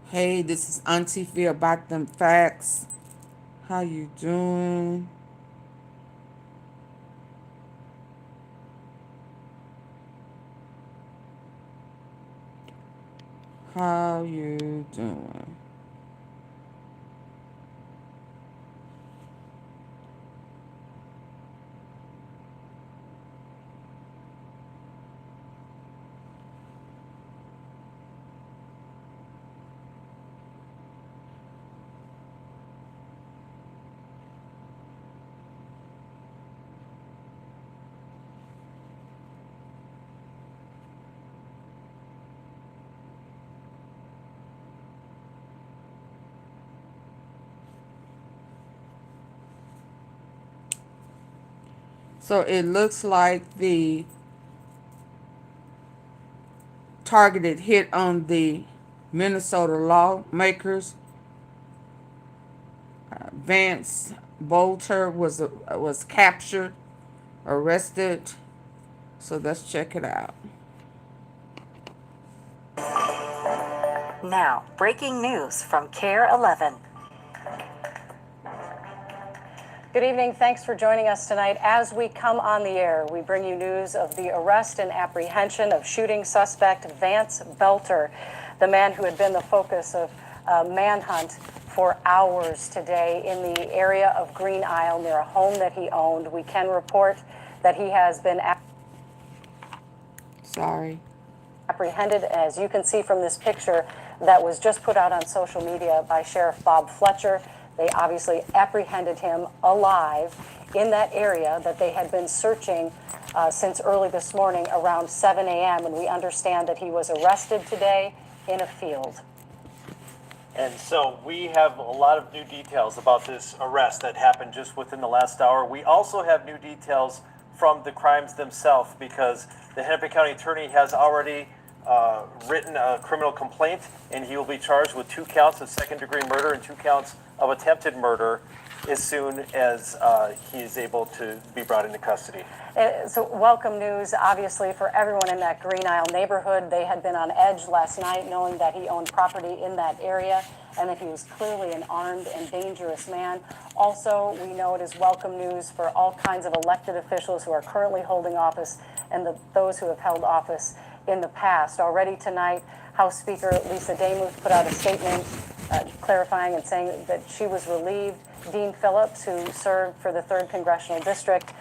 Hey, this is AunTeaFee about them facts. How you doing? How you doing? So it looks like the targeted hit on the Minnesota lawmakers. Vance Boelter was captured, arrested. So let's check it out. Now, breaking news from KARE 11. Good evening. Thanks for joining us tonight. As we come on the air, we bring you news of the arrest and apprehension of shooting suspect Vance Boelter, the man who had been the focus of a manhunt for hours today in the area of Green Isle near a home that he owned. We can report that he has been apprehended, as you can see from this picture that was just put out on social media by Sheriff Bob Fletcher. They obviously apprehended him alive in that area that they had been searching since early this morning around 7 a.m. And we understand that he was arrested today in a field. And so we have a lot of new details about this arrest that happened just within the last hour. We also have new details from the crimes themselves because the Hennepin County Attorney has already written a criminal complaint, and he will be charged with 2 counts of second-degree murder and 2 counts of attempted murder as soon as he is able to be brought into custody. So welcome news, obviously, for everyone in that Green Isle neighborhood. They had been on edge last night knowing that he owned property in that area and that he was clearly an armed and dangerous man. Also, we know it is welcome news for all kinds of elected officials who are currently holding office and those who have held office in the past. Already tonight, House Speaker Lisa Demuth put out a statement clarifying and saying that she was relieved. Dean Phillips, who served for the 3rd Congressional District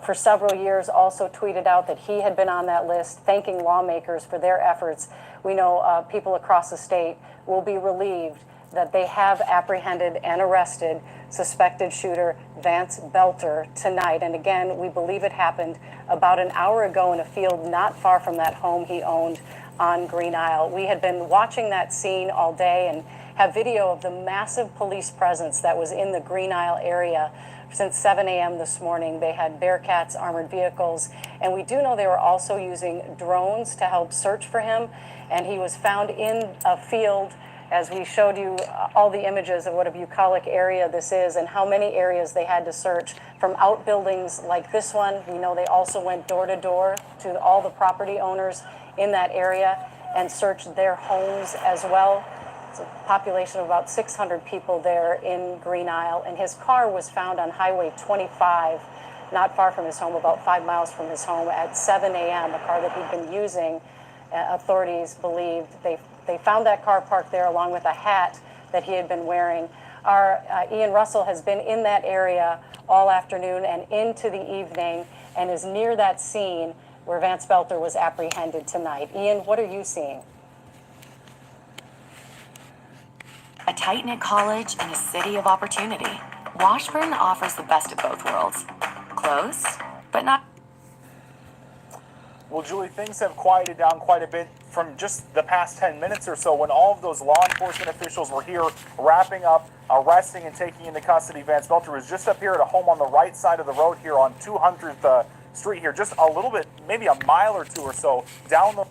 for several years, also tweeted out that he had been on that list, thanking lawmakers for their efforts. We know people across the state will be relieved that they have apprehended and arrested suspected shooter Vance Boelter tonight. And again, we believe it happened about an hour ago in a field not far from that home he owned on Green Isle. We had been watching that scene all day and have video of the massive police presence that was in the Green Isle area since 7 a.m. this morning. They had Bearcats, armored vehicles, and we do know they were also using drones to help search for him. And he was found in a field, as we showed you all the images of what a bucolic area this is and how many areas they had to search from outbuildings like this one. We know they also went door to door to all the property owners in that area and searched their homes as well. It's a population of about 600 people there in Green Isle, and his car was found on Highway 25, not far from his home, about 5 miles from his home at 7 a.m., a car that he'd been using. Authorities believed they found that car parked there along with a hat that he had been wearing. Our Ian Russell has been in that area all afternoon and into the evening and is near that scene where Vance Boelter was apprehended tonight. Ian, what are you seeing? A tight-knit college and a city of opportunity. Washburn offers the best of both worlds. Close, but not. Well, Julie, things have quieted down quite a bit from just the past 10 minutes or so when all of those law enforcement officials were here wrapping up, arresting and taking into custody Vance Boelter. Was just up here at a home on the right side of the road here on 200th Street here, just a little bit, maybe a mile or two or so down the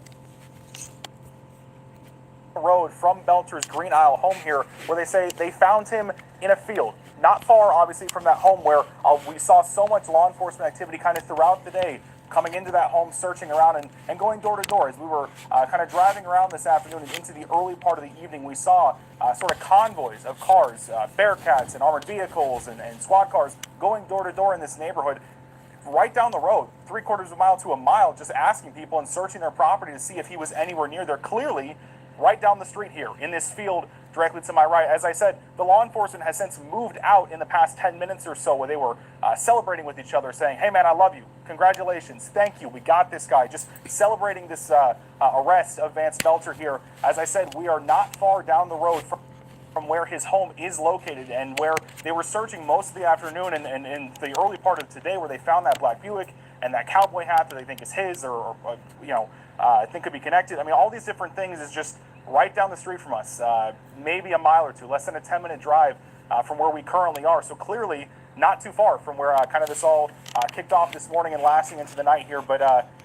road from Boelter's Green Isle home here, where they say they found him in a field, not far obviously from that home where we saw so much law enforcement activity kind of throughout the day coming into that home, searching around and going door to door. As we were kind of driving around this afternoon and into the early part of the evening, we saw sort of convoys of cars, Bearcats and armored vehicles and squad cars going door to door in this neighborhood, right down the road, 3/4 of a mile to a mile, just asking people and searching their property to see if he was anywhere near there. Clearly, right down the street here, in this field directly to my right. As I said, the law enforcement has since moved out in the past 10 minutes or so, where they were celebrating with each other, saying, hey man, I love you, congratulations, thank you, we got this guy. Just celebrating this arrest of Vance Boelter here. As I said, we are not far down the road from where his home is located, and where they were searching most of the afternoon and in the early part of today, where they found that black Buick and that cowboy hat that they think is his, or I think could be connected. I mean, all these different things is just right down the street from us, maybe a mile or two, less than a 10-minute drive from where we currently are. So clearly not too far from where kind of this all kicked off this morning and lasting into the night here. But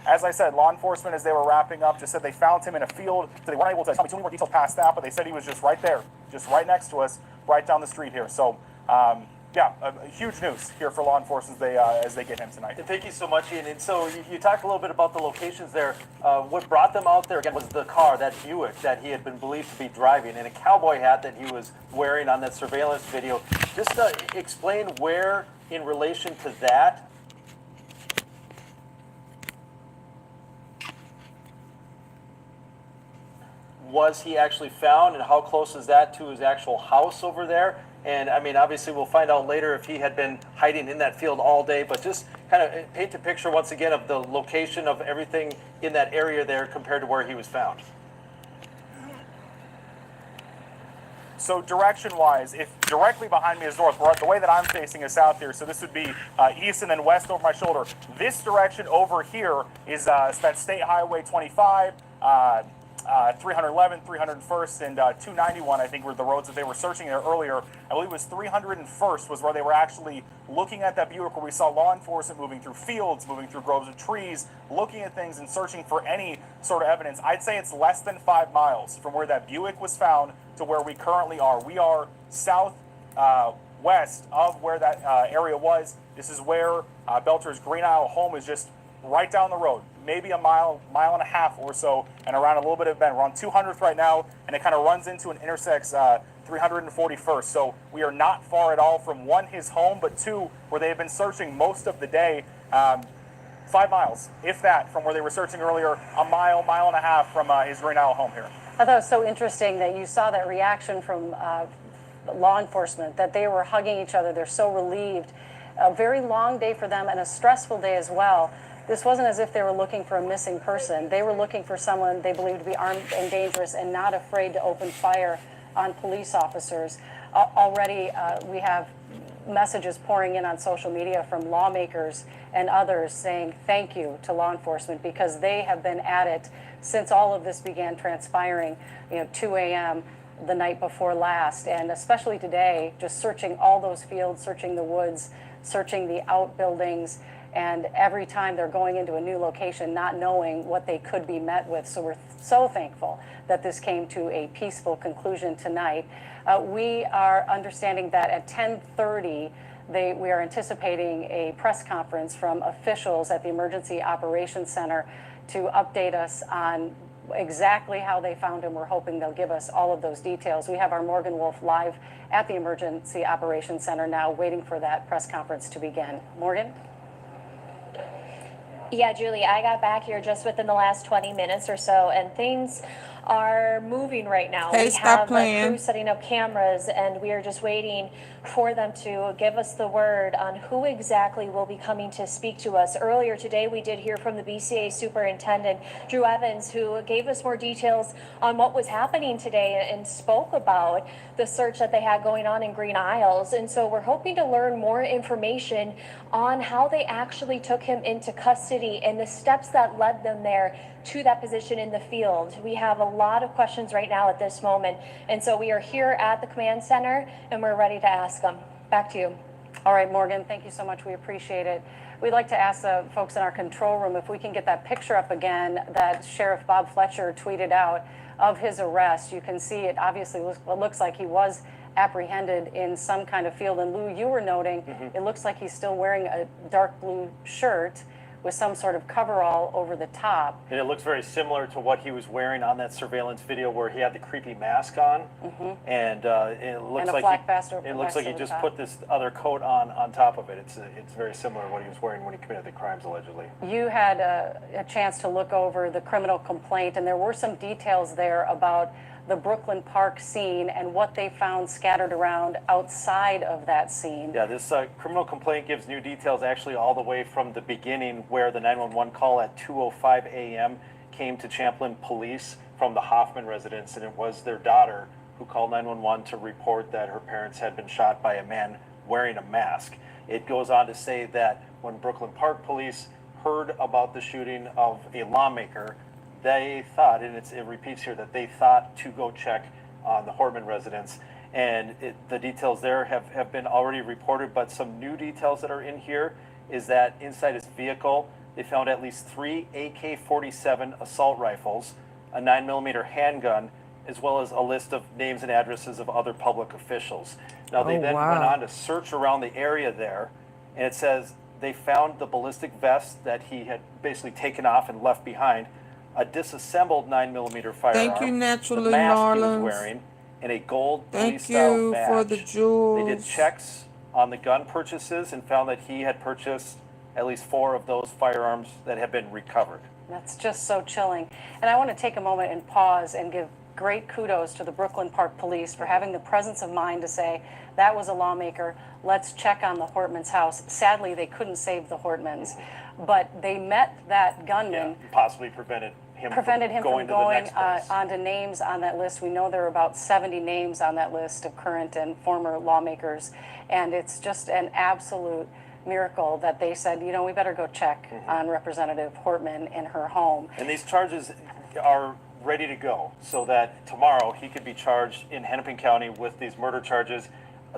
as I said, law enforcement, as they were wrapping up, just said they found him in a field. So they weren't able to tell me too many more details past that, but they said he was just right there, just right next to us, right down the street here. So yeah, huge news here for law enforcement as they get him tonight. And thank you so much, Ian. And so you talked a little bit about the locations there. What brought them out there again was the car, that Buick that he had been believed to be driving, and a cowboy hat that he was wearing on that surveillance video. Just explain where, in relation to that, was he actually found, and how close is that to his actual house over there? And I mean, obviously we'll find out later if he had been hiding in that field all day, but just kind of paint a picture once again of the location of everything in that area there compared to where he was found. So direction-wise, if directly behind me is north, the way that I'm facing is south here, so this would be east and then west over my shoulder. This direction over here is that State Highway 25, 311, 301st, and 291, I think, were the roads that they were searching there earlier. I believe it was 301st was where they were actually looking at that Buick, where we saw law enforcement moving through fields, moving through groves of trees, looking at things and searching for any sort of evidence. I'd say it's less than 5 miles from where that Buick was found to where we currently are. We are south west of where that area was. This is where Boelter's Green Isle home is, just right down the road, maybe a mile and a half or so, and around a little bit of bend. We're on 200th right now, and it kind of runs into and intersects 341st. So we are not far at all from, one, his home, but two, where they have been searching most of the day. 5 miles, if that, from where they were searching earlier, a mile and a half from his Green Isle home here. I thought it was so interesting that you saw that reaction from law enforcement, that they were hugging each other. They're so relieved. A very long day for them, and a stressful day as well. This wasn't as if they were looking for a missing person. They were looking for someone they believed to be armed and dangerous and not afraid to open fire on police officers. Already we have messages pouring in on social media from lawmakers and others saying thank you to law enforcement, because they have been at it since all of this began transpiring, 2 a.m. the night before last, and especially today, just searching all those fields, searching the woods, searching the outbuildings. And every time they're going into a new location, not knowing what they could be met with. So we're so thankful that this came to a peaceful conclusion tonight. We are understanding that at 10:30, we are anticipating a press conference from officials at the Emergency Operations Center to update us on exactly how they found him. We're hoping they'll give us all of those details. We have our Morgan Wolf live at the Emergency Operations Center now, waiting for that press conference to begin. Morgan? Yeah, Julie, I got back here just within the last 20 minutes or so, and things are moving right now. Hey, we stop have playing. a crew setting up cameras, and we are just waiting for them to give us the word on who exactly will be coming to speak to us. Earlier today, we did hear from the BCA Superintendent, Drew Evans, who gave us more details on what was happening today and spoke about the search that they had going on in Green Isles. And so we're hoping to learn more information on how they actually took him into custody and the steps that led them there to that position in the field. We have a lot of questions right now at this moment, and so we are here at the command center and we're ready to ask them. Back to you. All right, Morgan, thank you so much. We appreciate it. We'd like to ask the folks in our control room if we can get that picture up again that Sheriff Bob Fletcher tweeted out of his arrest. You can see it obviously looks like he was apprehended in some kind of field. And Lou, you were noting, it looks like he's still wearing a dark blue shirt with some sort of coverall over the top. And it looks very similar to what he was wearing on that surveillance video where he had the creepy mask on. And it looks And a like flak vest over- it looks like he vest over just top. put this other coat on top of it. It's very similar to what he was wearing when he committed the crimes, allegedly. You had a chance to look over the criminal complaint, and there were some details there about the Brooklyn Park scene and what they found scattered around outside of that scene. Yeah, this criminal complaint gives new details actually all the way from the beginning where the 911 call at 2:05 a.m. came to Champlin Police from the Hoffman residence, and it was their daughter who called 911 to report that her parents had been shot by a man wearing a mask. It goes on to say that when Brooklyn Park Police heard about the shooting of a lawmaker, they thought, and it repeats here, that they thought to go check on the Hortman residence. And the details there have been already reported, but some new details that are in here is that inside his vehicle, they found at least 3 AK-47 assault rifles, a 9mm handgun, as well as a list of names and addresses of other public officials. Now, they Oh, then wow. went on to search around the area there, and it says they found the ballistic vest that he had basically taken off and left behind, a disassembled 9mm firearm, Thank you, Naturally the mask he was Marlins. wearing, and a gold Thank police-style you badge. for the jewels. They did checks on the gun purchases and found that he had purchased at least 4 of those firearms that had been recovered. That's just so chilling. And I want to take a moment and pause and give great kudos to the Brooklyn Park Police for having the presence of mind to say, that was a lawmaker, let's check on the Hortman's house. Sadly, they couldn't save the Hortmans, but they met that gunman, Possibly prevented him from to the going next place. onto names on that list. We know there are about 70 names on that list of current and former lawmakers, and it's just an absolute miracle that they said, you know, we better go check on Representative Hortman in her home. And these charges are ready to go so that tomorrow he could be charged in Hennepin County with these murder charges.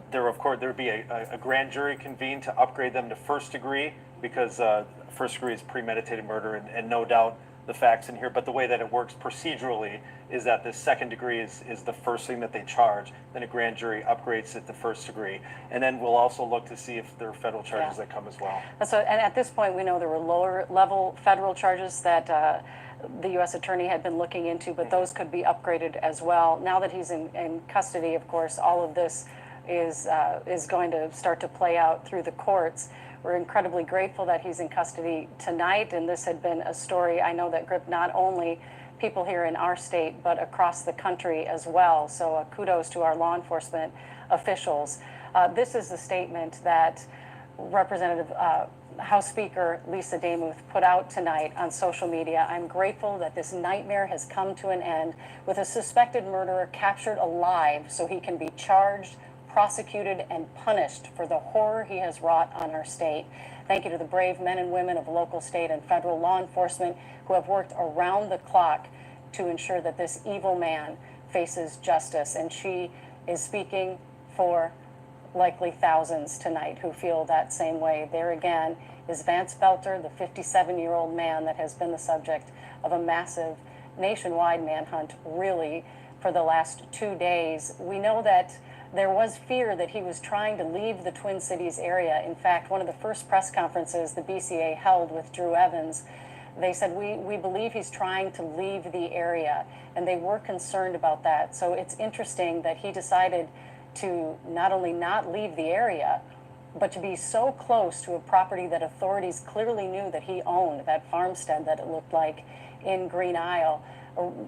There would be a grand jury convened to upgrade them to first degree because first degree is premeditated murder, and no doubt the facts in here, but the way that it works procedurally is that the second degree is the first thing that they charge, then a grand jury upgrades it to first degree, and then we'll also look to see if there are federal charges that come as well. So, and at this point, we know there were lower level federal charges that the U.S. Attorney had been looking into, but those could be upgraded as well. Now that he's in custody, of course, all of this is going to start to play out through the courts. We're incredibly grateful that he's in custody tonight, and this had been a story I know that gripped not only people here in our state, but across the country as well. So kudos to our law enforcement officials. This is the statement that Representative House Speaker Lisa Demuth put out tonight on social media. I'm grateful that this nightmare has come to an end with a suspected murderer captured alive so he can be charged, prosecuted, and punished for the horror he has wrought on our state. Thank you to the brave men and women of local, state, and federal law enforcement who have worked around the clock to ensure that this evil man faces justice. And she is speaking for likely thousands tonight who feel that same way. There again is Vance Boelter, the 57-year-old man that has been the subject of a massive nationwide manhunt, really, for the last 2 days. We know that there was fear that he was trying to leave the Twin Cities area. In fact, one of the first press conferences the BCA held with Drew Evans, they said, we believe he's trying to leave the area, and they were concerned about that. So it's interesting that he decided to not only not leave the area, but to be so close to a property that authorities clearly knew that he owned, that farmstead that it looked like in Green Isle.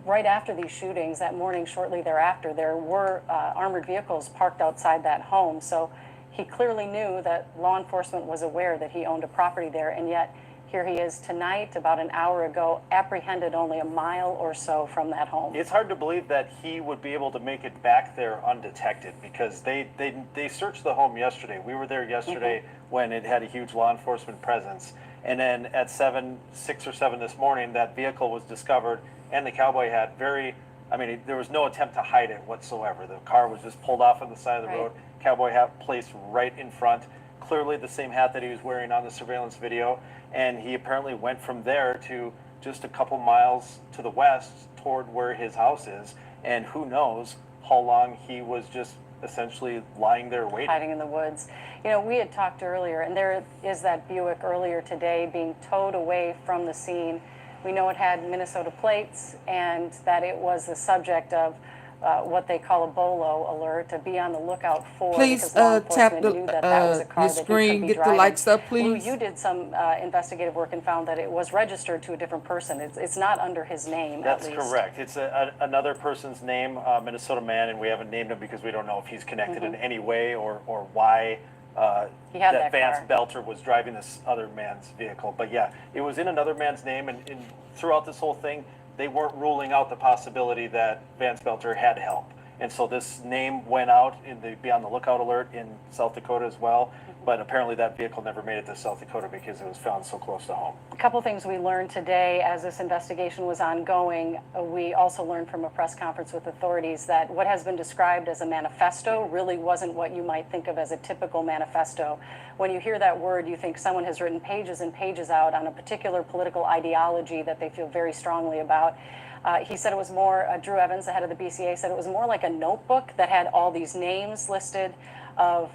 Right after these shootings, that morning, shortly thereafter, there were armored vehicles parked outside that home. So he clearly knew that law enforcement was aware that he owned a property there, and yet here he is tonight, about an hour ago, apprehended only a mile or so from that home. It's hard to believe that he would be able to make it back there undetected because they searched the home yesterday. We were there yesterday when it had a huge law enforcement presence. And then at 6 or 7 this morning, that vehicle was discovered, and the cowboy hat there was no attempt to hide it whatsoever. The car was just pulled off on the side of the road, cowboy hat placed right in front, clearly the same hat that he was wearing on the surveillance video, and he apparently went from there to just a couple miles to the west toward where his house is, and who knows how long he was just essentially lying there waiting. Hiding in the woods. You know, we had talked earlier, and there is that Buick earlier today being towed away from the scene. We know it had Minnesota plates and that it was the subject of what they call a BOLO alert, to be on the lookout for. Please because law tap enforcement knew that that was a car your that he screen, could be get the driving. lights up, Lou, please. you did some investigative work and found that it was registered to a different person. It's not under his name, That's at least. correct. It's another person's name, Minnesota man, and we haven't named him because we don't know if he's connected in any way or why He had that that Vance car. Boelter was driving this other man's vehicle. But yeah, it was in another man's name, and throughout this whole thing, they weren't ruling out the possibility that Vance Boelter had help. And so this name went out in the Be on the Lookout alert in South Dakota as well. But apparently that vehicle never made it to South Dakota because it was found so close to home. A couple things we learned today as this investigation was ongoing. We also learned from a press conference with authorities that what has been described as a manifesto really wasn't what you might think of as a typical manifesto. When you hear that word, you think someone has written pages and pages out on a particular political ideology that they feel very strongly about. He said it was more, Drew Evans, the head of the BCA, said it was more like a notebook that had all these names listed of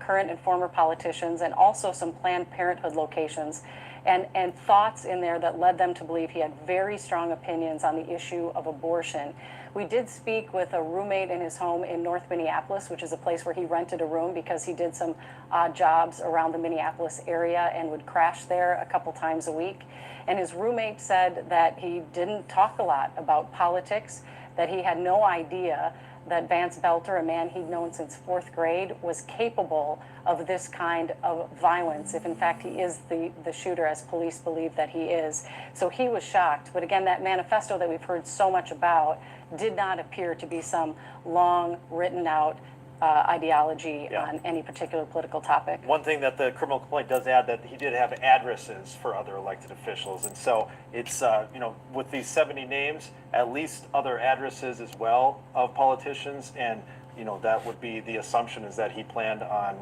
current and former politicians, and also some Planned Parenthood locations, and thoughts in there that led them to believe he had very strong opinions on the issue of abortion. We did speak with a roommate in his home in North Minneapolis, which is a place where he rented a room because he did some odd jobs around the Minneapolis area and would crash there a couple times a week. And his roommate said that he didn't talk a lot about politics, that he had no idea that Vance Boelter, a man he'd known since 4th grade, was capable of this kind of violence, if in fact he is the shooter, as police believe that he is. So he was shocked. But again, that manifesto that we've heard so much about did not appear to be some long, written out ideology on any particular political topic. One thing that the criminal complaint does add, that he did have addresses for other elected officials, and so it's you know, with these 70 names, at least other addresses as well of politicians, and you know, that would be the assumption, is that he planned on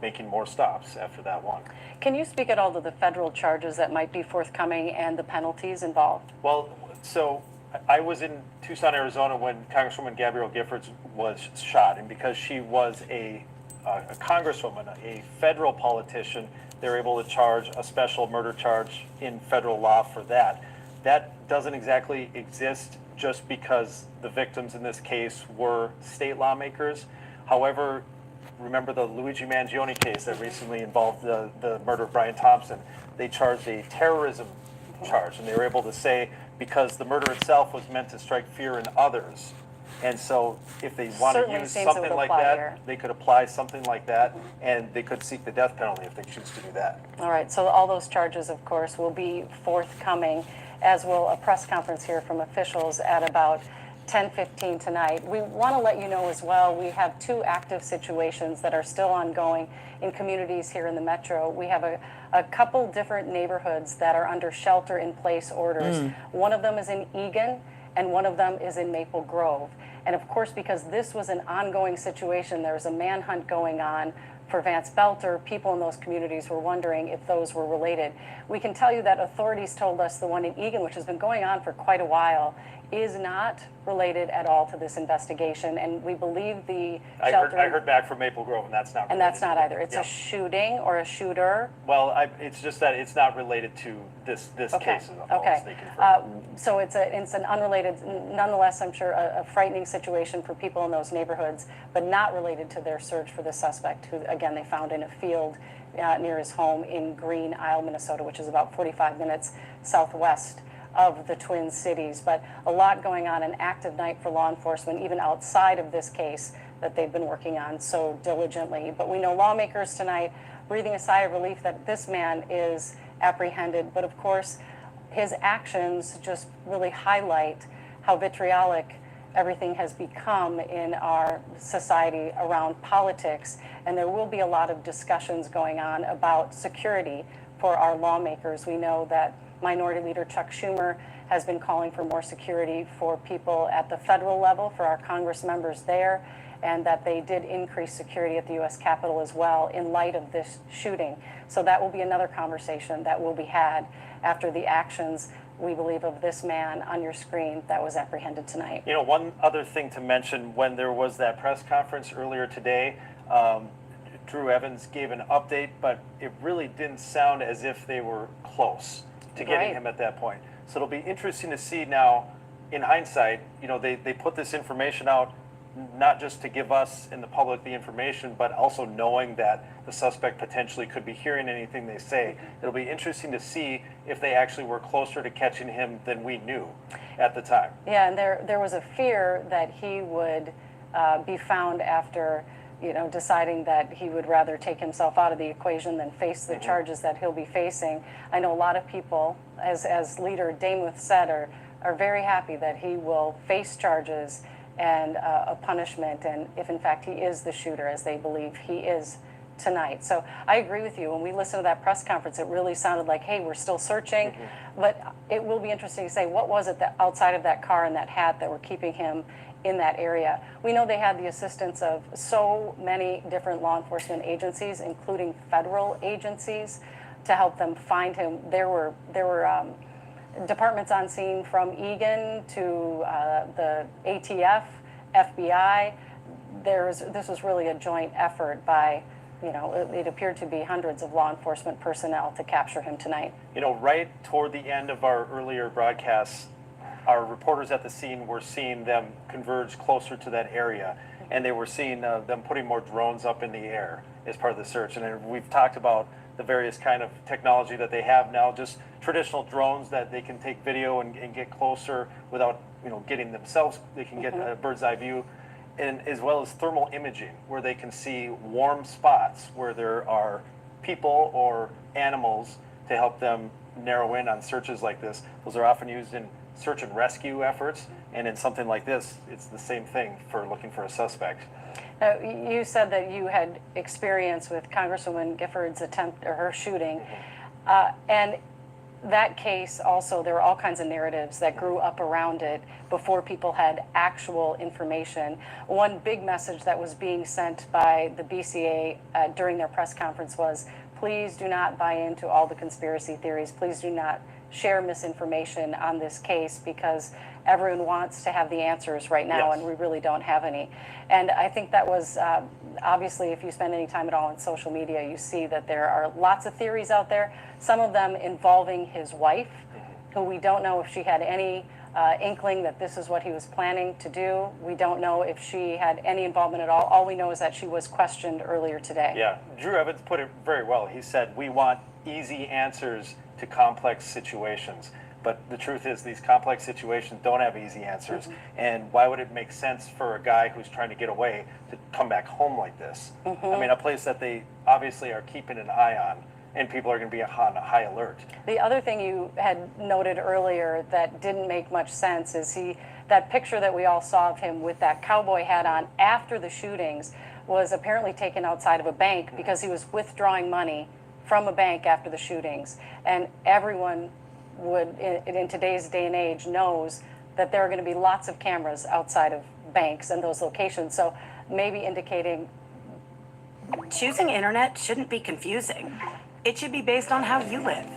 making more stops after that one. Can you speak at all to the federal charges that might be forthcoming and the penalties involved? Well, so I was in Tucson, Arizona when Congresswoman Gabrielle Giffords was shot, and because she was a congresswoman, a federal politician, they were able to charge a special murder charge in federal law for that. That doesn't exactly exist just because the victims in this case were state lawmakers. However, remember the Luigi Mangione case that recently involved the murder of Brian Thompson? They charged a terrorism charge, and they were able to say, because the murder itself was meant to strike fear in others, and so if they want Certainly to use seems it something would like apply that, here. they could apply something like that, and they could seek the death penalty if they choose to do that. All right, so all those charges, of course, will be forthcoming, as will a press conference here from officials at about 10:15 tonight. We want to let you know as well, we have 2 active situations that are still ongoing in communities here in the metro. We have a couple different neighborhoods that are under shelter-in-place orders. One of them is in Egan, and one of them is in Maple Grove. And of course, because this was an ongoing situation, there was a manhunt going on for Vance Boelter. People in those communities were wondering if those were related. We can tell you that authorities told us the one in Egan, which has been going on for quite a while, is not related at all to this investigation, and we believe the shelter... I heard back from Maple Grove, and that's not related. And that's not either. It's Yeah. a shooting or a shooter. Well, it's just that it's not related to this case of Okay. they confirmed. So it's an unrelated, nonetheless, I'm sure, a frightening situation for people in those neighborhoods, but not related to their search for the suspect, who, again, they found in a field near his home in Green Isle, Minnesota, which is about 45 minutes southwest of the Twin Cities. But a lot going on, an active night for law enforcement, even outside of this case that they've been working on so diligently. But we know lawmakers tonight breathing a sigh of relief that this man is apprehended. But of course, his actions just really highlight how vitriolic everything has become in our society around politics. And there will be a lot of discussions going on about security for our lawmakers. We know that Minority Leader Chuck Schumer has been calling for more security for people at the federal level, for our Congress members there, and that they did increase security at the U.S. Capitol as well in light of this shooting. So that will be another conversation that will be had after the actions we believe, of this man on your screen that was apprehended tonight. You know, one other thing to mention, when there was that press conference earlier today, Drew Evans gave an update, but it really didn't sound as if they were close to getting him at that point. So it'll be interesting to see now, in hindsight, you know, they put this information out not just to give us and the public the information, but also knowing that the suspect potentially could be hearing anything they say. It'll be interesting to see if they actually were closer to catching him than we knew at the time. Yeah, and there was a fear that he would be found after, you know, deciding that he would rather take himself out of the equation than face the charges that he'll be facing. I know a lot of people, as Leader Damuth said, are very happy that he will face charges and a punishment, and if in fact he is the shooter, as they believe he is tonight. So I agree with you. When we listened to that press conference, it really sounded like, hey, we're still searching, but it will be interesting to say, what was it that outside of that car and that hat that were keeping him in that area? We know they had the assistance of so many different law enforcement agencies, including federal agencies, to help them find him. There were departments on scene from Egan to the ATF, FBI. This was really a joint effort by, you know, it appeared to be hundreds of law enforcement personnel to capture him tonight. You know, right toward the end of our earlier broadcasts, our reporters at the scene were seeing them converge closer to that area, and they were seeing them putting more drones up in the air as part of the search. And we've talked about the various kind of technology that they have now, just traditional drones that they can take video and get closer without, you know, getting themselves, they can get a bird's eye view, and as well as thermal imaging, where they can see warm spots where there are people or animals to help them narrow in on searches like this. Those are often used in search and rescue efforts, and in something like this, it's the same thing for looking for a suspect. You said that you had experience with Congresswoman Gifford's attempt, or her shooting, and that case also, there were all kinds of narratives that grew up around it before people had actual information. One big message that was being sent by the BCA during their press conference was, please do not buy into all the conspiracy theories. Please do not share misinformation on this case, because everyone wants to have the answers right now, and we really don't have any. And I think that was, obviously, if you spend any time at all on social media, you see that there are lots of theories out there, some of them involving his wife, who we don't know if she had any inkling that this is what he was planning to do. We don't know if she had any involvement at all. All we know is that she was questioned earlier today. Yeah, Drew Evans put it very well. He said, we want easy answers to complex situations. But the truth is, these complex situations don't have easy answers. And why would it make sense for a guy who's trying to get away to come back home like this? I mean, a place that they obviously are keeping an eye on, and people are going to be on a high alert. The other thing you had noted earlier that didn't make much sense is that picture that we all saw of him with that cowboy hat on after the shootings was apparently taken outside of a bank, because he was withdrawing money from a bank after the shootings. And everyone would, in today's day and age, knows that there are going to be lots of cameras outside of banks and those locations. So maybe indicating. Choosing internet shouldn't be confusing. It should be based on how you live.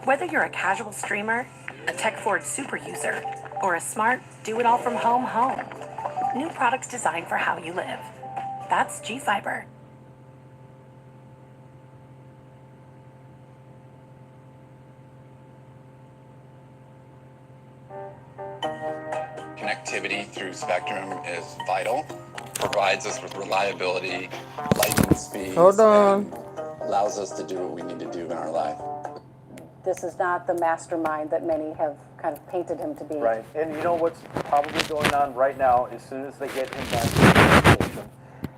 Whether you're a casual streamer, a tech-forward super user, or a smart do-it-all-from-home. New products designed for how you live. That's G-Fiber. Connectivity through Spectrum is vital, provides us with reliability, lightning speeds, Hold on. and allows us to do what we need to do in our life. This is not the mastermind that many have kind of painted him to be. Right, and you know what's probably going on right now, as soon as they get him back to the police station,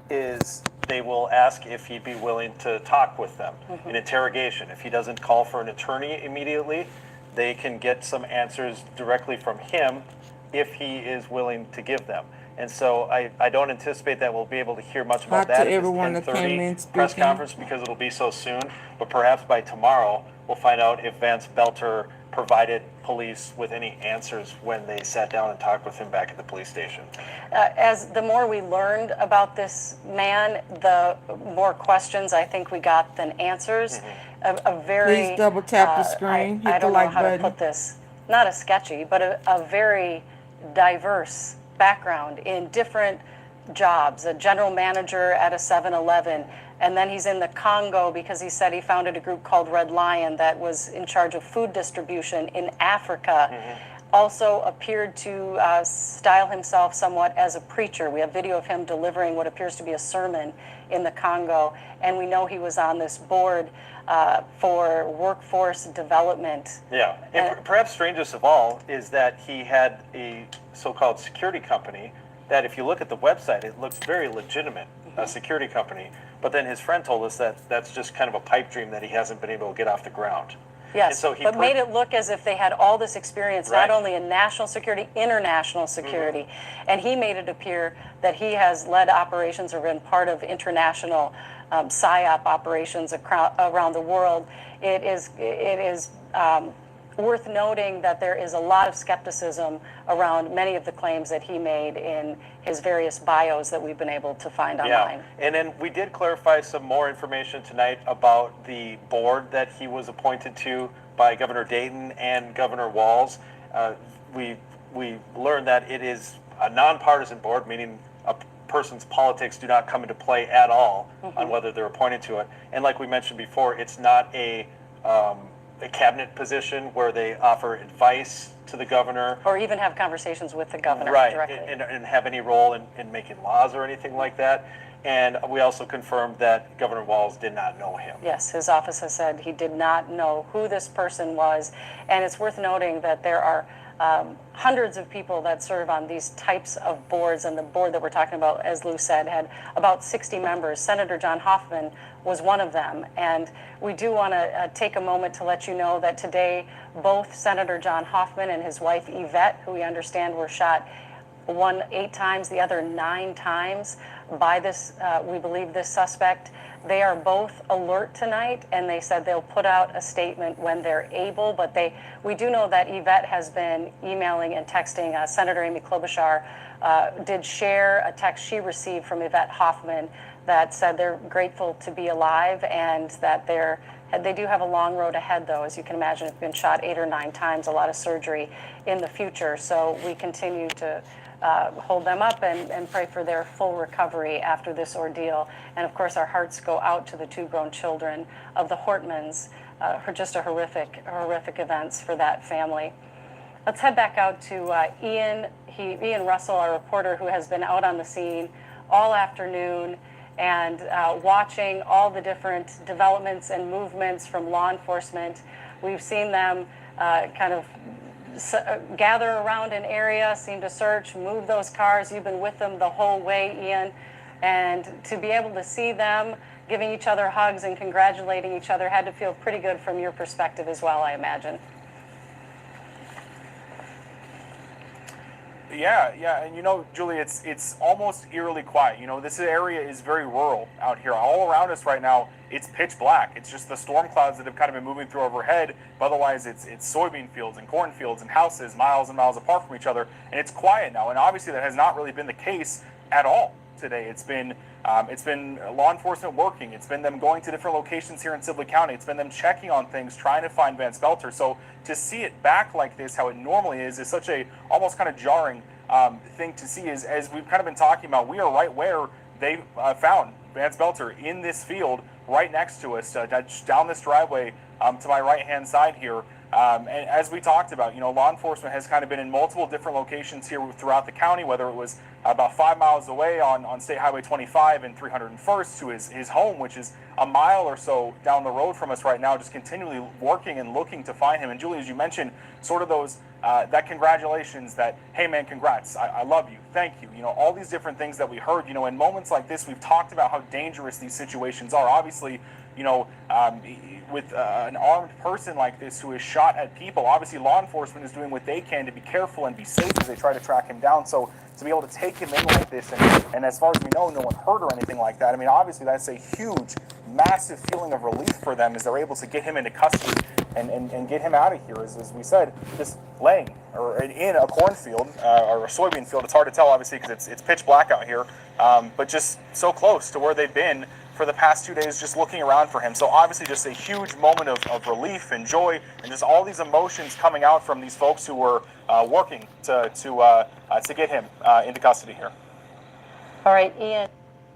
is they will ask if he'd be willing to talk with them in interrogation. If he doesn't call for an attorney immediately, they can get some answers directly from him if he is willing to give them. And so I don't anticipate that we'll be able to hear much about Back to that at this everyone that came 10:30 in press speaking. conference, because it'll be so soon. But perhaps by tomorrow, we'll find out if Vance Boelter provided police with any answers when they sat down and talked with him back at the police station. As the more we learned about this man, the more questions I think we got than answers. A very Please double tap the screen. I Hit the don't like know how to button. put this. not a sketchy, but a very diverse background in different jobs, a general manager at a 7-Eleven, and then he's in the Congo because he said he founded a group called Red Lion that was in charge of food distribution in Africa. Also appeared to style himself somewhat as a preacher. We have video of him delivering what appears to be a sermon in the Congo, and we know he was on this board for workforce development. Yeah, and perhaps strangest of all is that he had a so-called security company that, if you look at the website, it looks very legitimate, a security company. But then his friend told us that that's just kind of a pipe dream that he hasn't been able to get off the ground. Yes, And so he but made it look as if they had all this experience, Right. not only in national security, international security. And he made it appear that he has led operations or been part of international PSYOP operations around the world. It is worth noting that there is a lot of skepticism around many of the claims that he made in his various bios that we've been able to find online. Yeah, and then we did clarify some more information tonight about the board that he was appointed to by Governor Dayton and Governor Walz. We learned that it is a nonpartisan board, meaning a person's politics do not come into play at all on whether they're appointed to it. And like we mentioned before, it's not a cabinet position where they offer advice to the governor. Or even have conversations with the governor Right, directly. and have any role in making laws or anything like that. And we also confirmed that Governor Walz did not know him. Yes, his office has said he did not know who this person was. And it's worth noting that there are hundreds of people that serve on these types of boards, and the board that we're talking about, as Lou said, had about 60 members. Senator John Hoffman was one of them, and we do want to take a moment to let you know that today both Senator John Hoffman and his wife Yvette, who we understand were shot, one 8 times, the other 9 times by this, we believe, this suspect. They are both alert tonight, and they said they'll put out a statement when they're able, but we do know that Yvette has been emailing and texting. Senator Amy Klobuchar did share a text she received from Yvette Hoffman that said they're grateful to be alive, and that they do have a long road ahead, though. As you can imagine, have been shot 8 or 9 times, a lot of surgery in the future. So we continue to hold them up and pray for their full recovery after this ordeal. And of course, our hearts go out to the 2 grown children of the Hortmans. Just a horrific events for that family. Let's head back out to Ian. Ian Russell, our reporter, who has been out on the scene all afternoon and watching all the different developments and movements from law enforcement. We've seen them kind of gather around an area, seem to search, move those cars. You've been with them the whole way, Ian. And to be able to see them giving each other hugs and congratulating each other had to feel pretty good from your perspective as well, I imagine. Yeah, and you know, Julie, it's almost eerily quiet. You know, this area is very rural out here. All around us right now, it's pitch black. It's just the storm clouds that have kind of been moving through overhead. But otherwise, it's soybean fields and cornfields and houses miles and miles apart from each other, and it's quiet now. And obviously, that has not really been the case at all today. It's been law enforcement working. It's been them going to different locations here in Sibley County. It's been them checking on things, trying to find Vance Boelter. So to see it back like this, how it normally is such a almost kind of jarring thing to see. Is, as we've kind of been talking about, we are right where they found Vance Boelter, in this field right next to us, down this driveway to my right-hand side here. And as we talked about, you know, law enforcement has kind of been in multiple different locations here throughout the county, whether it was about 5 miles away on State Highway 25 and 301st to his home, which is a mile or so down the road from us right now, just continually working and looking to find him. And Julie, as you mentioned, sort of those, that congratulations, that, hey man, congrats, I love you, thank you, you know, all these different things that we heard. You know, in moments like this, we've talked about how dangerous these situations are. Obviously, you know, with an armed person like this who is shot at people, obviously law enforcement is doing what they can to be careful and be safe as they try to track him down. So to be able to take him in like this, and as far as we know, no one hurt or anything like that, I mean, obviously that's a huge, massive feeling of relief for them as they're able to get him into custody and get him out of here, as we said, just laying or in a cornfield or a soybean field. It's hard to tell, obviously, because it's pitch black out here, but just so close to where they've been for the past 2 days just looking around for him. So obviously just a huge moment of relief and joy and just all these emotions coming out from these folks who were working to get him into custody here. All right, Ian.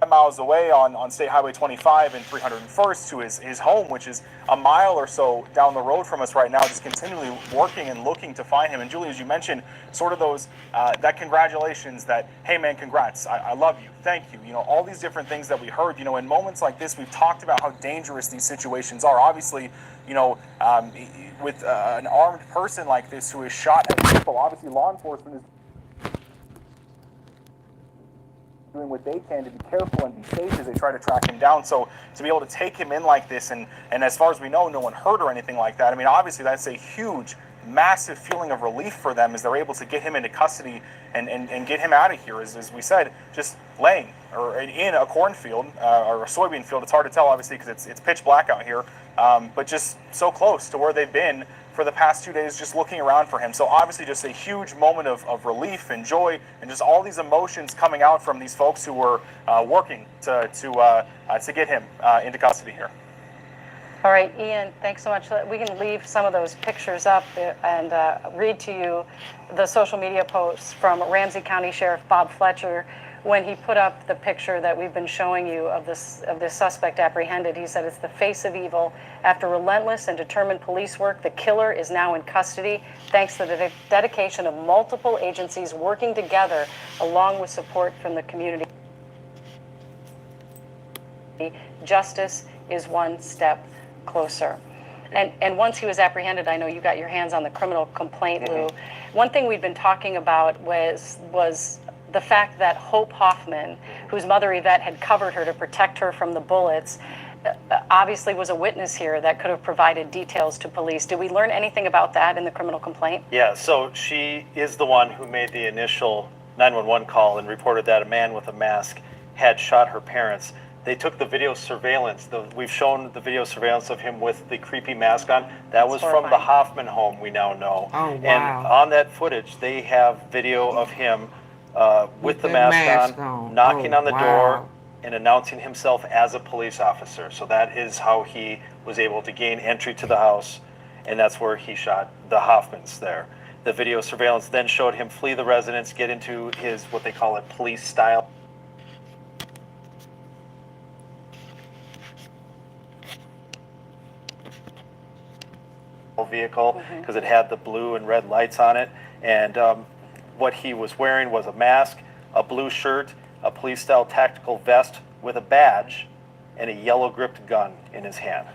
Miles away on State Highway 25 and 301st to his home, which is a mile or so down the road from us right now, just continually working and looking to find him. And Julie, as you mentioned, sort of those, that congratulations, that, hey man, congrats, I love you, thank you, you know, all these different things that we heard, you know, in moments like this, we've talked about how dangerous these situations are. Obviously, you know, with an armed person like this who is shot at people, obviously law enforcement is doing what they can to be careful and be safe as they try to track him down. So to be able to take him in like this, and as far as we know, no one hurt or anything like that, I mean, obviously that's a huge, massive feeling of relief for them as they're able to get him into custody and get him out of here, as we said, just laying or in a cornfield or a soybean field. It's hard to tell, obviously, because it's pitch black out here, but just so close to where they've been for the past 2 days, just looking around for him. So obviously just a huge moment of relief and joy and just all these emotions coming out from these folks who were working to get him into custody here. All right, Ian, thanks so much. We can leave some of those pictures up and read to you the social media posts from Ramsey County Sheriff Bob Fletcher when he put up the picture that we've been showing you of this suspect apprehended. He said, "It's the face of evil. After relentless and determined police work, the killer is now in custody thanks to the dedication of multiple agencies working together along with support from the community. Justice is one step closer." And once he was apprehended, I know you got your hands on the criminal complaint, Lou. One thing we'd been talking about was the fact that Hope Hoffman, whose mother Yvette had covered her to protect her from the bullets, obviously was a witness here that could have provided details to police. Did we learn anything about that in the criminal complaint? Yeah, so she is the one who made the initial 911 call and reported that a man with a mask had shot her parents. They took the video surveillance. We've shown the video surveillance of him with the creepy mask on. That was from the Hoffman home, we now know. Oh, wow. And on that footage, they have video of him with the mask on, knocking on the door and announcing himself as a police officer. So that is how he was able to gain entry to the house, and that's where he shot the Hoffmans there. The video surveillance then showed him flee the residence, get into his, what they call it, police style vehicle, because it had the blue and red lights on it, and what he was wearing was a mask, a blue shirt, a police-style tactical vest with a badge, and a yellow-gripped gun in his hand.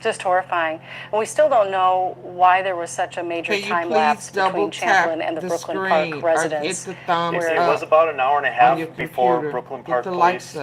Just horrifying. And we still don't know why there was such a major time lapse between Champlin and the Brooklyn Park residents. It was about an hour and a half before Brooklyn Park police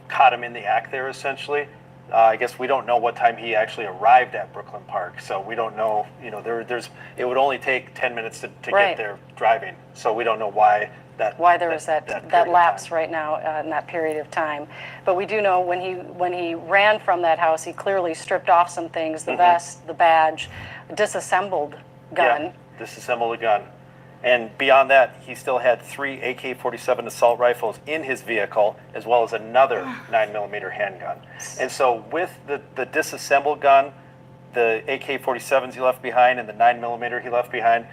caught him in the act there, essentially. I guess we don't know what time he actually arrived at Brooklyn Park, so we don't know, you know, it would only take 10 minutes to get there driving, so we don't know why there was that lapse right now in that period of time. But we do know when he ran from that house, he clearly stripped off some things, the vest, the badge, disassembled gun. Yeah, disassembled a gun. And beyond that, he still had 3 AK-47 assault rifles in his vehicle, as well as another 9mm handgun. And so with the disassembled gun, the AK-47s he left behind, and the 9mm he left behind,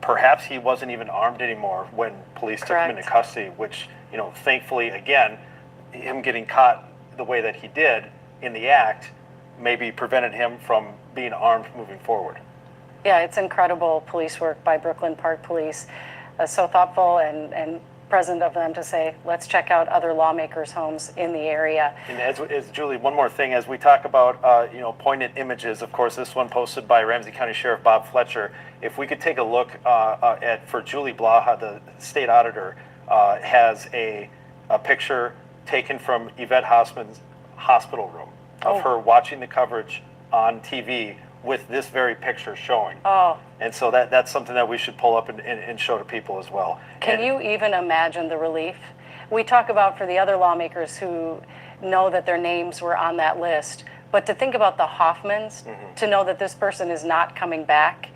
perhaps he wasn't even armed anymore when police took him into custody, which, you know, thankfully, again, him getting caught the way that he did in the act maybe prevented him from being armed moving forward. Yeah, it's incredible police work by Brooklyn Park Police. So thoughtful and present of them to say, let's check out other lawmakers' homes in the area. And as Julie, one more thing, as we talk about, you know, poignant images, of course, this one posted by Ramsey County Sheriff Bob Fletcher. If we could take a look for Julie Blaha, the state auditor, has a picture taken from Yvette Hoffman's hospital room of her watching the coverage on TV with this very picture showing. And so that's something that we should pull up and show to people as well. Can you even imagine the relief? We talk about for the other lawmakers who know that their names were on that list, but to think about the Hoffmans, to know that this person is not coming back,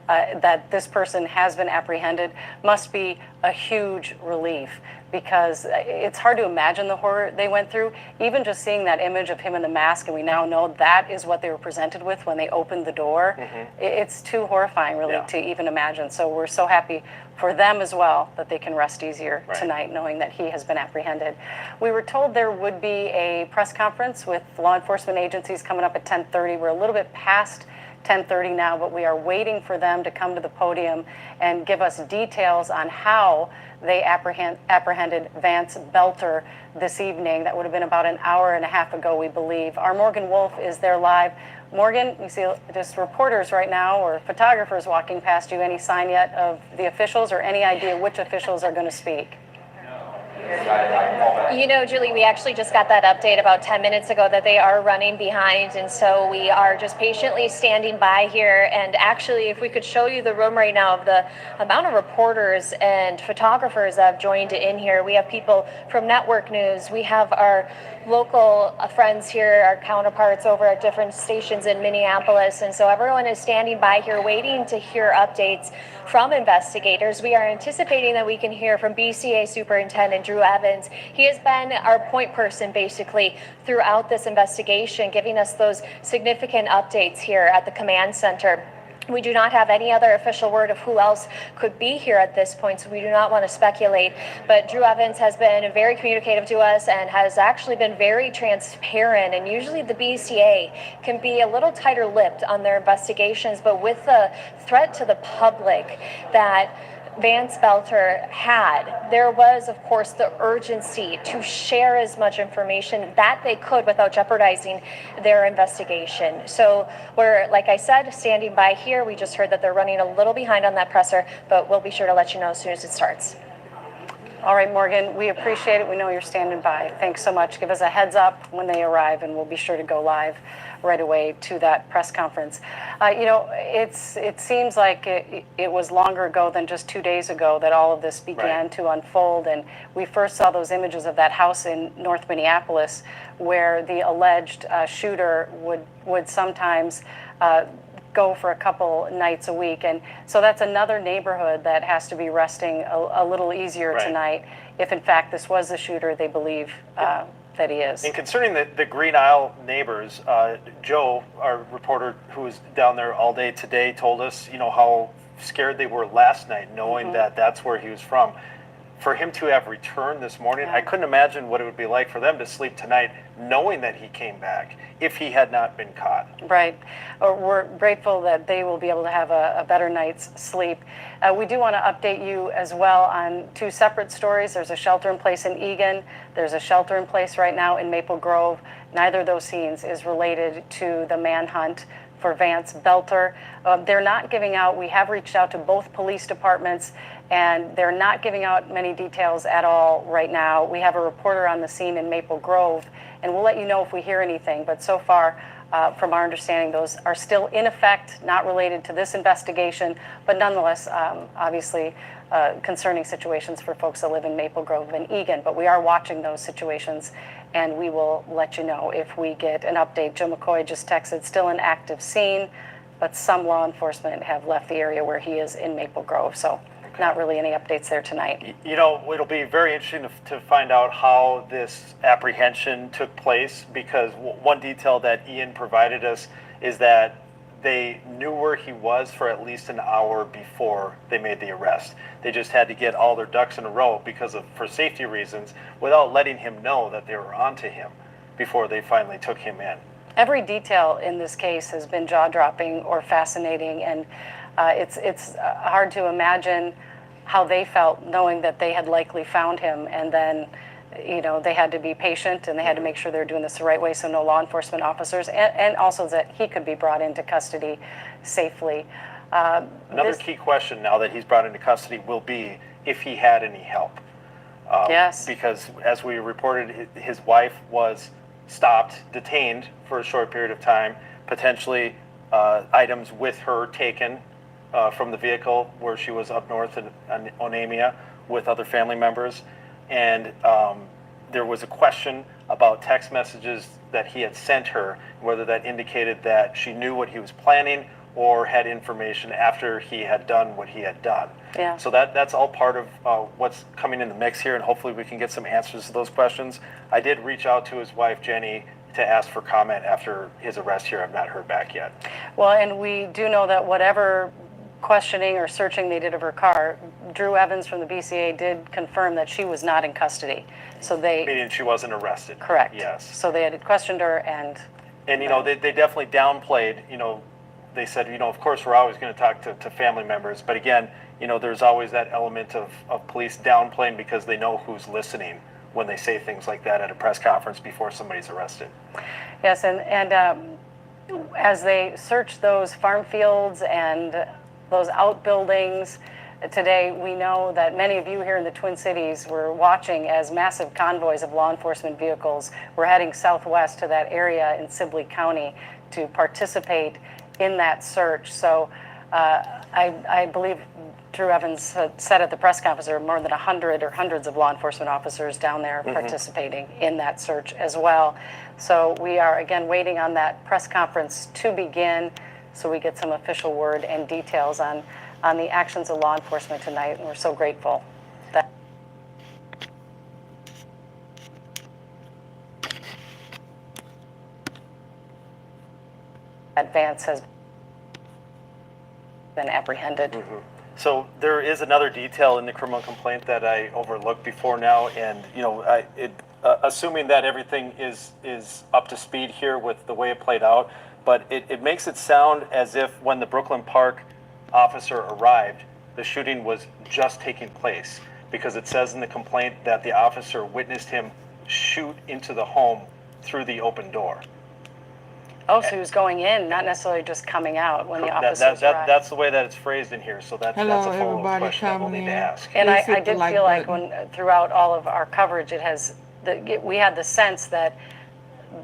that this person has been apprehended, must be a huge relief, because it's hard to imagine the horror they went through. Even just seeing that image of him in the mask, and we now know that is what they were presented with when they opened the door. It's too horrifying, really, to even imagine. So we're so happy for them as well that they can rest easier tonight knowing that he has been apprehended. We were told there would be a press conference with law enforcement agencies coming up at 10:30. We're a little bit past 10:30 now, but we are waiting for them to come to the podium and give us details on how they apprehended Vance Boelter this evening. That would have been about an hour and a half ago, we believe. Our Morgan Wolf is there live. Morgan, you see just reporters right now or photographers walking past you. Any sign yet of the officials or any idea which officials are going to speak? You know, Julie, we actually just got that update about 10 minutes ago that they are running behind, and so we are just patiently standing by here. And actually, if we could show you the room right now of the amount of reporters and photographers that have joined in here. We have people from network news. We have our local friends here, our counterparts over at different stations in Minneapolis. And so everyone is standing by here waiting to hear updates from investigators. We are anticipating that we can hear from BCA Superintendent Drew Evans. He has been our point person basically throughout this investigation, giving us those significant updates here at the command center. We do not have any other official word of who else could be here at this point, so we do not want to speculate. But Drew Evans has been very communicative to us and has actually been very transparent. And usually the BCA can be a little tighter-lipped on their investigations, but with the threat to the public that Vance Boelter had, there was, of course, the urgency to share as much information that they could without jeopardizing their investigation. So we're, like I said, standing by here. We just heard that they're running a little behind on that presser, but we'll be sure to let you know as soon as it starts. All right, Morgan, we appreciate it. We know you're standing by. Thanks so much. Give us a heads up when they arrive, and we'll be sure to go live right away to that press conference. You know, it seems like it was longer ago than just 2 days ago that all of this began to unfold. And we first saw those images of that house in North Minneapolis where the alleged shooter would sometimes go for a couple nights a week. And so that's another neighborhood that has to be resting a little easier tonight if in fact this was the shooter they believe that he is. And concerning the Green Isle neighbors, Joe, our reporter who was down there all day today, told us, you know, how scared they were last night knowing that that's where he was from. For him to have returned this morning, I couldn't imagine what it would be like for them to sleep tonight knowing that he came back if he had not been caught. Right. We're grateful that they will be able to have a better night's sleep. We do want to update you as well on two separate stories. There's a shelter in place in Egan. There's a shelter in place right now in Maple Grove. Neither of those scenes is related to the manhunt for Vance Boelter. They're not giving out, we have reached out to both police departments, and they're not giving out many details at all right now. We have a reporter on the scene in Maple Grove, and we'll let you know if we hear anything. But so far, from our understanding, those are still in effect, not related to this investigation, but nonetheless, obviously, concerning situations for folks that live in Maple Grove and Egan. But we are watching those situations, and we will let you know if we get an update. Joe McCoy just texted, still an active scene, but some law enforcement have left the area where he is in Maple Grove. So not really any updates there tonight. You know, it'll be very interesting to find out how this apprehension took place, because one detail that Ian provided us is that they knew where he was for at least an hour before they made the arrest. They just had to get all their ducks in a row for safety reasons, without letting him know that they were onto him before they finally took him in. Every detail in this case has been jaw-dropping or fascinating, and it's hard to imagine how they felt knowing that they had likely found him, and then, you know, they had to be patient and they had to make sure they were doing this the right way so no law enforcement officers, and also that he could be brought into custody safely. Another key question now that he's brought into custody will be if he had any help. Yes. Because as we reported, his wife was stopped, detained for a short period of time, potentially items with her taken from the vehicle where she was up north in Onamia with other family members. And there was a question about text messages that he had sent her, whether that indicated that she knew what he was planning or had information after he had done what he had done. Yeah. So that's all part of what's coming in the mix here, and hopefully we can get some answers to those questions. I did reach out to his wife, Jenny, to ask for comment after his arrest here. I've not heard back yet. Well, and we do know that whatever questioning or searching they did of her car, Drew Evans from the BCA did confirm that she was not in custody. So they... Meaning she wasn't arrested. Correct. Yes. So they had questioned her and... And, you know, they definitely downplayed, you know, they said, you know, of course we're always going to talk to family members. But again, you know, there's always that element of police downplaying because they know who's listening when they say things like that at a press conference before somebody's arrested. Yes, and as they search those farm fields and those outbuildings today, we know that many of you here in the Twin Cities were watching as massive convoys of law enforcement vehicles were heading southwest to that area in Sibley County to participate in that search. So I believe Drew Evans had said at the press conference there were more than 100 or hundreds of law enforcement officers down there participating in that search as well. So we are again waiting on that press conference to begin so we get some official word and details on the actions of law enforcement tonight, and we're so grateful that Vance has been apprehended. So there is another detail in the criminal complaint that I overlooked before now, and you know, assuming that everything is up to speed here with the way it played out, but it makes it sound as if when the Brooklyn Park officer arrived, the shooting was just taking place, because it says in the complaint that the officer witnessed him shoot into the home through the open door. Oh, so he was going in, not necessarily just coming out when the officers arrived. That's the way that it's phrased in here, so that's a Hello, follow-up everybody question that we'll coming need to in. ask. And Please I hit the did like feel like button. when throughout all of our coverage, we had the sense that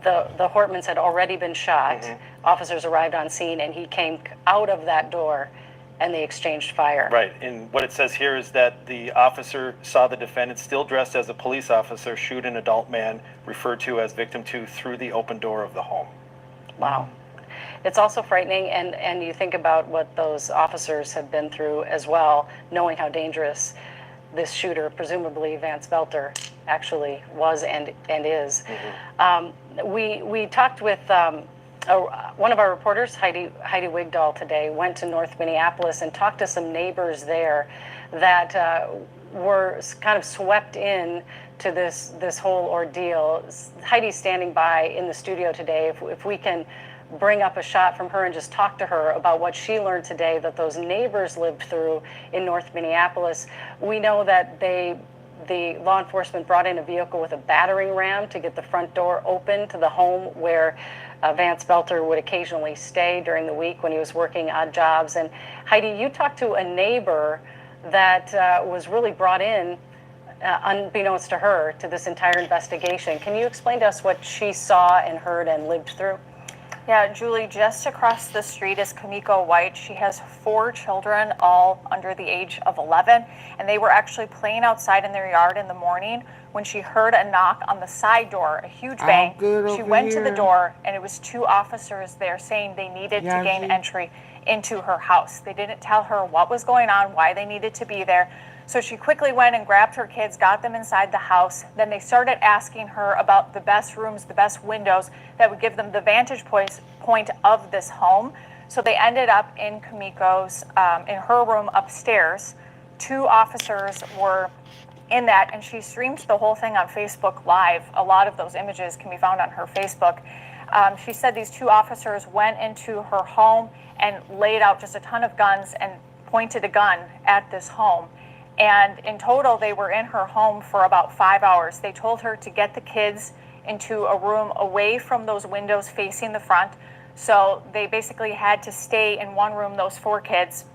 the Hortmans had already been shot. Officers arrived on scene, and he came out of that door, and they exchanged fire. Right, and what it says here is that the officer saw the defendant still dressed as a police officer shoot an adult man referred to as victim 2 through the open door of the home. Wow. It's also frightening, and you think about what those officers have been through as well, knowing how dangerous this shooter, presumably Vance Boelter, actually was and is. We talked with one of our reporters, Heidi Wigdahl, today, went to North Minneapolis and talked to some neighbors there that were kind of swept in to this whole ordeal. Heidi's standing by in the studio today. If we can bring up a shot from her and just talk to her about what she learned today that those neighbors lived through in North Minneapolis. We know that the law enforcement brought in a vehicle with a battering ram to get the front door open to the home where Vance Boelter would occasionally stay during the week when he was working odd jobs. And Heidi, you talked to a neighbor that was really brought in, unbeknownst to her, to this entire investigation. Can you explain to us what she saw and heard and lived through? Yeah, Julie, just across the street is Kamiko White. She has 4 children, all under the age of 11, and they were actually playing outside in their yard in the morning when she heard a knock on the side door, a huge bang. She went to the door, and it was 2 officers there saying they needed to gain entry into her house. They didn't tell her what was going on, why they needed to be there. So she quickly went and grabbed her kids, got them inside the house. Then they started asking her about the best rooms, the best windows that would give them the vantage point of this home. So they ended up in Kamiko's, in her room upstairs. 2 officers were in that, and she streamed the whole thing on Facebook Live. A lot of those images can be found on her Facebook. She said these 2 officers went into her home and laid out just a ton of guns and pointed a gun at this home. And in total, they were in her home for about 5 hours. They told her to get the kids into a room away from those windows facing the front. So they basically had to stay in one room, those 4 kids.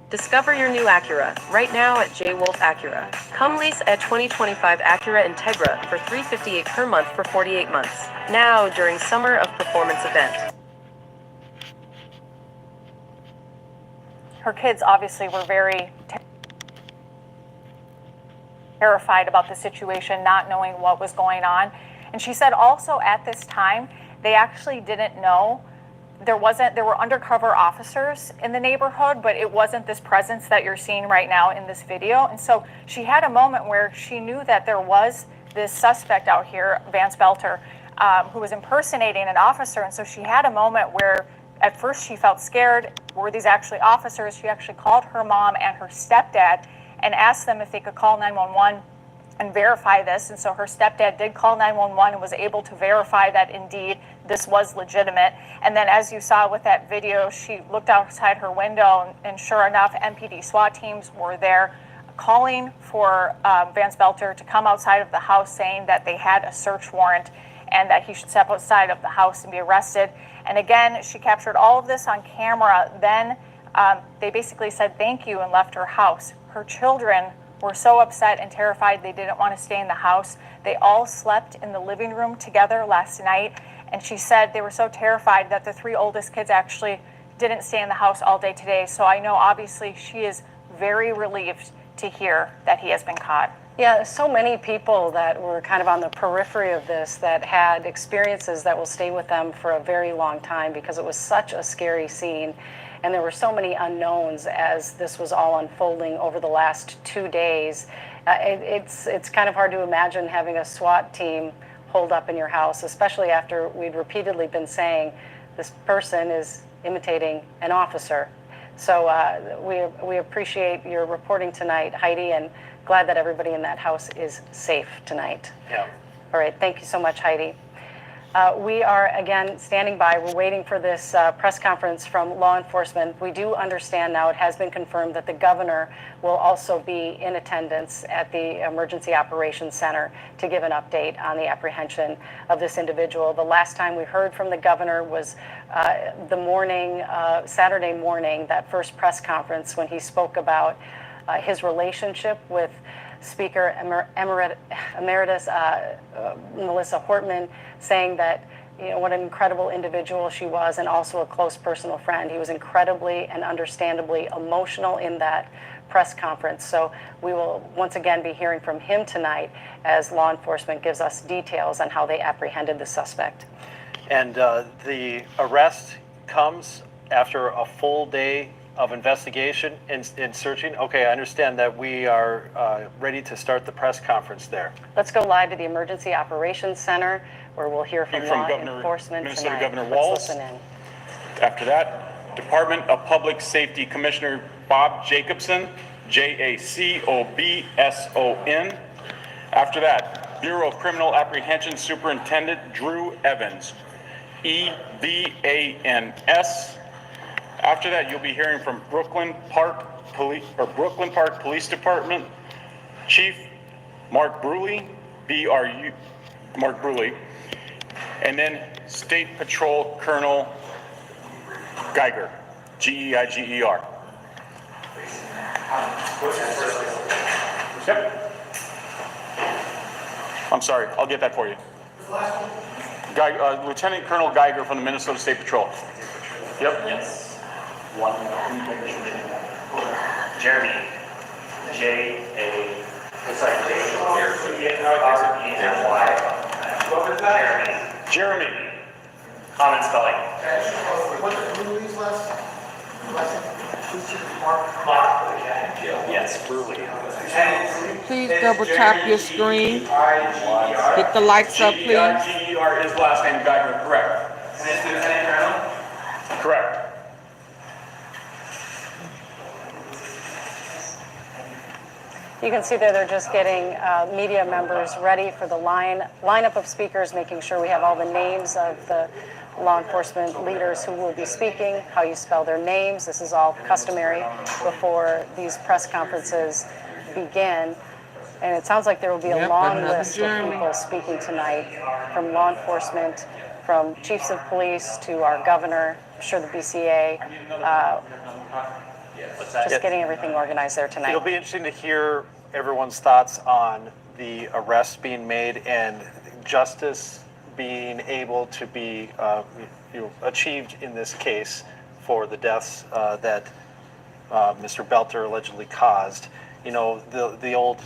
Discover your new Acura right now at J-Wolf Acura. Come lease a 2025 Acura Integra for $358 per month for 48 months. Now during Summer of Performance event. Her kids obviously were very terrified about the situation, not knowing what was going on. And she said also at this time, they actually didn't know there were undercover officers in the neighborhood, but it wasn't this presence that you're seeing right now in this video. And so she had a moment where she knew that there was this suspect out here, Vance Boelter, who was impersonating an officer. And so she had a moment where at first she felt scared. Were these actually officers? She actually called her mom and her stepdad and asked them if they could call 911 and verify this. And so her stepdad did call 911 and was able to verify that indeed this was legitimate. And then as you saw with that video, she looked outside her window and sure enough, MPD SWAT teams were there calling for Vance Boelter to come outside of the house, saying that they had a search warrant and that he should step outside of the house and be arrested. And again, she captured all of this on camera. Then they basically said thank you and left her house. Her children were so upset and terrified they didn't want to stay in the house. They all slept in the living room together last night. And she said they were so terrified that the 3 oldest kids actually didn't stay in the house all day today. So I know obviously she is very relieved to hear that he has been caught. Yeah, so many people that were kind of on the periphery of this that had experiences that will stay with them for a very long time because it was such a scary scene. And there were so many unknowns as this was all unfolding over the last 2 days. It's kind of hard to imagine having a SWAT team hold up in your house, especially after we'd repeatedly been saying this person is imitating an officer. So we appreciate your reporting tonight, Heidi, and glad that everybody in that house is safe tonight. Yeah. All right, thank you so much, Heidi. We are, again, standing by. We're waiting for this press conference from law enforcement. We do understand now, it has been confirmed that the governor will also be in attendance at the Emergency Operations Center to give an update on the apprehension of this individual. The last time we heard from the governor was the morning, Saturday morning, that first press conference when he spoke about his relationship with Speaker Emeritus Melissa Hortman, saying that, you know, what an incredible individual she was and also a close personal friend. He was incredibly and understandably emotional in that press conference. So we will once again be hearing from him tonight as law enforcement gives us details on how they apprehended the suspect. And the arrest comes after a full day of investigation and searching. Okay, I understand that we are ready to start the press conference there. Let's go live to the Emergency Operations Center where we'll hear from law enforcement Minnesota tonight. Governor Let's Walz. listen in. After that, Department of Public Safety Commissioner Bob Jacobson, Jacobson. After that, Bureau of Criminal Apprehension Superintendent Drew Evans, Evans. After that, you'll be hearing from Brooklyn Park Police Department Chief Mark Bruley, Mark Bruley, and then State Patrol Colonel Geiger, Geiger. Yep. I'm sorry, I'll get that for you. Lieutenant Colonel Geiger from the Minnesota State Patrol. Yep. Yes. Jeremy. J-A. It's like Jeremy. Common spelling. Yes, Bruley. Please double tap your screen. Hit the likes up, please. G-E-R, his last name, Geiger, correct. Correct. You can see there they're just getting media members ready for the lineup of speakers, making sure we have all the names of the law enforcement leaders who will be speaking, how you spell their names. This is all customary before these press conferences begin. And it sounds like there will be a long list of people speaking tonight, from law enforcement, from chiefs of police to our governor, I'm sure the BCA, just getting everything organized there tonight. It'll be interesting to hear everyone's thoughts on the arrest being made and justice being able to be achieved in this case for the deaths that Mr. Boelter allegedly caused. You know, the old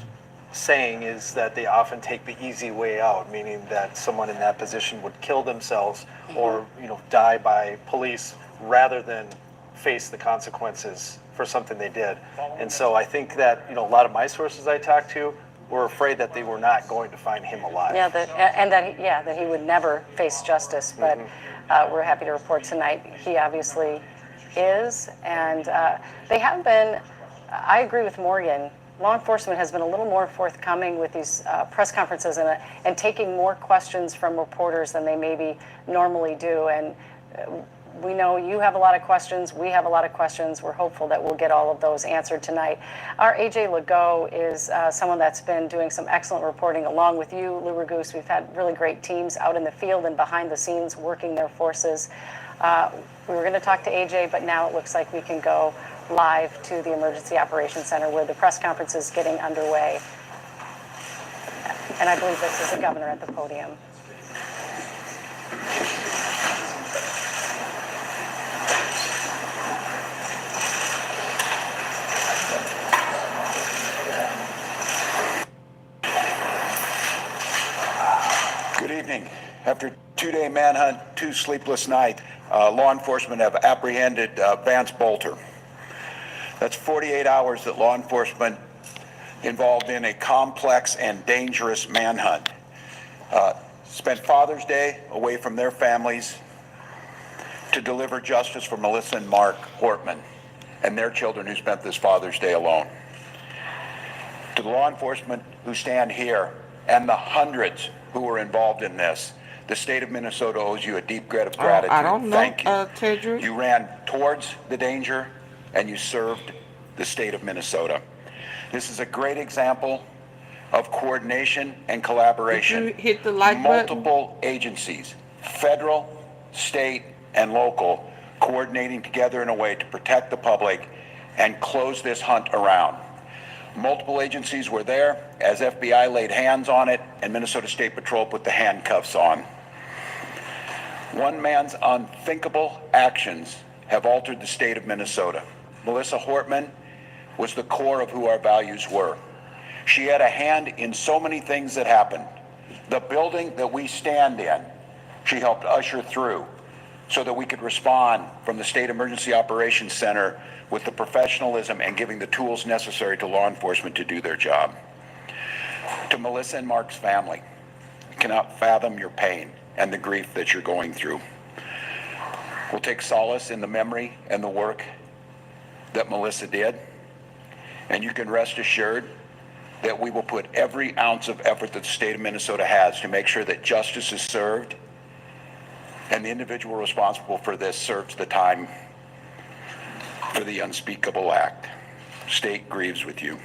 saying is that they often take the easy way out, meaning that someone in that position would kill themselves or, die by police rather than face the consequences for something they did. And so I think that, a lot of my sources I talked to were afraid that they were not going to find him alive. Yeah, that he would never face justice. But we're happy to report tonight he obviously is. And they have been, I agree with Morgan, law enforcement has been a little more forthcoming with these press conferences and taking more questions from reporters than they maybe normally do. And we know you have a lot of questions. We have a lot of questions. We're hopeful that we'll get all of those answered tonight. Our AJ Legault is someone that's been doing some excellent reporting along with you, Lou Ragoose. We've had really great teams out in the field and behind the scenes working their forces. We were going to talk to AJ, but now it looks like we can go live to the Emergency Operations Center where the press conference is getting underway. And I believe this is the governor at the podium. Good evening. After a two-day manhunt, 2 sleepless nights, law enforcement have apprehended Vance Boelter. That's 48 hours that law enforcement involved in a complex and dangerous manhunt. Spent Father's Day away from their families to deliver justice for Melissa and Mark Hortman and their children who spent this Father's Day alone. To the law enforcement who stand here and the hundreds who were involved in this, the state of Minnesota owes you a deep debt of gratitude. I don't know, Thank you. Tedrick. You ran towards the danger and you served the state of Minnesota. This is a great example of coordination and collaboration. Did you hit the like button? Multiple agencies, federal, state, and local, coordinating together in a way to protect the public and close this hunt around. Multiple agencies were there as FBI laid hands on it and Minnesota State Patrol put the handcuffs on. One man's unthinkable actions have altered the state of Minnesota. Melissa Hortman was the core of who our values were. She had a hand in so many things that happened. The building that we stand in, she helped usher through so that we could respond from the State Emergency Operations Center with the professionalism and giving the tools necessary to law enforcement to do their job. To Melissa and Mark's family, I cannot fathom your pain and the grief that you're going through. We'll take solace in the memory and the work that Melissa did, and you can rest assured that we will put every ounce of effort that the state of Minnesota has to make sure that justice is served and the individual responsible for this serves the time for the unspeakable act. State grieves with you.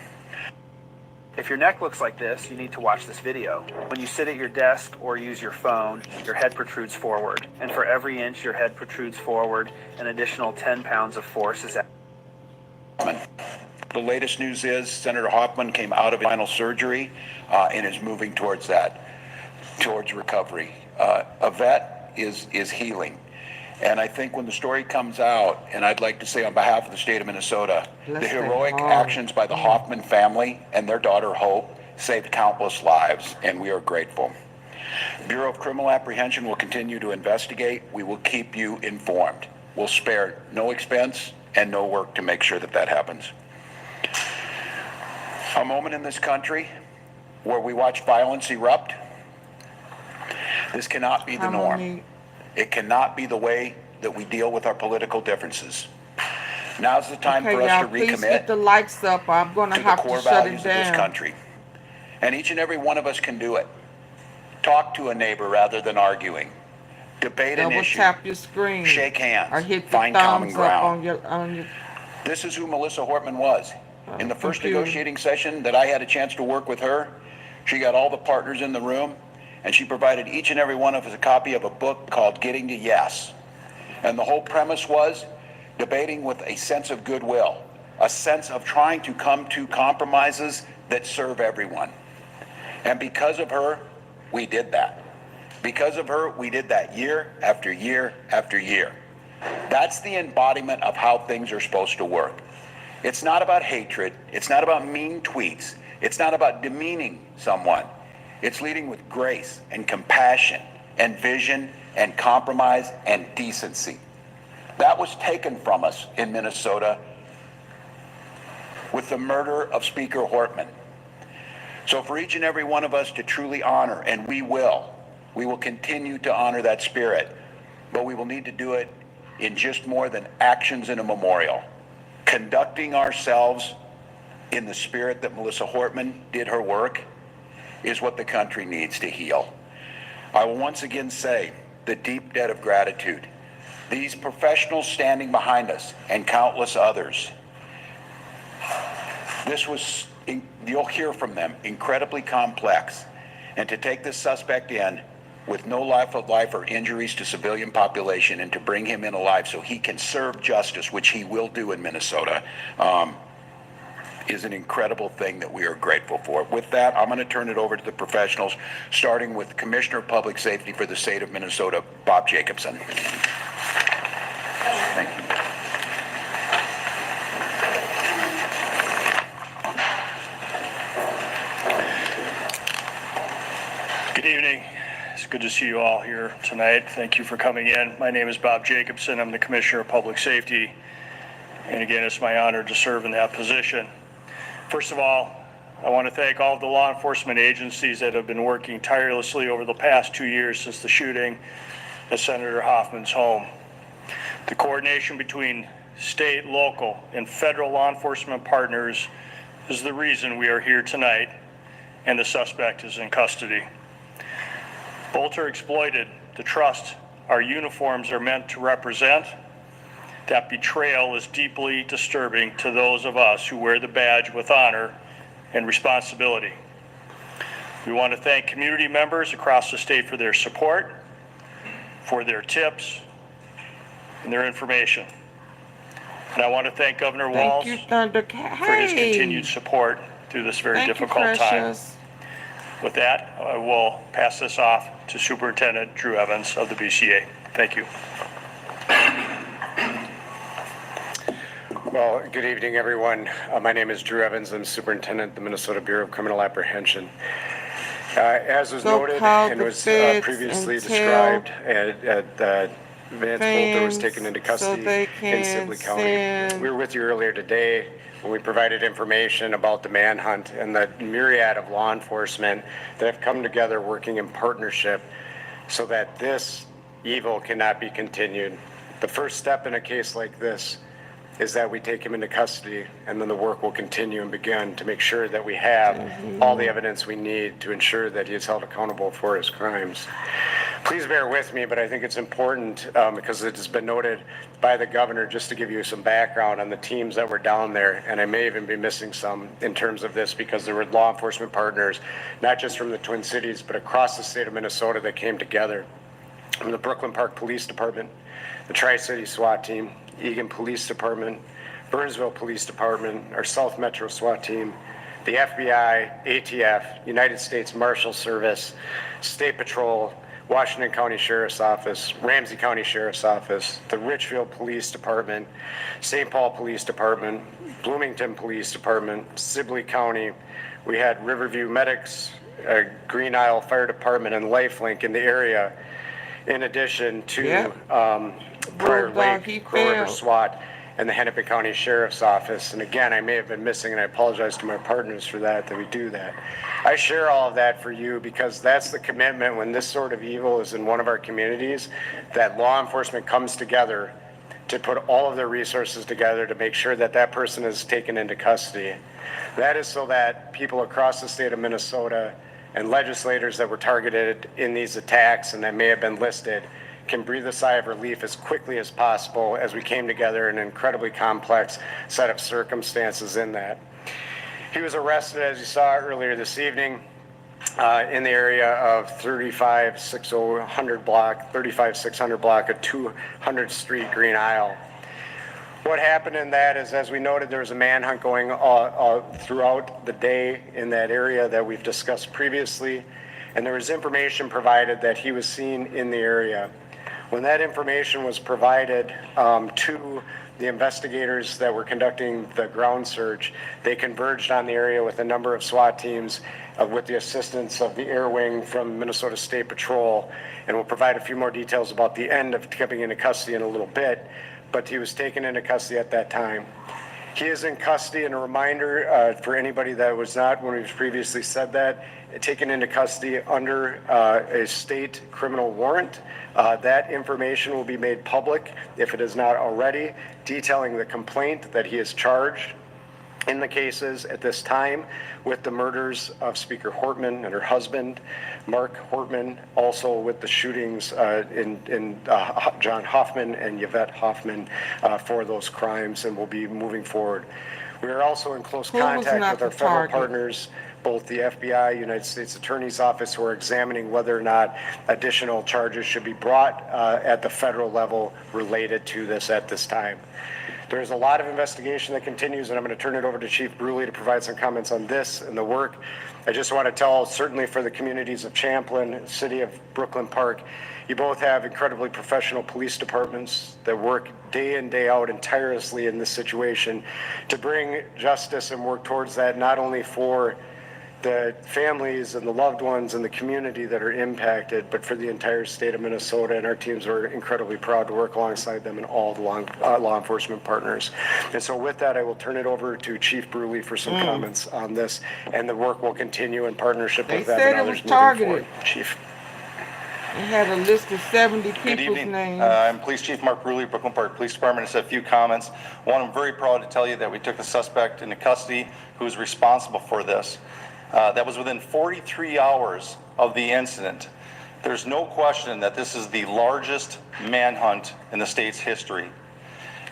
If your neck looks like this, you need to watch this video. When you sit at your desk or use your phone, your head protrudes forward. And for every inch your head protrudes forward, an additional 10 pounds of force is added. The latest news is Senator Hoffman came out of final surgery and is moving towards recovery. A vet is healing. And I think when the story comes out, and I'd like to say on behalf of the state of Minnesota, the heroic actions by the Hoffman family and their daughter Hope saved countless lives, and we are grateful. Bureau of Criminal Apprehension will continue to investigate. We will keep you informed. We'll spare no expense and no work to make sure that that happens. A moment in this country where we watch violence erupt. This cannot be the norm. It cannot be the way that we deal with our political differences. Now's the time for us to please recommit get the likes up. I'm going to to the have core to shut it values of this down. country. And each and every one of us can do it. Talk to a neighbor rather than arguing. Debate an Double issue. tap your screen. Shake hands. Or hit the Find common thumbs up ground. on your This is who Melissa Hortman was. In the first computer. negotiating session that I had a chance to work with her, she got all the partners in the room, and she provided each and every one of us a copy of a book called Getting to Yes. And the whole premise was debating with a sense of goodwill, a sense of trying to come to compromises that serve everyone. And because of her, we did that. Because of her, we did that year after year after year. That's the embodiment of how things are supposed to work. It's not about hatred. It's not about mean tweets. It's not about demeaning someone. It's leading with grace and compassion and vision and compromise and decency. That was taken from us in Minnesota with the murder of Speaker Hortman. So for each and every one of us to truly honor, and we will continue to honor that spirit, but we will need to do it in just more than actions in a memorial. Conducting ourselves in the spirit that Melissa Hortman did her work is what the country needs to heal. I will once again say the deep debt of gratitude. These professionals standing behind us and countless others, this was, you'll hear from them, incredibly complex. And to take this suspect in with no life or injuries to civilian population and to bring him in alive so he can serve justice, which he will do in Minnesota, is an incredible thing that we are grateful for. With that, I'm going to turn it over to the professionals, starting with Commissioner of Public Safety for the state of Minnesota, Bob Jacobson. Thank you. Good evening. It's good to see you all here tonight. Thank you for coming in. My name is Bob Jacobson. I'm the Commissioner of Public Safety. And again, it's my honor to serve in that position. First of all, I want to thank all of the law enforcement agencies that have been working tirelessly over the past 2 years since the shooting at Senator Hoffman's home. The coordination between state, local, and federal law enforcement partners is the reason we are here tonight, and the suspect is in custody. Boelter exploited the trust our uniforms are meant to represent. That betrayal is deeply disturbing to those of us who wear the badge with honor and responsibility. We want to thank community members across the state for their support, for their tips, and their information. And I want to thank Governor Walz for his continued support through this very difficult time. With that, I will pass this off to Superintendent Drew Evans of the BCA. Thank you. Well, good evening, everyone. My name is Drew Evans. I'm Superintendent of the Minnesota Bureau of Criminal Apprehension. As was noted and was previously described, Vance Boelter was taken into custody in Sibley County. We were with you earlier today when we provided information about the manhunt and the myriad of law enforcement that have come together working in partnership so that this evil cannot be continued. The first step in a case like this is that we take him into custody, and then the work will continue and begin to make sure that we have all the evidence we need to ensure that he is held accountable for his crimes. Please bear with me, but I think it's important because it has been noted by the governor, just to give you some background on the teams that were down there, and I may even be missing some in terms of this because there were law enforcement partners, not just from the Twin Cities, but across the state of Minnesota that came together. From the Brooklyn Park Police Department, the Tri-City SWAT team, Egan Police Department, Burnsville Police Department, our South Metro SWAT team, the FBI, ATF, United States Marshal Service, State Patrol, Washington County Sheriff's Office, Ramsey County Sheriff's Office, the Richfield Police Department, St. Paul Police Department, Bloomington Police Department, Sibley County. We had Riverview Medics, Green Isle Fire Department, and LifeLink in the area, in addition to Prior Lake, Corridor SWAT, and the Hennepin County Sheriff's Office. And again, I may have been missing, and I apologize to my partners for that we do that. I share all of that for you because that's the commitment when this sort of evil is in one of our communities, that law enforcement comes together to put all of their resources together to make sure that that person is taken into custody. That is so that people across the state of Minnesota and legislators that were targeted in these attacks and that may have been listed can breathe a sigh of relief as quickly as possible as we came together in an incredibly complex set of circumstances in that. He was arrested, as you saw earlier this evening, in the area of 35600 block of 200th Street, Green Isle. What happened in that is, as we noted, there was a manhunt going throughout the day in that area that we've discussed previously, and there was information provided that he was seen in the area. When that information was provided to the investigators that were conducting the ground search, they converged on the area with a number of SWAT teams with the assistance of the Air Wing from Minnesota State Patrol. And we'll provide a few more details about the end of coming into custody in a little bit, but he was taken into custody at that time. He is in custody, and a reminder for anybody that was not, when we've previously said that, taken into custody under a state criminal warrant. That information will be made public, if it is not already, detailing the complaint that he is charged in the cases at this time with the murders of Speaker Hortman and her husband, Mark Hortman, also with the shootings in John Hoffman and Yvette Hoffman for those crimes, and will be moving forward. We are also in close contact with our federal partners, both the FBI, United States Attorney's Office, who are examining whether or not additional charges should be brought at the federal level related to this at this time. There's a lot of investigation that continues, and I'm going to turn it over to Chief Bruley to provide some comments on this and the work. I just want to tell, certainly for the communities of Champlin, City of Brooklyn Park, you both have incredibly professional police departments that work day in, day out and tirelessly in this situation to bring justice and work towards that, not only for the families and the loved ones and the community that are impacted, but for the entire state of Minnesota. And our teams are incredibly proud to work alongside them and all the law enforcement partners. And so with that, I will turn it over to Chief Bruley for some comments on this, and the work will continue in partnership with them and others moving forward. Chief. They had a list of 70 people's Good evening. names. I'm Police Chief Mark Bruley, Brooklyn Park Police Department. Just a few comments. One, I'm very proud to tell you that we took a suspect into custody who is responsible for this. That was within 43 hours of the incident. There's no question that this is the largest manhunt in the state's history.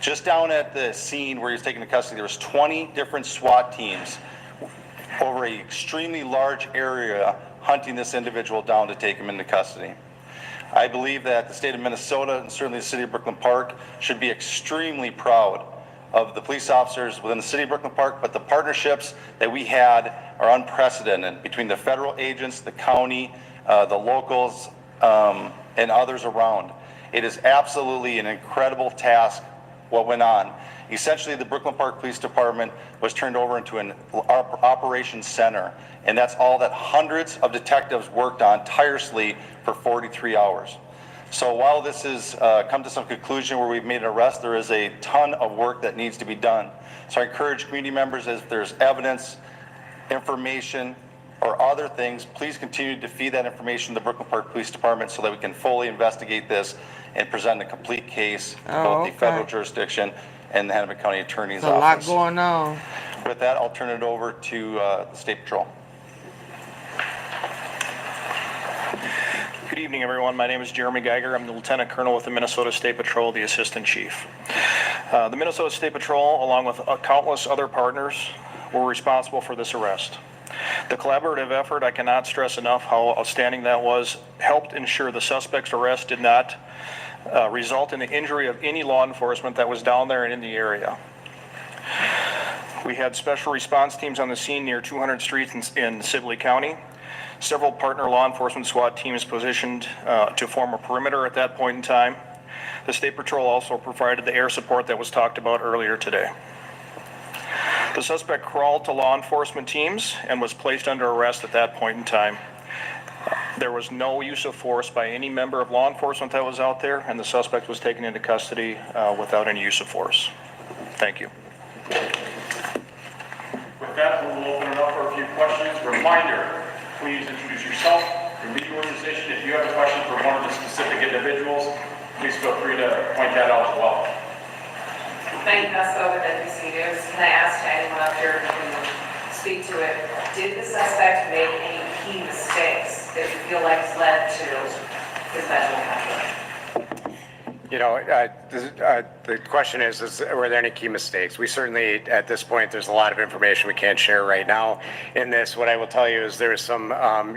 Just down at the scene where he was taken into custody, there was 20 different SWAT teams over an extremely large area hunting this individual down to take him into custody. I believe that the state of Minnesota and certainly the city of Brooklyn Park should be extremely proud of the police officers within the city of Brooklyn Park, but the partnerships that we had are unprecedented between the federal agents, the county, the locals, and others around. It is absolutely an incredible task what went on. Essentially, the Brooklyn Park Police Department was turned over into an operations center, and that's all that hundreds of detectives worked on tirelessly for 43 hours. So while this has come to some conclusion where we've made an arrest, there is a ton of work that needs to be done. So I encourage community members, if there's evidence, information, or other things, please continue to feed that information to the Brooklyn Park Police Department so that we can fully investigate this and present a complete case to both the federal jurisdiction and the Hennepin County Attorney's Office. A lot going on. With that, I'll turn it over to the State Patrol. Good evening, everyone. My name is Jeremy Geiger. I'm the Lieutenant Colonel with the Minnesota State Patrol, the Assistant Chief. The Minnesota State Patrol, along with countless other partners, were responsible for this arrest. The collaborative effort, I cannot stress enough how outstanding that was, helped ensure the suspect's arrest did not result in the injury of any law enforcement that was down there and in the area. We had special response teams on the scene near 200 streets in Sibley County. Several partner law enforcement SWAT teams positioned to form a perimeter at that point in time. The State Patrol also provided the air support that was talked about earlier today. The suspect crawled to law enforcement teams and was placed under arrest at that point in time. There was no use of force by any member of law enforcement that was out there, and the suspect was taken into custody without any use of force. Thank you. With that, we'll open it up for a few questions. Reminder, please introduce yourself, your media organization. If you have a question for one of the specific individuals, please feel free to point that out as well. Handcuff with NBC News. Can I ask anyone up here who can speak to it, did the suspect make any key mistakes that you feel like led to his mental conflict? You know, the question is were there any key mistakes? We certainly, at this point, there's a lot of information we can't share right now in this. What I will tell you is there is some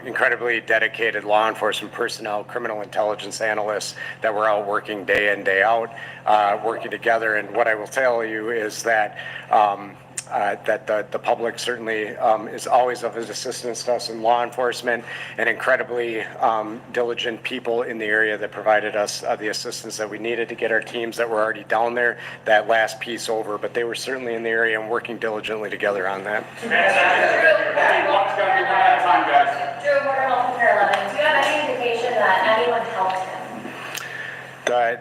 incredibly dedicated law enforcement personnel, criminal intelligence analysts that were out working day in, day out, working together. And what I will tell you is that that the public certainly is always of his assistance to us in law enforcement, and incredibly diligent people in the area that provided us the assistance that we needed to get our teams that were already down there that last piece over. But they were certainly in the area and working diligently together on that. Drew, Border Health Care 11, do you have any indication that anyone helped him?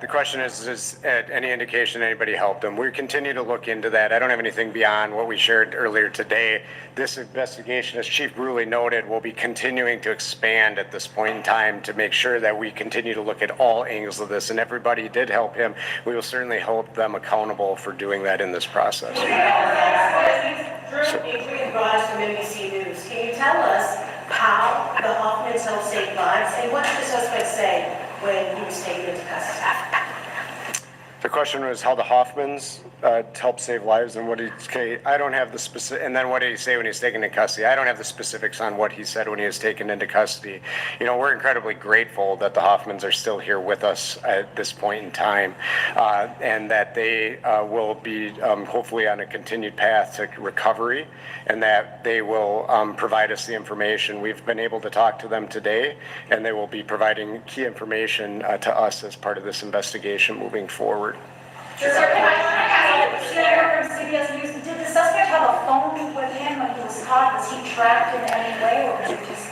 The question is any indication anybody helped him? We continue to look into that. I don't have anything beyond what we shared earlier today. This investigation, as Chief Bruley noted, will be continuing to expand at this point in time to make sure that we continue to look at all angles of this. And everybody did help him. We will certainly hold them accountable for doing that in this process. Drew, Adrian Bryce from NBC News. Can you tell us how the Hoffmans helped save lives, and what did the suspect say when he was taken into custody? The question was how the Hoffmans helped save lives, and what did he, I don't have the specific, and then what did he say when he was taken into custody? I don't have the specifics on what he said when he was taken into custody. You know, we're incredibly grateful that the Hoffmans are still here with us at this point in time, and that they will be hopefully on a continued path to recovery, and that they will provide us the information. We've been able to talk to them today, and they will be providing key information to us as part of this investigation moving forward. Sir, can I ask you, from CBS News, did the suspect have a phone with him when he was caught? Was he tracked in any way, or was he just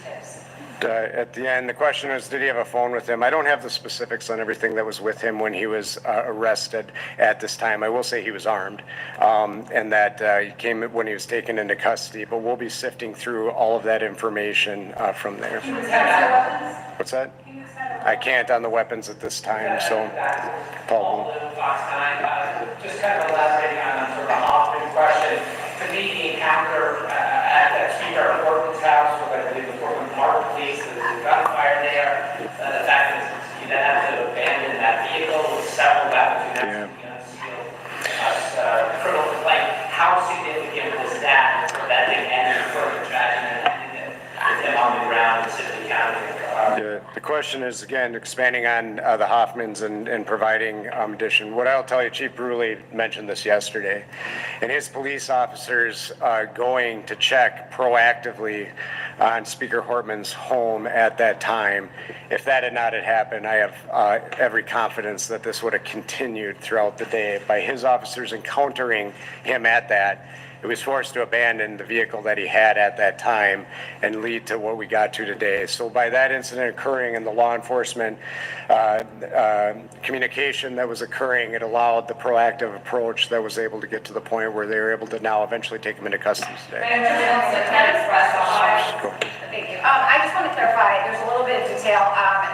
tips? At the end, the question was, did he have a phone with him? I don't have the specifics on everything that was with him when he was arrested at this time. I will say he was armed, and that he came when he was taken into custody, but we'll be sifting through all of that information from there. What's that? I can't on the weapons at this time, so Paul. Just kind of elaborating on sort of a Hoffman question. To me, the encounter at that Speaker Portman's house, where I believe the Portland Park police, there's a gunfire there. The fact that you then have to abandon that vehicle with several weapons, you have to be unsealed. Criminal complaint. How significant was that in preventing any further tragedy with him on the ground in Sibley County? The question is, again, expanding on the Hoffmans and providing addition. What I'll tell you, Chief Bruley mentioned this yesterday, and his police officers going to check proactively on Speaker Hortman's home at that time. If that had not happened, I have every confidence that this would have continued throughout the day. By his officers encountering him at that, it was forced to abandon the vehicle that he had at that time and lead to what we got to today. So by that incident occurring and the law enforcement communication that was occurring, it allowed the proactive approach that was able to get to the point where they were able to now eventually take him into custody today. Thank you. I just want to clarify, there's a little bit of detail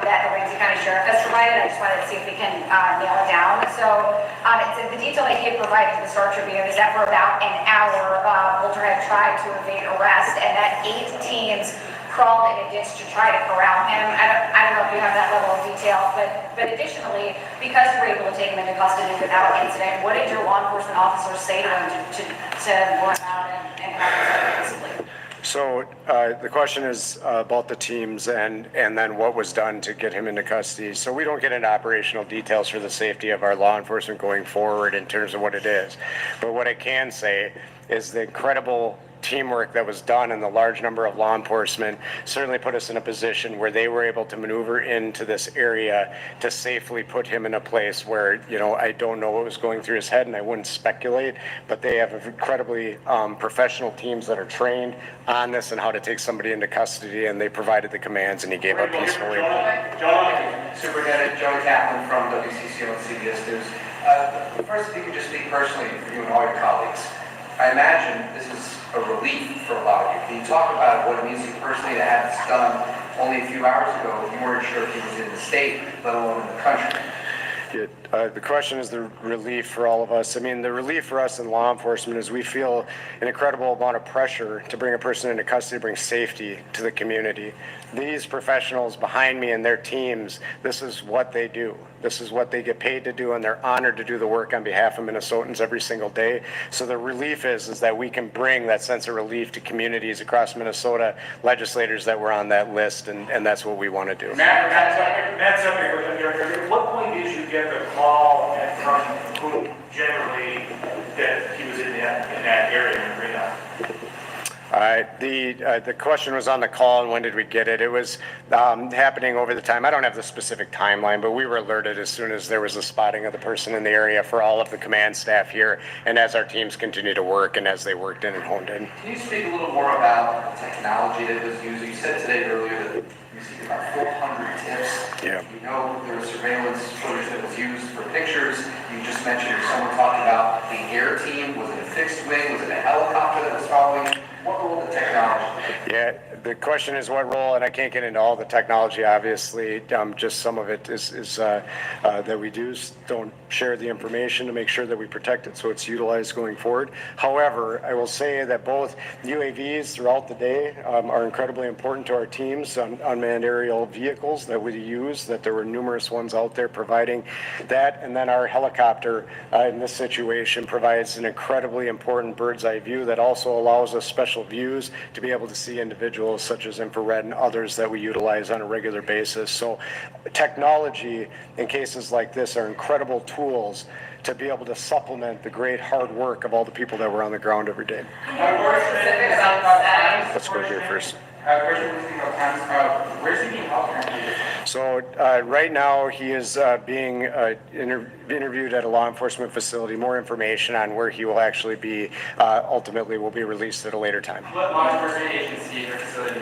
that the Ramsey County Sheriff has provided. I just wanted to see if we can nail it down. So it's the detail that he had provided to the Star Tribune is that for about an hour, Boelter had tried to evade arrest, and that 8 teams crawled in a ditch to try to corral him. I don't know if you have that level of detail, but additionally, because you were able to take him into custody without incident, what did your law enforcement officers say to him to more about and how basically? So the question is about the teams and then what was done to get him into custody. So we don't get into operational details for the safety of our law enforcement going forward in terms of what it is. But what I can say is the incredible teamwork that was done and the large number of law enforcement certainly put us in a position where they were able to maneuver into this area to safely put him in a place where, you know, I don't know what was going through his head and I wouldn't speculate, but they have incredibly professional teams that are trained on this and how to take somebody into custody, and they provided the commands and he gave up peacefully. Superintendent Joe Kaplan from WCCO and CBS News. First, if you could just speak personally for you and all your colleagues. I imagine this is a relief for a lot of you. Can you talk about what it means to you personally to have this done only a few hours ago? You weren't sure if he was in the state, let alone in the country. The question is the relief for all of us. I mean, the relief for us in law enforcement is we feel an incredible amount of pressure to bring a person into custody, bring safety to the community. These professionals behind me and their teams, this is what they do. This is what they get paid to do, and they're honored to do the work on behalf of Minnesotans every single day. So the relief is that we can bring that sense of relief to communities across Minnesota, legislators that were on that list, and that's what we want to do. Matt, at what point did you get the call from who generally that he was in the that area in Reno? The question was on the call and when did we get it? It was happening over the time. I don't have the specific timeline, but we were alerted as soon as there was a spotting of the person in the area for all of the command staff here, and as our teams continue to work and as they worked in and honed in. Can you speak a little more about the technology that was used? You said today earlier that you received about 400 tips. Yeah. We know there was surveillance footage that was used for pictures. You just mentioned someone talked about the air team. Was it a fixed wing? Was it a helicopter that was following? What role did technology? Yeah, the question is what role, and I can't get into all the technology, obviously. Just some of it is that we don't share the information to make sure that we protect it so it's utilized going forward. However, I will say that both UAVs throughout the day are incredibly important to our teams on unmanned aerial vehicles that we use, that there were numerous ones out there providing that. And then our helicopter in this situation provides an incredibly important bird's eye view that also allows us special views to be able to see individuals such as infrared and others that we utilize on a regular basis. So technology in cases like this are incredible tools to be able to supplement the great hard work of all the people that were on the ground every day. Let's go here first. Where's he being held currently? So right now he is being interviewed at a law enforcement facility. More information on where he will actually be ultimately will be released at a later time. What law enforcement agency or facility?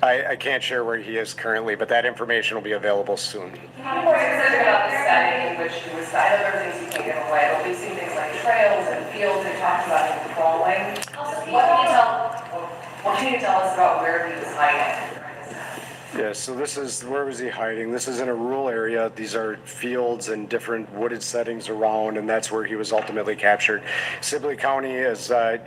I can't share where he is currently, but that information will be available soon. Can you be more specific about the setting in which he was? I know there are things you can't give away, but we've seen things like trails and fields and talked about him crawling. What can you tell us about where he was hiding? Yeah, so this is, where was he hiding? This is in a rural area. These are fields and different wooded settings around, and that's where he was ultimately captured. Sibley County is, a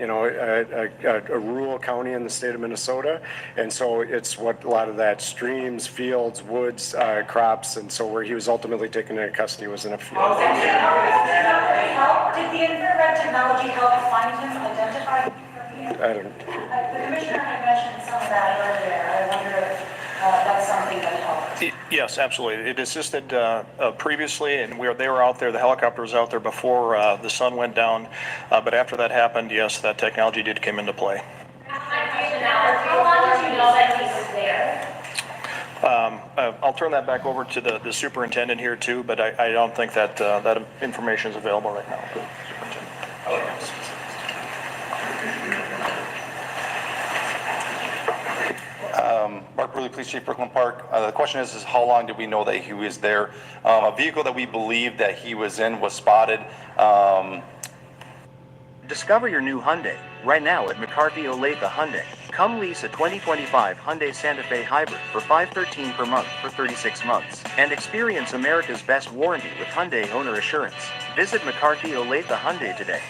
rural county in the state of Minnesota, and so it's what a lot of that streams, fields, woods, crops, and so where he was ultimately taken into custody was in a field. Did the infrared technology help find him, identify him? I don't. The commissioner had mentioned some of that earlier. I wonder if that's something that helped. Yes, absolutely. It assisted previously, and they were out there. The helicopter was out there before the sun went down. But after that happened, yes, that technology did come into play. How long did you know that he was there? I'll turn that back over to the superintendent here too, but I don't think that that information is available right now. Mark Bruley, Police Chief, Brooklyn Park. The question is how long did we know that he was there? A vehicle that we believe that he was in was spotted. Discover your new Hyundai right now at McCarthy-Olathe Hyundai. Come lease a 2025 Hyundai Santa Fe Hybrid for $513 per month for 36 months. And experience America's best warranty with Hyundai Owner Assurance. Visit McCarthy-Olathe Hyundai today.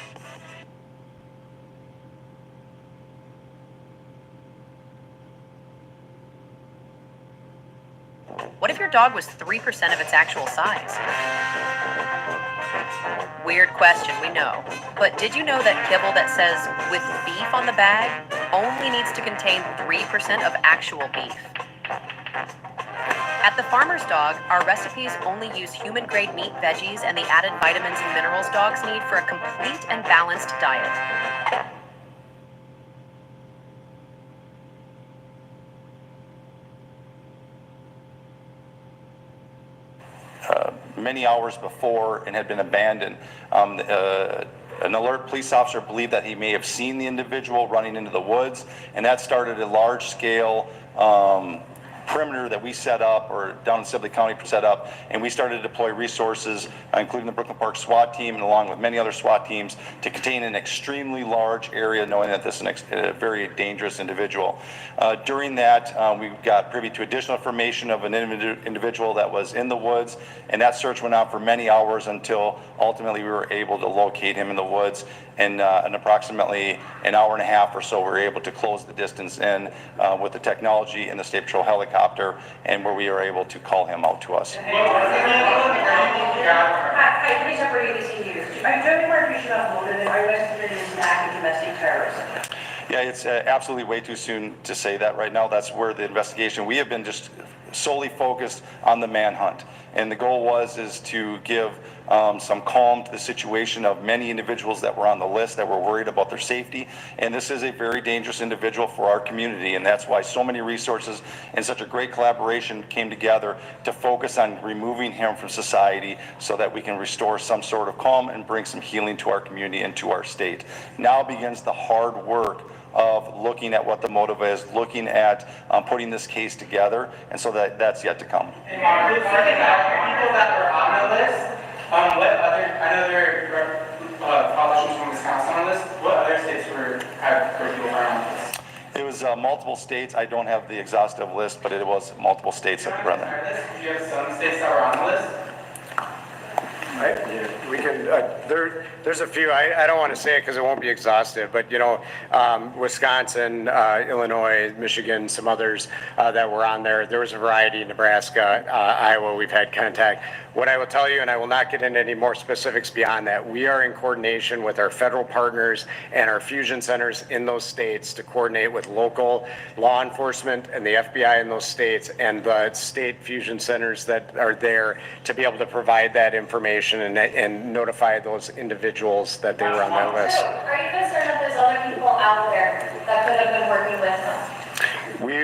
What if your dog was 3% of its actual size? Weird question, we know. But did you know that kibble that says with beef on the bag only needs to contain 3% of actual beef? At the Farmer's Dog, our recipes only use human-grade meat, veggies, and the added vitamins and minerals dogs need for a complete and balanced diet. Many hours before and had been abandoned. An alert police officer believed that he may have seen the individual running into the woods, and that started a large-scale perimeter that we set up, or down in Sibley County set up, and we started to deploy resources, including the Brooklyn Park SWAT team, and along with many other SWAT teams, to contain an extremely large area, knowing that this is a very dangerous individual. During that, we got privy to additional information of an individual that was in the woods, and that search went on for many hours until ultimately we were able to locate him in the woods. And in approximately an hour and a half or so, we were able to close the distance in with the technology and the State Patrol helicopter, and where we were able to call him out to us. Hi, please separate these CUs. Do you have any more information about motive? Are you guys considering this an act of domestic terrorism? Yeah, it's absolutely way too soon to say that right now. That's where the investigation, we have been just solely focused on the manhunt. And the goal is to give some calm to the situation of many individuals that were on the list that were worried about their safety. And this is a very dangerous individual for our community, and that's why so many resources and such a great collaboration came together to focus on removing him from society so that we can restore some sort of calm and bring some healing to our community and to our state. Now begins the hard work of looking at what the motive is, looking at putting this case together, and so that's yet to come. And Mark, looks like people that were on the list, what other, I know there are politicians from Wisconsin on the list, what other states were people on the list? It was multiple states. I don't have the exhaustive list, but it was multiple states that were on there. Do you have some states that were on the list? We can, there's a few, I don't want to say it because it won't be exhaustive, but Wisconsin, Illinois, Michigan, some others that were on there. There was a variety, Nebraska, Iowa, we've had contact. What I will tell you, and I will not get into any more specifics beyond that, we are in coordination with our federal partners and our fusion centers in those states to coordinate with local law enforcement and the FBI in those states and the state fusion centers that are there to be able to provide that information and notify those individuals that they were on that list. Are you concerned that there's other people out there that could have been working with them?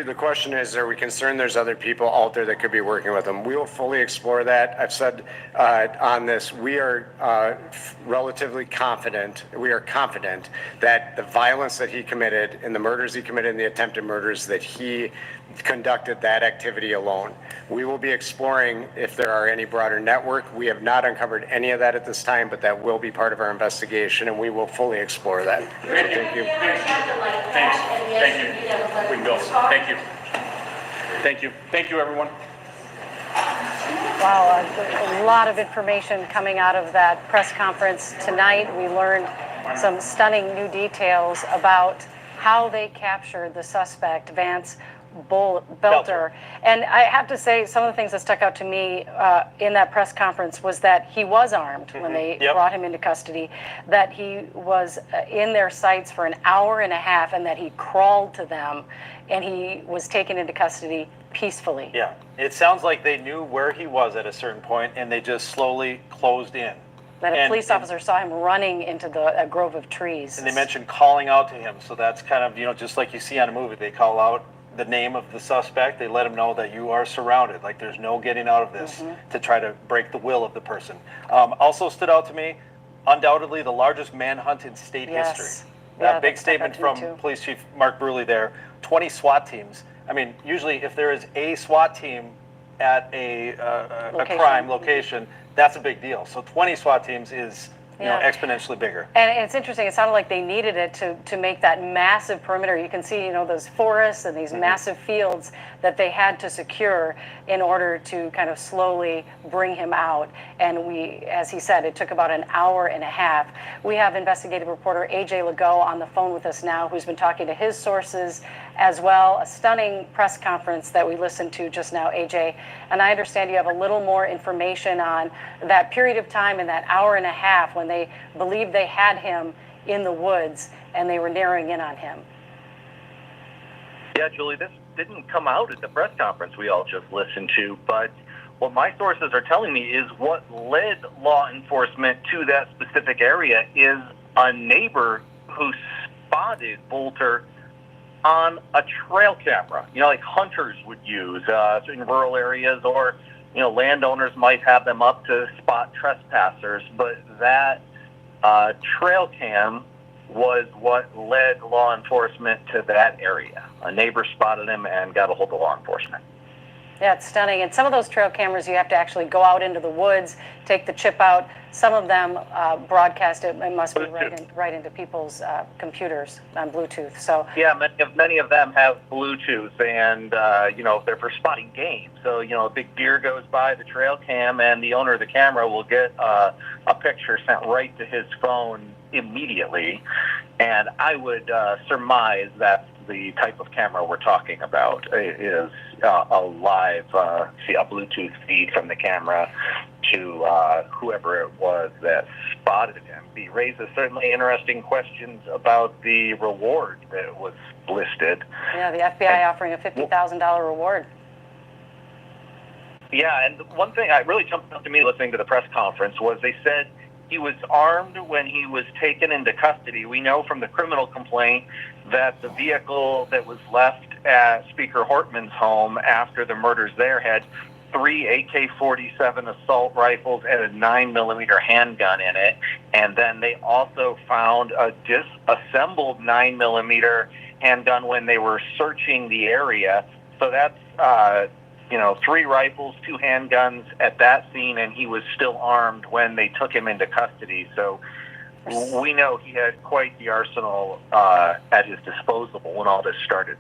The question is, are we concerned there's other people out there that could be working with them? We will fully explore that. I've said on this, we are relatively confident, we are confident that the violence that he committed and the murders he committed and the attempted murders, that he conducted that activity alone. We will be exploring if there are any broader network. We have not uncovered any of that at this time, but that will be part of our investigation, and we will fully explore that. So thank you. Thanks. Thank you. We can go. Thank you. Thank you. Thank you, everyone. Wow, a lot of information coming out of that press conference tonight. We learned some stunning new details about how they captured the suspect, Vance Boelter. And I have to say, some of the things that stuck out to me in that press conference was that he was armed when they brought him into custody, that he was in their sights for an hour and a half, and that he crawled to them, and he was taken into custody peacefully. Yeah, it sounds like they knew where he was at a certain point, and they just slowly closed in. That a police officer saw him running into a grove of trees. And they mentioned calling out to him, so that's kind of, just like you see on a movie, they call out the name of the suspect, they let him know that you are surrounded, like there's no getting out of this, to try to break the will of the person. Also stood out to me, undoubtedly the largest manhunt in state history. That big statement from Police Chief Mark Bruley there, 20 SWAT teams. I mean, usually if there is a SWAT team at a crime location, that's a big deal. So 20 SWAT teams is exponentially bigger. And it's interesting, it sounded like they needed it to make that massive perimeter. You can see, those forests and these massive fields that they had to secure in order to kind of slowly bring him out. And as he said, it took about an hour and a half. We have investigative reporter AJ Legault on the phone with us now, who's been talking to his sources as well. A stunning press conference that we listened to just now, AJ. And I understand you have a little more information on that period of time in that hour and a half when they believed they had him in the woods and they were narrowing in on him. Yeah, Julie, this didn't come out at the press conference we all just listened to, but what my sources are telling me is what led law enforcement to that specific area is a neighbor who spotted Boelter on a trail camera, like hunters would use in rural areas, or landowners might have them up to spot trespassers, but that trail cam was what led law enforcement to that area. A neighbor spotted him and got a hold of law enforcement. Yeah, it's stunning. And some of those trail cameras, you have to actually go out into the woods, take the chip out. Some of them broadcast it. It must be right into people's computers on Bluetooth. So yeah, many of them have Bluetooth, and they're for spotting game. So a big deer goes by the trail cam, and the owner of the camera will get a picture sent right to his phone immediately. And I would surmise that's the type of camera we're talking about, is a live, a Bluetooth feed from the camera to whoever it was that spotted him. He raises certainly interesting questions about the reward that was listed. Yeah, the FBI offering a $50,000 reward. Yeah, and one thing that really jumped out to me listening to the press conference was they said he was armed when he was taken into custody. We know from the criminal complaint that the vehicle that was left at Speaker Hortman's home after the murders there had 3 AK-47 assault rifles and a 9mm handgun in it. And then they also found a disassembled 9mm handgun when they were searching the area. So that's, 3 rifles, 2 handguns at that scene, and he was still armed when they took him into custody. So we know he had quite the arsenal at his disposal when all this started.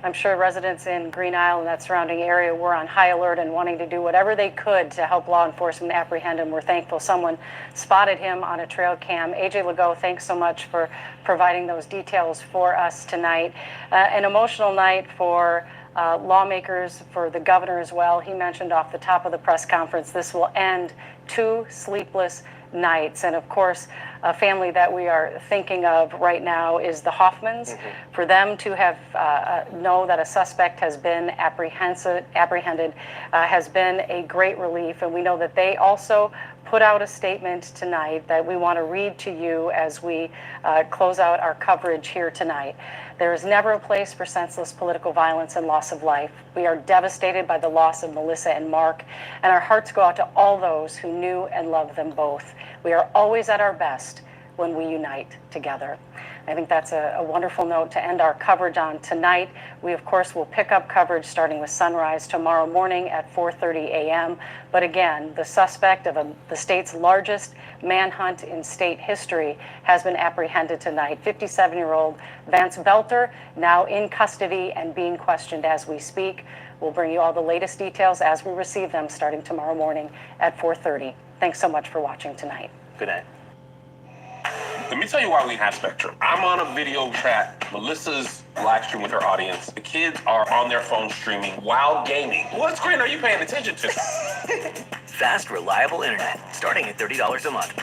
I'm sure residents in Green Isle and that surrounding area were on high alert and wanting to do whatever they could to help law enforcement apprehend him. We're thankful someone spotted him on a trail cam. AJ Legault, thanks so much for providing those details for us tonight. An emotional night for lawmakers, for the governor as well. He mentioned off the top of the press conference this will end 2 sleepless nights. And of course, a family that we are thinking of right now is the Hoffmans. For them to have know that a suspect has been apprehended has been a great relief. And we know that they also put out a statement tonight that we want to read to you as we close out our coverage here tonight. There is never a place for senseless political violence and loss of life. We are devastated by the loss of Melissa and Mark, and our hearts go out to all those who knew and loved them both. We are always at our best when we unite together. I think that's a wonderful note to end our coverage on tonight. We, of course, will pick up coverage starting with sunrise tomorrow morning at 4:30 a.m. But again, the suspect of the state's largest manhunt in state history has been apprehended tonight. 57-year-old Vance Boelter, now in custody and being questioned as we speak. We'll bring you all the latest details as we receive them starting tomorrow morning at 4:30. Thanks so much for watching tonight. Good night. Let me tell you why we have Spectrum. I'm on a video chat. Melissa's live stream with her audience. The kids are on their phone streaming while gaming. What screen are you paying attention to? Fast, reliable internet, starting at $30 a month.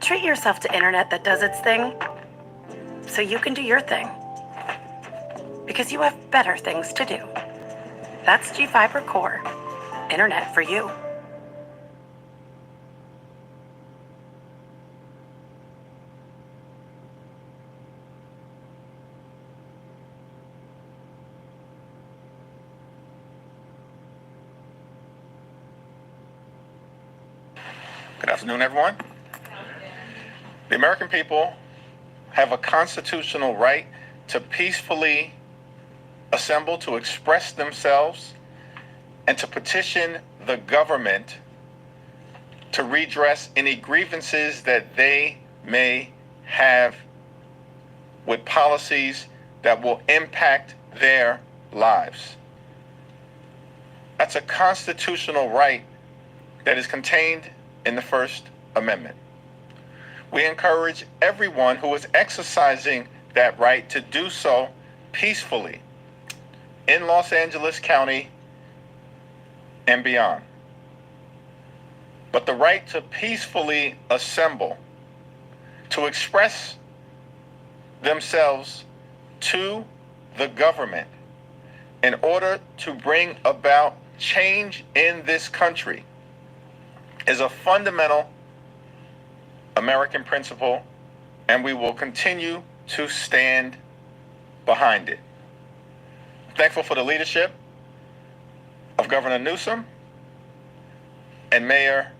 Treat yourself to internet that does its thing, so you can do your thing. Because you have better things to do. That's G-Fiber Core. Internet for you. Good afternoon, everyone. The American people have a constitutional right to peacefully assemble, to express themselves, and to petition the government to redress any grievances that they may have with policies that will impact their lives. That's a constitutional right that is contained in the First Amendment. We encourage everyone who is exercising that right to do so peacefully in Los Angeles County and beyond. But the right to peacefully assemble, to express themselves to the government in order to bring about change in this country is a fundamental American principle, and we will continue to stand behind it. I'm thankful for the leadership of Governor Newsom and Mayor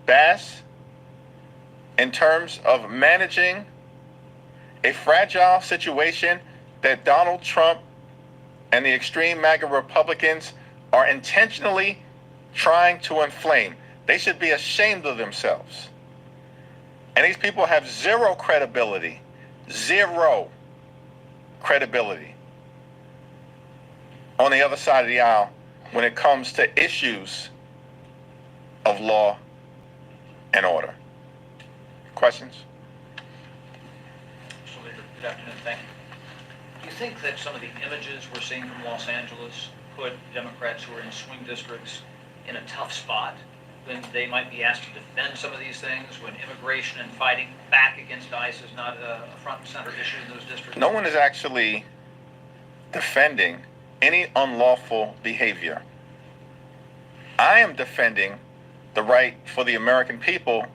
Bass in terms of managing a fragile situation that Donald Trump and the extreme MAGA Republicans are intentionally trying to inflame. They should be ashamed of themselves. And these people have zero credibility on the other side of the aisle when it comes to issues of law and order. Questions? Good afternoon, thank you. Do you think that some of the images we're seeing from Los Angeles put Democrats who are in swing districts in a tough spot when they might be asked to defend some of these things, when immigration and fighting back against ICE is not a front and center issue in those districts? No one is actually defending any unlawful behavior. I am defending the right for the American people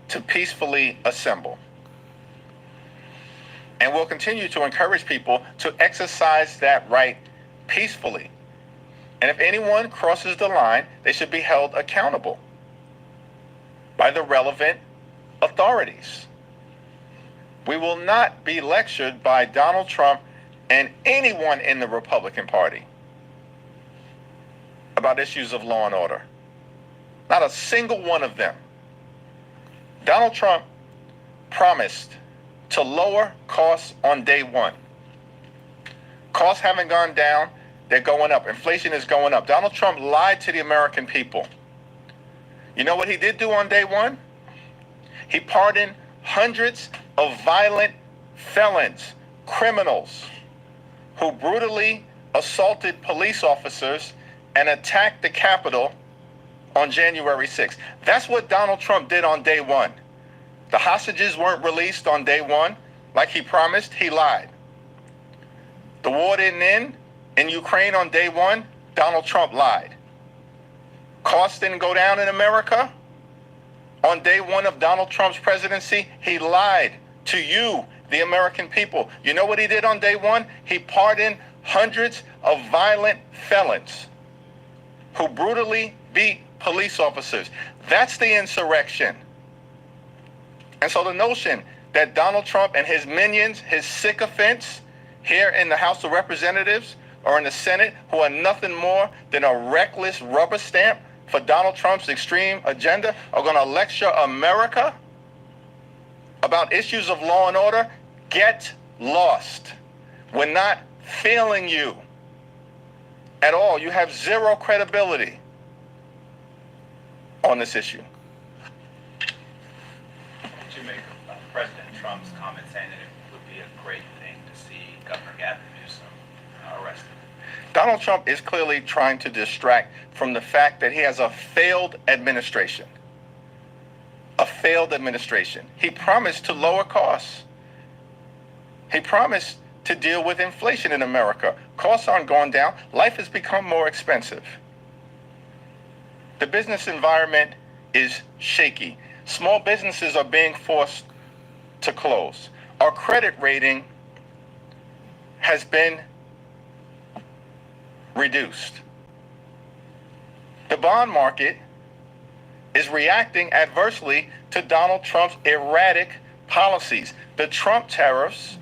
to peacefully assemble. And we'll continue to encourage people to exercise that right peacefully. And if anyone crosses the line, they should be held accountable by the relevant authorities. We will not be lectured by Donald Trump and anyone in the Republican Party about issues of law and order. Not a single one of them. Donald Trump promised to lower costs on day one. Costs haven't gone down, they're going up. Inflation is going up. Donald Trump lied to the American people. You know what he did do on day one? He pardoned hundreds of violent felons, criminals, who brutally assaulted police officers and attacked the Capitol on January 6th. That's what Donald Trump did on day one. The hostages weren't released on day one like he promised. He lied. The war didn't end in Ukraine on day one. Donald Trump lied. Costs didn't go down in America on day one of Donald Trump's presidency. He lied to you, the American people. You know what he did on day one? He pardoned hundreds of violent felons who brutally beat police officers. That's the insurrection. And so the notion that Donald Trump and his minions, his sycophants here in the House of Representatives or in the Senate, who are nothing more than a reckless rubber stamp for Donald Trump's extreme agenda, are going to lecture America about issues of law and order, get lost. We're not failing you at all. You have zero credibility on this issue. To make President Trump's comment saying that it would be a great thing to see Governor Gavin Newsom arrested. Donald Trump is clearly trying to distract from the fact that he has a failed administration. A failed administration. He promised to lower costs. He promised to deal with inflation in America. Costs aren't going down. Life has become more expensive. The business environment is shaky. Small businesses are being forced to close. Our credit rating has been reduced. The bond market is reacting adversely to Donald Trump's erratic policies. The Trump tariffs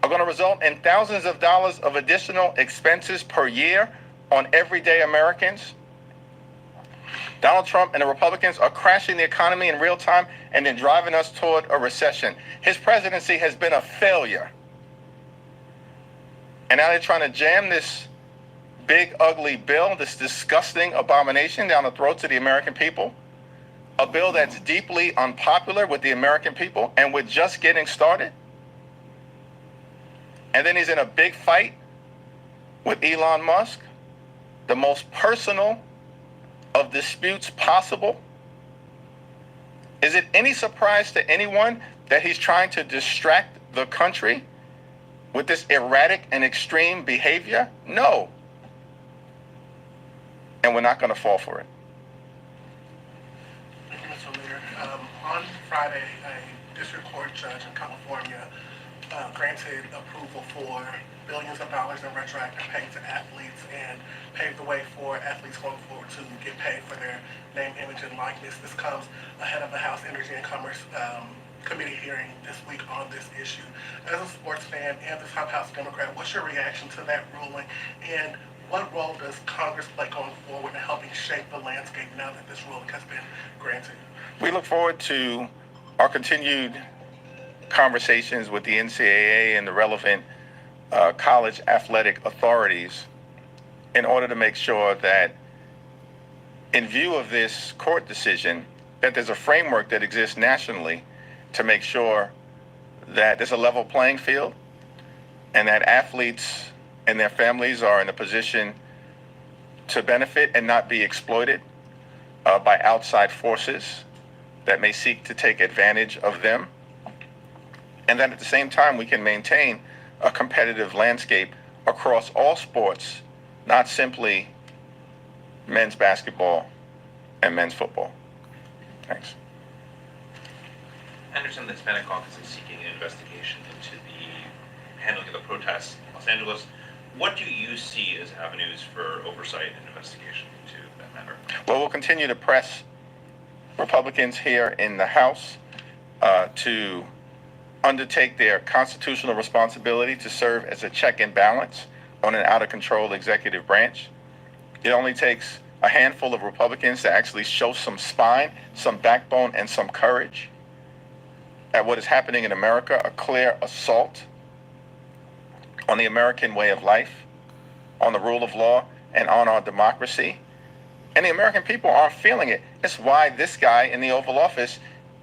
are going to result in thousands of dollars of additional expenses per year on everyday Americans. Donald Trump and the Republicans are crashing the economy in real time and then driving us toward a recession. His presidency has been a failure. And now they're trying to jam this big, ugly bill, this disgusting abomination down the throats of the American people. A bill that's deeply unpopular with the American people, and we're just getting started. And then he's in a big fight with Elon Musk, the most personal of disputes possible. Is it any surprise to anyone that he's trying to distract the country with this erratic and extreme behavior? No. And we're not going to fall for it. Thank you, Mr. Leader. On Friday, a district court judge in California granted approval for billions of dollars in retroactive pay to athletes and paved the way for athletes going forward to get paid for their name, image, and likeness. This comes ahead of the House Energy and Commerce Committee hearing this week on this issue. As a sports fan and the top House Democrat, what's your reaction to that ruling, and what role does Congress play going forward in helping shape the landscape now that this ruling has been granted? We look forward to our continued conversations with the NCAA and the relevant college athletic authorities in order to make sure that, in view of this court decision, that there's a framework that exists nationally to make sure that there's a level playing field and that athletes and their families are in a position to benefit and not be exploited by outside forces that may seek to take advantage of them. And then at the same time, we can maintain a competitive landscape across all sports, not simply men's basketball and men's football. Thanks. I understand the Hispanic Caucus is seeking an investigation into the handling of the protests in Los Angeles. What do you see as avenues for oversight and investigation into that matter? Well, we'll continue to press Republicans here in the House to undertake their constitutional responsibility to serve as a check and balance on an out-of-control executive branch. It only takes a handful of Republicans to actually show some spine, some backbone, and some courage at what is happening in America, a clear assault on the American way of life, on the rule of law, and on our democracy. And the American people aren't feeling it. It's why this guy in the Oval Office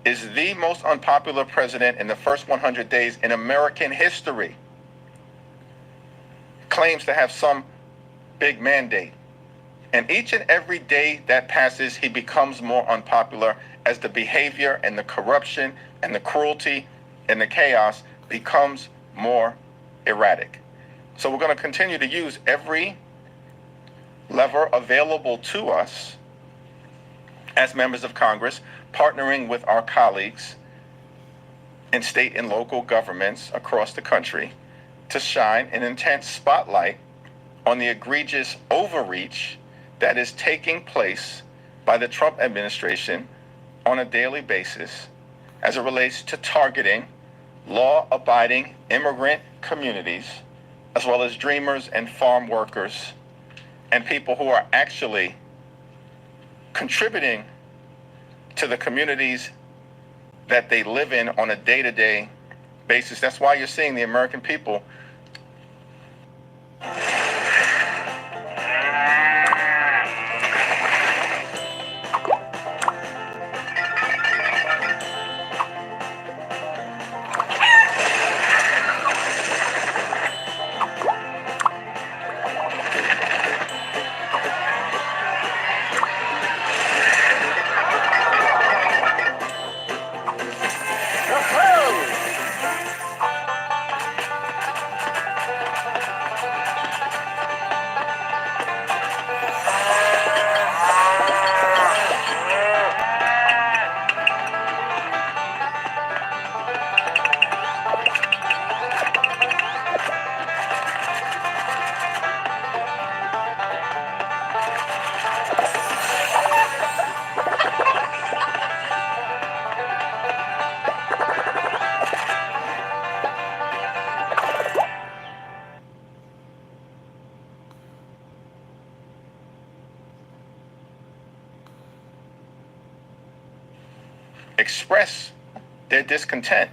is the most unpopular president in the first 100 days in American history. Claims to have some big mandate. And each and every day that passes, he becomes more unpopular as the behavior and the corruption and the cruelty and the chaos becomes more erratic. So we're going to continue to use every lever available to us as members of Congress, partnering with our colleagues in state and local governments across the country to shine an intense spotlight on the egregious overreach that is taking place by the Trump administration on a daily basis as it relates to targeting law-abiding immigrant communities, as well as dreamers and farm workers and people who are actually contributing to the communities that they live in on a day-to-day basis. That's why you're seeing the American people express their discontent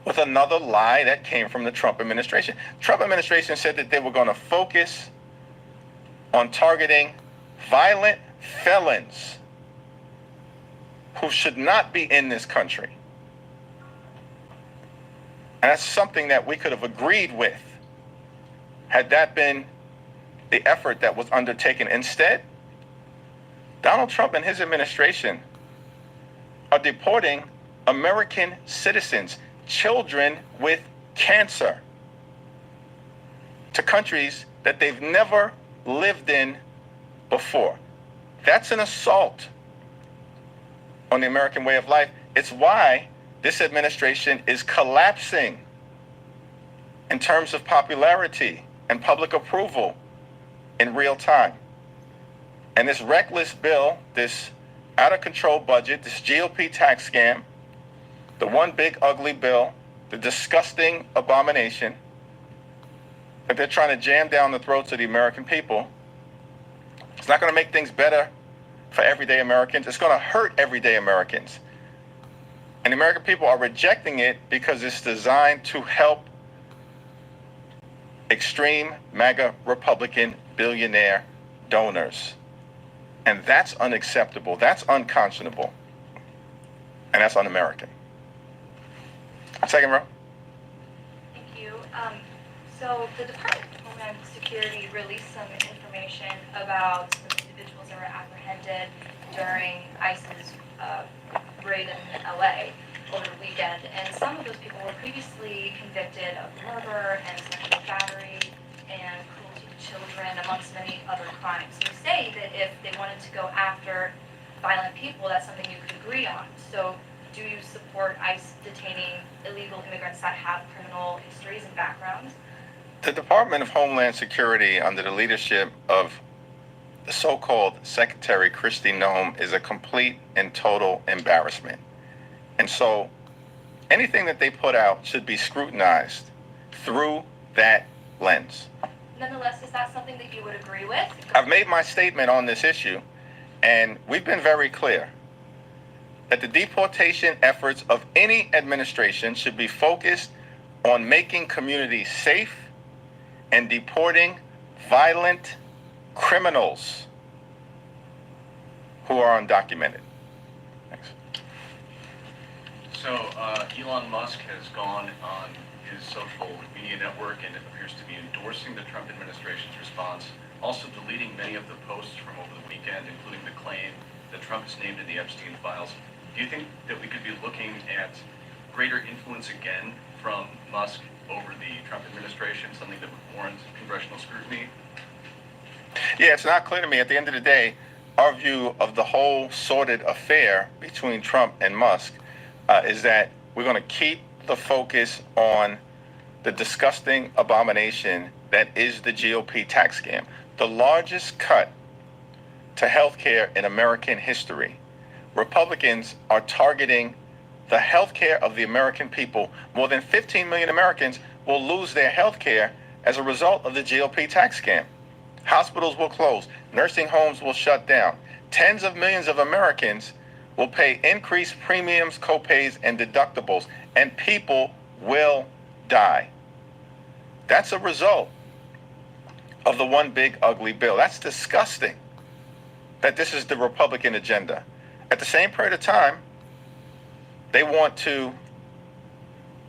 with another lie that came from the Trump administration. Trump administration said that they were going to focus on targeting violent felons who should not be in this country. And that's something that we could have agreed with had that been the effort that was undertaken. Instead, Donald Trump and his administration are deporting American citizens, children with cancer, to countries that they've never lived in before. That's an assault on the American way of life. It's why this administration is collapsing in terms of popularity and public approval in real time. And this reckless bill, this out-of-control budget, this GOP tax scam, the one big ugly bill, the disgusting abomination that they're trying to jam down the throats of the American people, it's not going to make things better for everyday Americans. It's going to hurt everyday Americans. And the American people are rejecting it because it's designed to help extreme MAGA Republican billionaire donors. And that's unacceptable. That's unconscionable. And that's un-American. Second row. Thank you. So the Department of Homeland Security released some information about some individuals that were apprehended during ICE's raid in LA over the weekend. And some of those people were previously convicted of murder and sexual battery and cruelty to children, amongst many other crimes. You say that if they wanted to go after violent people, that's something you could agree on. So do you support ICE detaining illegal immigrants that have criminal histories and backgrounds? The Department of Homeland Security, under the leadership of the so-called Secretary Kristi Noem, is a complete and total embarrassment. And so anything that they put out should be scrutinized through that lens. Nonetheless, is that something that you would agree with? I've made my statement on this issue, and we've been very clear that the deportation efforts of any administration should be focused on making communities safe and deporting violent criminals who are undocumented. Thanks. So Elon Musk has gone on his social media network and it appears to be endorsing the Trump administration's response, also deleting many of the posts from over the weekend, including the claim that Trump is named in the Epstein files. Do you think that we could be looking at greater influence again from Musk over the Trump administration, something that would warrant congressional scrutiny? Yeah, it's not clear to me. At the end of the day, our view of the whole sordid affair between Trump and Musk is that we're going to keep the focus on the disgusting abomination that is the GOP tax scam, the largest cut to health care in American history. Republicans are targeting the health care of the American people. More than 15 million Americans will lose their health care as a result of the GOP tax scam. Hospitals will close. Nursing homes will shut down. Tens of millions of Americans will pay increased premiums, copays, and deductibles, and people will die. That's a result of the one big ugly bill. That's disgusting that this is the Republican agenda. At the same period of time, they want to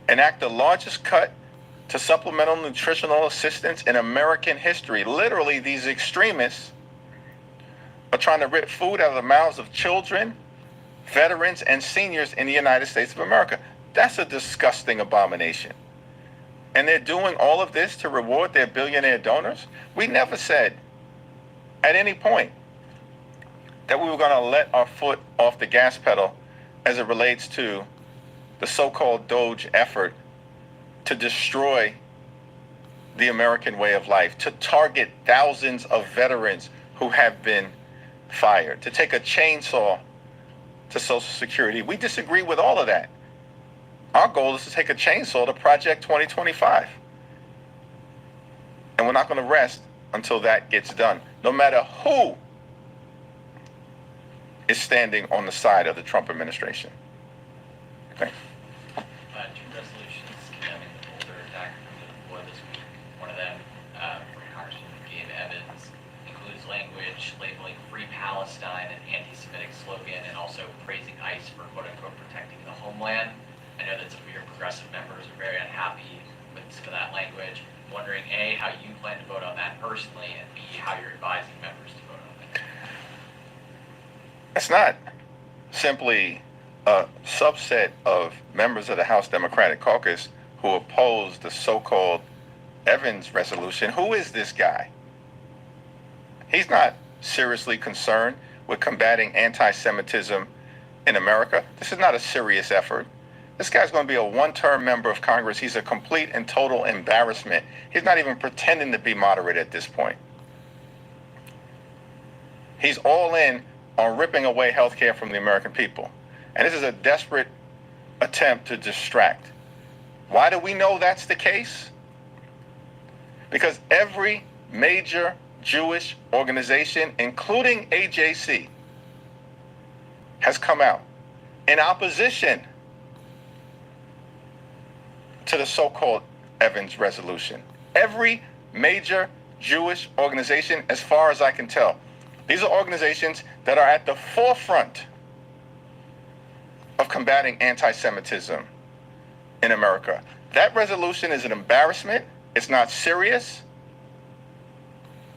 enact the largest cut to supplemental nutritional assistance in American history. Literally, these extremists are trying to rip food out of the mouths of children, veterans, and seniors in the United States of America. That's a disgusting abomination. And they're doing all of this to reward their billionaire donors? We never said at any point that we were going to let our foot off the gas pedal as it relates to the so-called DOGE effort to destroy the American way of life, to target thousands of veterans who have been fired, to take a chainsaw to Social Security. We disagree with all of that. Our goal is to take a chainsaw to Project 2025. And we're not going to rest until that gets done, no matter who is standing on the side of the Trump administration. Thanks. Two resolutions condemning the Boulder attack from the floor this week. One of them, from Congressman Gabe Evans, includes language labeling Free Palestine an anti-Semitic slogan and also praising ICE for quote-unquote protecting the homeland. I know that some of your progressive members are very unhappy with some of that language. I'm wondering, A, how you plan to vote on that personally, and B, how you're advising members to vote on it. It's not simply a subset of members of the House Democratic Caucus who oppose the so-called Evans resolution. Who is this guy? He's not seriously concerned with combating anti-Semitism in America. This is not a serious effort. This guy's going to be a one-term member of Congress. He's a complete and total embarrassment. He's not even pretending to be moderate at this point. He's all in on ripping away health care from the American people. And this is a desperate attempt to distract. Why do we know that's the case? Because every major Jewish organization, including AJC, has come out in opposition to the so-called Evans resolution. Every major Jewish organization, as far as I can tell. These are organizations that are at the forefront of combating anti-Semitism in America. That resolution is an embarrassment. It's not serious.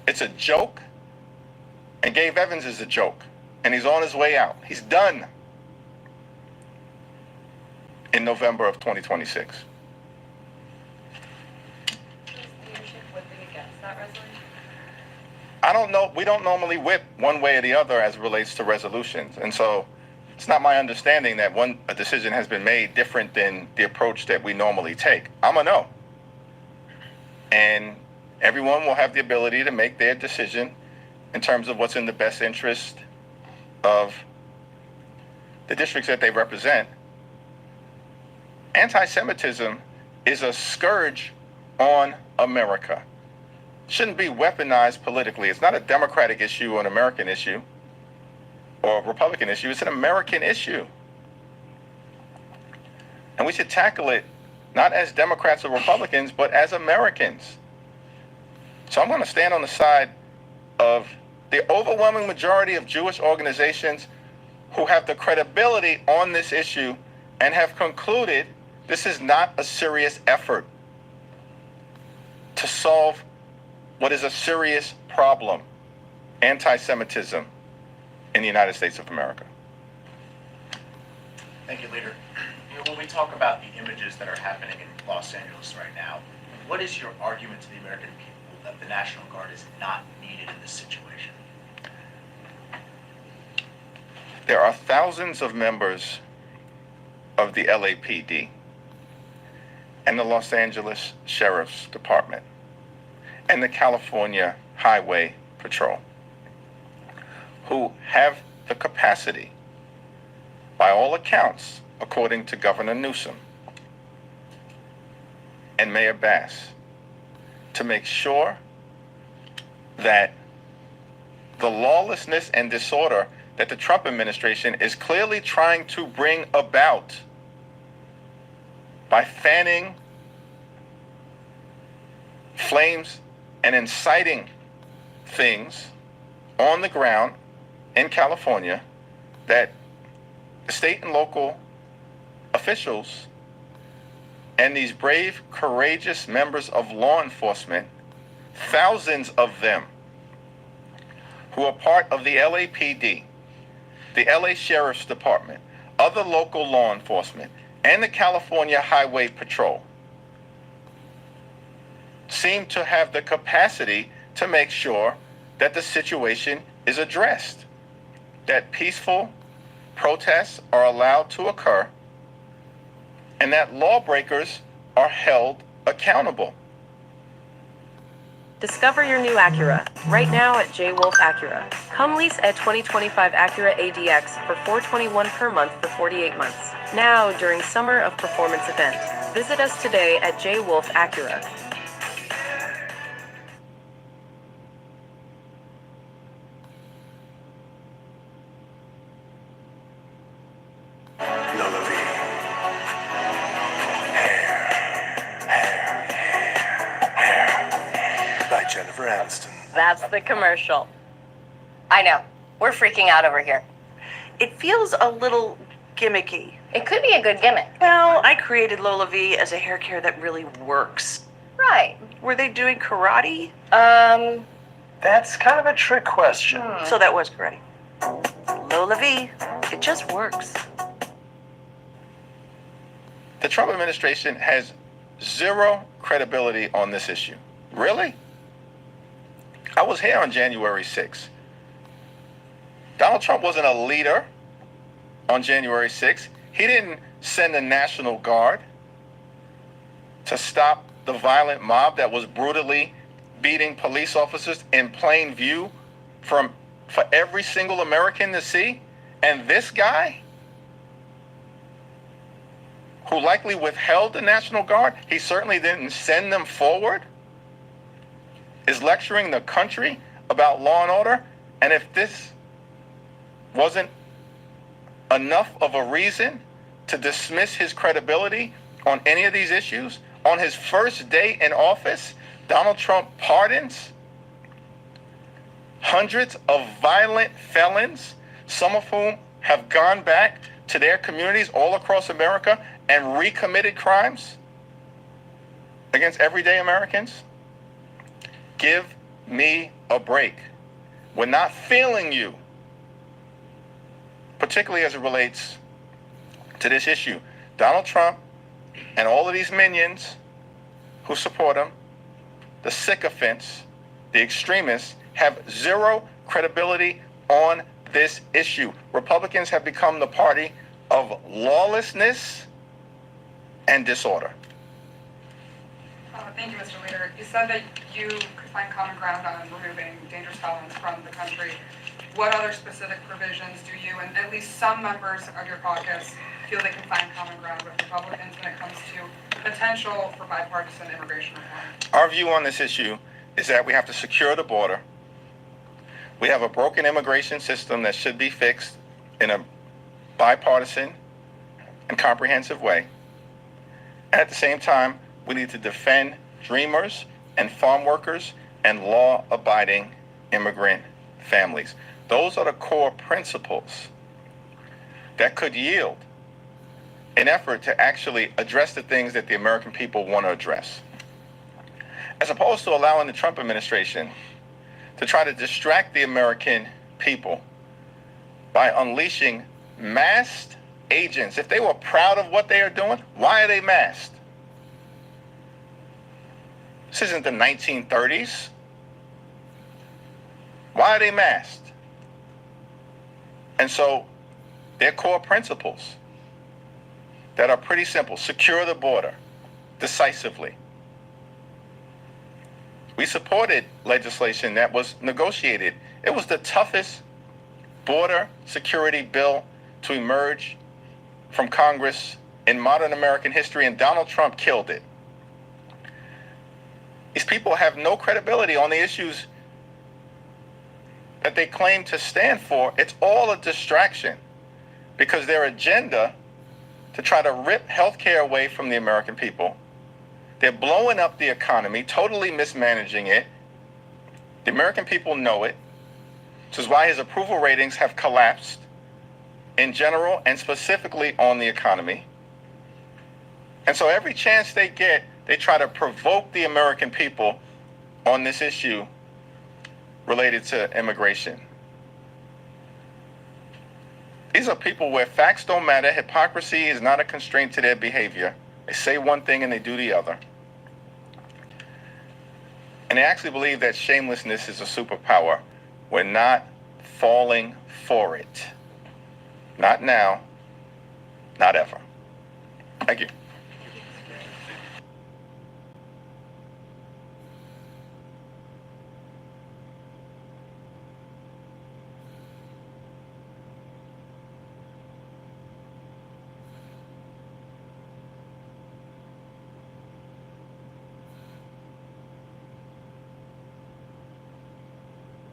It's a joke. And Gabe Evans is a joke. And he's on his way out. He's done in November of 2026. I don't know. We don't normally whip one way or the other as it relates to resolutions. And so it's not my understanding that a decision has been made different than the approach that we normally take. I'm a no. And everyone will have the ability to make their decision in terms of what's in the best interest of the districts that they represent. Anti-Semitism is a scourge on America. It shouldn't be weaponized politically. It's not a Democratic issue or an American issue or a Republican issue. It's an American issue. And we should tackle it not as Democrats or Republicans, but as Americans. So I'm going to stand on the side of the overwhelming majority of Jewish organizations who have the credibility on this issue and have concluded this is not a serious effort to solve what is a serious problem, anti-Semitism in the United States of America. Thank you, Leader. When we talk about the images that are happening in Los Angeles right now, what is your argument to the American people that the National Guard is not needed in this situation? There are thousands of members of the LAPD and the Los Angeles Sheriff's Department and the California Highway Patrol who have the capacity, by all accounts, according to Governor Newsom and Mayor Bass, to make sure that the lawlessness and disorder that the Trump administration is clearly trying to bring about by fanning flames and inciting things on the ground in California, that the state and local officials and these brave, courageous members of law enforcement, thousands of them who are part of the LAPD, the LA Sheriff's Department, other local law enforcement, and the California Highway Patrol, seem to have the capacity to make sure that the situation is addressed, that peaceful protests are allowed to occur, and that lawbreakers are held accountable. Discover your new Acura, right now at J. Wolf Acura. Come lease a 2025 Acura ADX for $421 per month for 48 months. Now during Summer of Performance event. Visit us today at J. Wolf Acura. That's the commercial. I know. We're freaking out over here. It feels a little gimmicky. It could be a good gimmick. Well, I created Lola V as a hair care that really works. Right. Were they doing karate? That's kind of a trick question. So that was karate. Lola V, it just works. The Trump administration has zero credibility on this issue. Really? I was here on January 6th. Donald Trump wasn't a leader on January 6th. He didn't send the National Guard to stop the violent mob that was brutally beating police officers in plain view for every single American to see. And this guy, who likely withheld the National Guard, he certainly didn't send them forward, is lecturing the country about law and order. And if this wasn't enough of a reason to dismiss his credibility on any of these issues, on his first day in office, Donald Trump pardons hundreds of violent felons, some of whom have gone back to their communities all across America and recommitted crimes against everyday Americans. Give me a break. We're not feeling you, particularly as it relates to this issue. Donald Trump and all of these minions who support him, the sycophants, the extremists, have zero credibility on this issue. Republicans have become the party of lawlessness and disorder. Thank you, Mr. Leader. You said that you could find common ground on removing dangerous felons from the country. What other specific provisions do you and at least some members of your caucus feel they can find common ground with Republicans when it comes to potential for bipartisan immigration reform? Our view on this issue is that we have to secure the border. We have a broken immigration system that should be fixed in a bipartisan and comprehensive way. And at the same time, we need to defend dreamers and farm workers and law-abiding immigrant families. Those are the core principles that could yield an effort to actually address the things that the American people want to address, as opposed to allowing the Trump administration to try to distract the American people by unleashing masked agents. If they were proud of what they are doing, why are they masked? This isn't the 1930s. Why are they masked? And so their core principles that are pretty simple: secure the border decisively. We supported legislation that was negotiated. It was the toughest border security bill to emerge from Congress in modern American history, and Donald Trump killed it. These people have no credibility on the issues that they claim to stand for. It's all a distraction because their agenda to try to rip healthcare away from the American people. They're blowing up the economy, totally mismanaging it. The American people know it. This is why his approval ratings have collapsed in general and specifically on the economy. And so every chance they get, they try to provoke the American people on this issue related to immigration. These are people where facts don't matter. Hypocrisy is not a constraint to their behavior. They say one thing and they do the other. And they actually believe that shamelessness is a superpower. We're not falling for it. Not now, not ever. Thank you.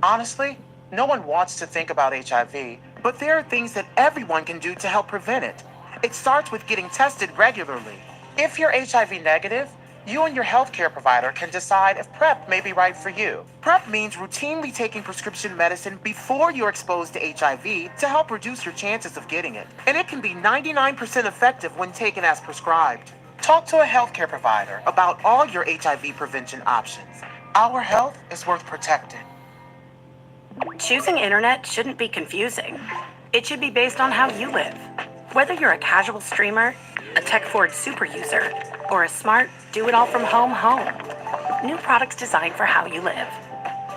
Honestly, no one wants to think about HIV, but there are things that everyone can do to help prevent it. It starts with getting tested regularly. If you're HIV negative, you and your healthcare provider can decide if PrEP may be right for you. PrEP means routinely taking prescription medicine before you're exposed to HIV to help reduce your chances of getting it. And it can be 99% effective when taken as prescribed. Talk to a healthcare provider about all your HIV prevention options. Our health is worth protecting. Choosing internet shouldn't be confusing. It should be based on how you live. Whether you're a casual streamer, a tech-forward super user, or a smart do-it-all-from-home home. New products designed for how you live.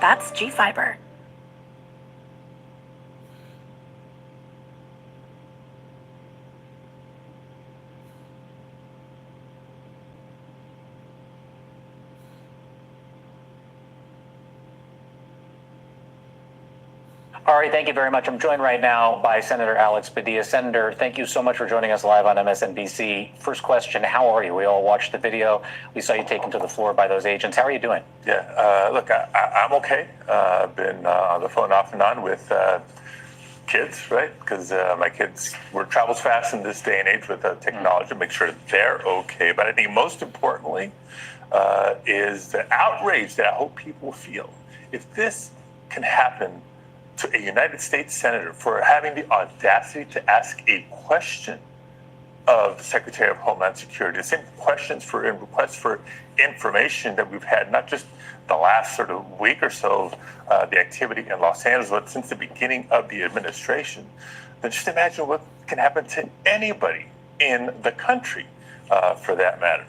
That's G-Fiber. All right, thank you very much. I'm joined right now by Senator Alex Padilla. Senator, thank you so much for joining us live on MSNBC. First question, how are you? We all watched the video. We saw you taken to the floor by those agents. How are you doing? Yeah, look, I'm okay. I've been on the phone off and on with kids, right? Because my kids travels fast in this day and age with technology to make sure they're okay. But I think most importantly is the outrage that I hope people feel. If this can happen to a United States senator for having the audacity to ask a question of the Secretary of Homeland Security, the same questions for and requests for information that we've had, not just the last sort of week or so of the activity in Los Angeles, but since the beginning of the administration, then just imagine what can happen to anybody in the country, for that matter.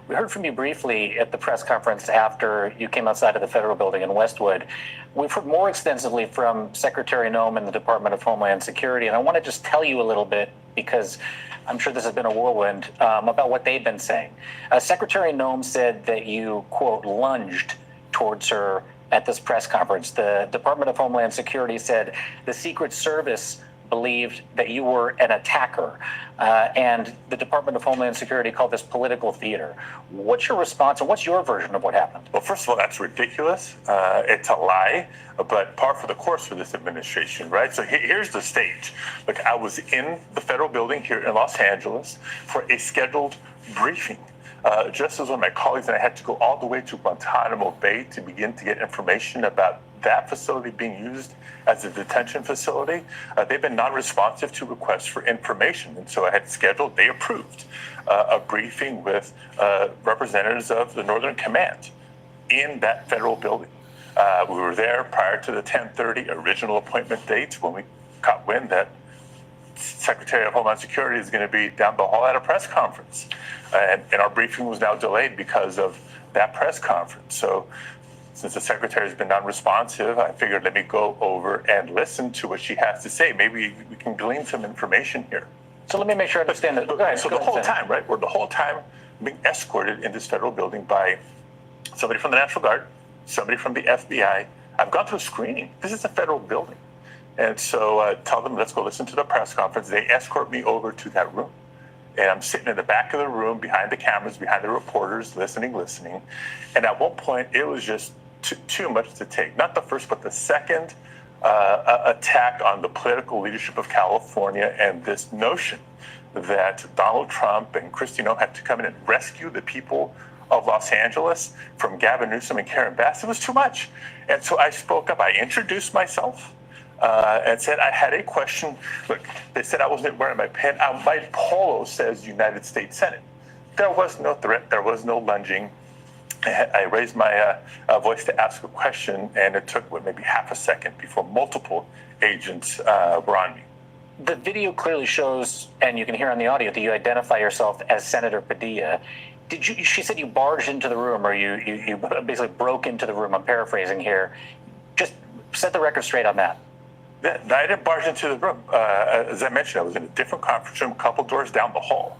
We heard from you briefly at the press conference after you came outside of the federal building in Westwood. We've heard more extensively from Secretary Gnome and the Department of Homeland Security, and I want to just tell you a little bit, because I'm sure this has been a whirlwind, about what they've been saying. Secretary Gnome said that you, quote, lunged towards her at this press conference. The Department of Homeland Security said the Secret Service believed that you were an attacker, and the Department of Homeland Security called this political theater. What's your response, and what's your version of what happened? Well, first of all, that's ridiculous. It's a lie, but par for the course for this administration, right? So here's the stage. Look, I was in the federal building here in Los Angeles for a scheduled briefing. Just as one of my colleagues and I had to go all the way to Guantanamo Bay to begin to get information about that facility being used as a detention facility. They've been non-responsive to requests for information. And so I had scheduled, they approved a briefing with representatives of the Northern Command in that federal building. We were there prior to the 10:30 original appointment date when we caught wind that Secretary of Homeland Security is going to be down the hall at a press conference. And our briefing was now delayed because of that press conference. So since the secretary has been non-responsive, I figured let me go over and listen to what she has to say. Maybe we can glean some information here. So let me make sure I understand that. So the whole time, right? We're the whole time being escorted in this federal building by somebody from the National Guard, somebody from the FBI. I've gone through screening. This is a federal building. And so tell them, let's go listen to the press conference. They escort me over to that room. And I'm sitting in the back of the room behind the cameras, behind the reporters, listening. And at one point, it was just too much to take. Not the first, but the second attack on the political leadership of California and this notion that Donald Trump and Kristi Noem had to come in and rescue the people of Los Angeles from Gavin Newsom and Karen Bass. It was too much. And so I spoke up. I introduced myself. And said I had a question. Look, they said I wasn't wearing my pen. My polo says United States Senate. There was no threat. There was no lunging. I raised my voice to ask a question, and it took maybe half a second before multiple agents were on me. The video clearly shows, and you can hear on the audio, that you identify yourself as Senator Padilla. She said you barged into the room, or you basically broke into the room. I'm paraphrasing here. Just set the record straight on that. I didn't barge into the room. As I mentioned, I was in a different conference room, a couple doors down the hall.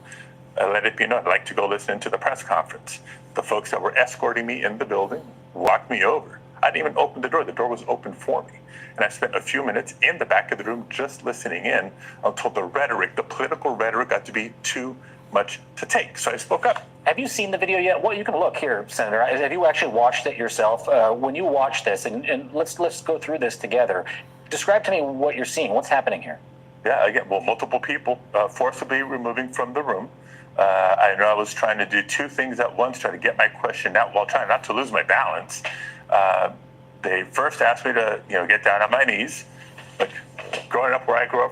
I let it be known I'd like to go listen to the press conference. The folks that were escorting me in the building walked me over. I didn't even open the door. The door was open for me. And I spent a few minutes in the back of the room just listening in until the political rhetoric got to be too much to take. So I spoke up. Have you seen the video yet? Well, you can look here, Senator. Have you actually watched it yourself? When you watch this, and let's go through this together. Describe to me what you're seeing. What's happening here? Yeah, again, multiple people forcibly removing from the room. I know I was trying to do two things at once, try to get my question out while trying not to lose my balance. They first asked me to, get down on my knees. Like, growing up where I grew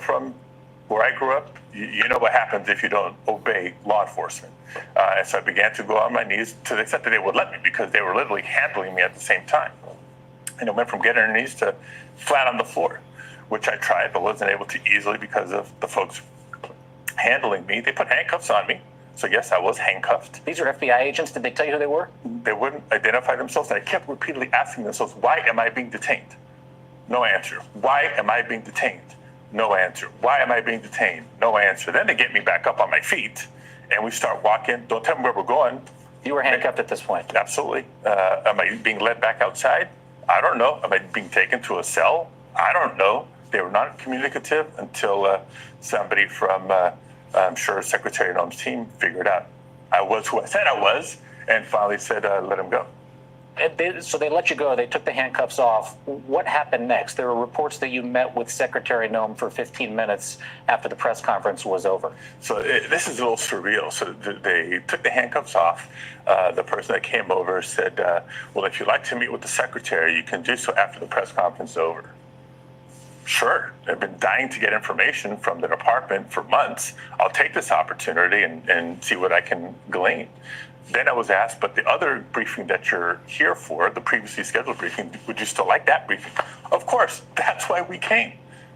up, you know what happens if you don't obey law enforcement. And so I began to go on my knees to the extent that they would let me, because they were literally handling me at the same time. And it went from getting on their knees to flat on the floor, which I tried but wasn't able to easily because of the folks handling me. They put handcuffs on me. So yes, I was handcuffed. These are FBI agents. Did they tell you who they were? They wouldn't identify themselves, and I kept repeatedly asking themselves, why am I being detained? No answer. Why am I being detained? No answer. Why am I being detained? No answer. Then they get me back up on my feet, and we start walking. Don't tell me where we're going. You were handcuffed at this point? Absolutely. Am I being led back outside? I don't know. Am I being taken to a cell? I don't know. They were not communicative until somebody from, I'm sure, Secretary Noem's team figured out I was who I said I was, and finally said, let him go. So they let you go. They took the handcuffs off. What happened next? There were reports that you met with Secretary Gnome for 15 minutes after the press conference was over. So this is a little surreal. So they took the handcuffs off. The person that came over said, well, if you'd like to meet with the secretary, you can do so after the press conference is over. sure, I've been dying to get information from the department for months. I'll take this opportunity and see what I can glean. Then I was asked, but the other briefing that you're here for, the previously scheduled briefing, would you still like that briefing? Of course, that's why we came.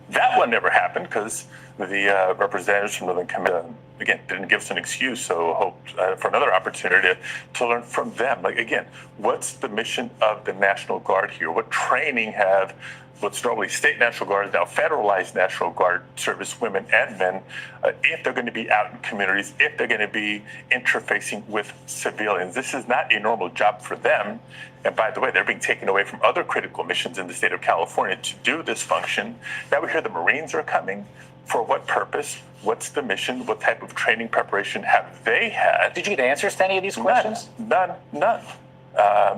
That one never happened because the representatives from Northern Command, again, didn't give us an excuse, so hoped for another opportunity to learn from them. Like, again, what's the mission of the National Guard here? What training have what's normally state National Guard, now federalized National Guard service women and men, if they're going to be out in communities, if they're going to be interfacing with civilians? This is not a normal job for them. And by the way, they're being taken away from other critical missions in the state of California to do this function. Now we hear the Marines are coming. For what purpose? What's the mission? What type of training preparation have they had? Did you get answers to any of these questions? None.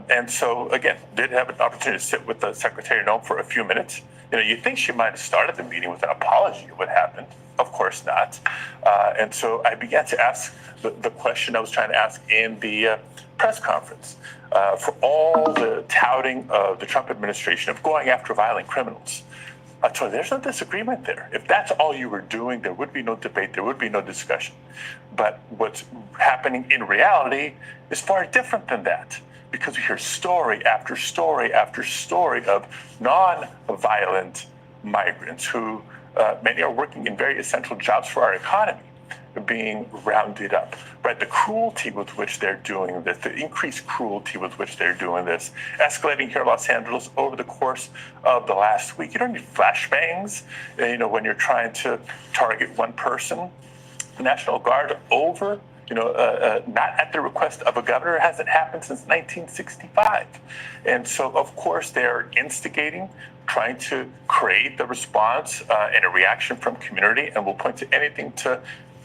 And so, again, did have an opportunity to sit with the Secretary Gnome for a few minutes. You'd think she might have started the meeting with an apology of what happened. Of course not. And so I began to ask the question I was trying to ask in the press conference. For all the touting of the Trump administration of going after violent criminals, I told her, there's no disagreement there. If that's all you were doing, there would be no debate, there would be no discussion. But what's happening in reality is far different than that, because we hear story after story after story of non-violent migrants who many are working in very essential jobs for our economy, being rounded up, right? The cruelty with which they're doing this, the increased cruelty with which they're doing this, escalating here in Los Angeles over the course of the last week. You don't need flashbangs, when you're trying to target one person. The National Guard over, not at the request of a governor. It hasn't happened since 1965. And so, of course, they're instigating, trying to create the response and a reaction from community, and we'll point to anything to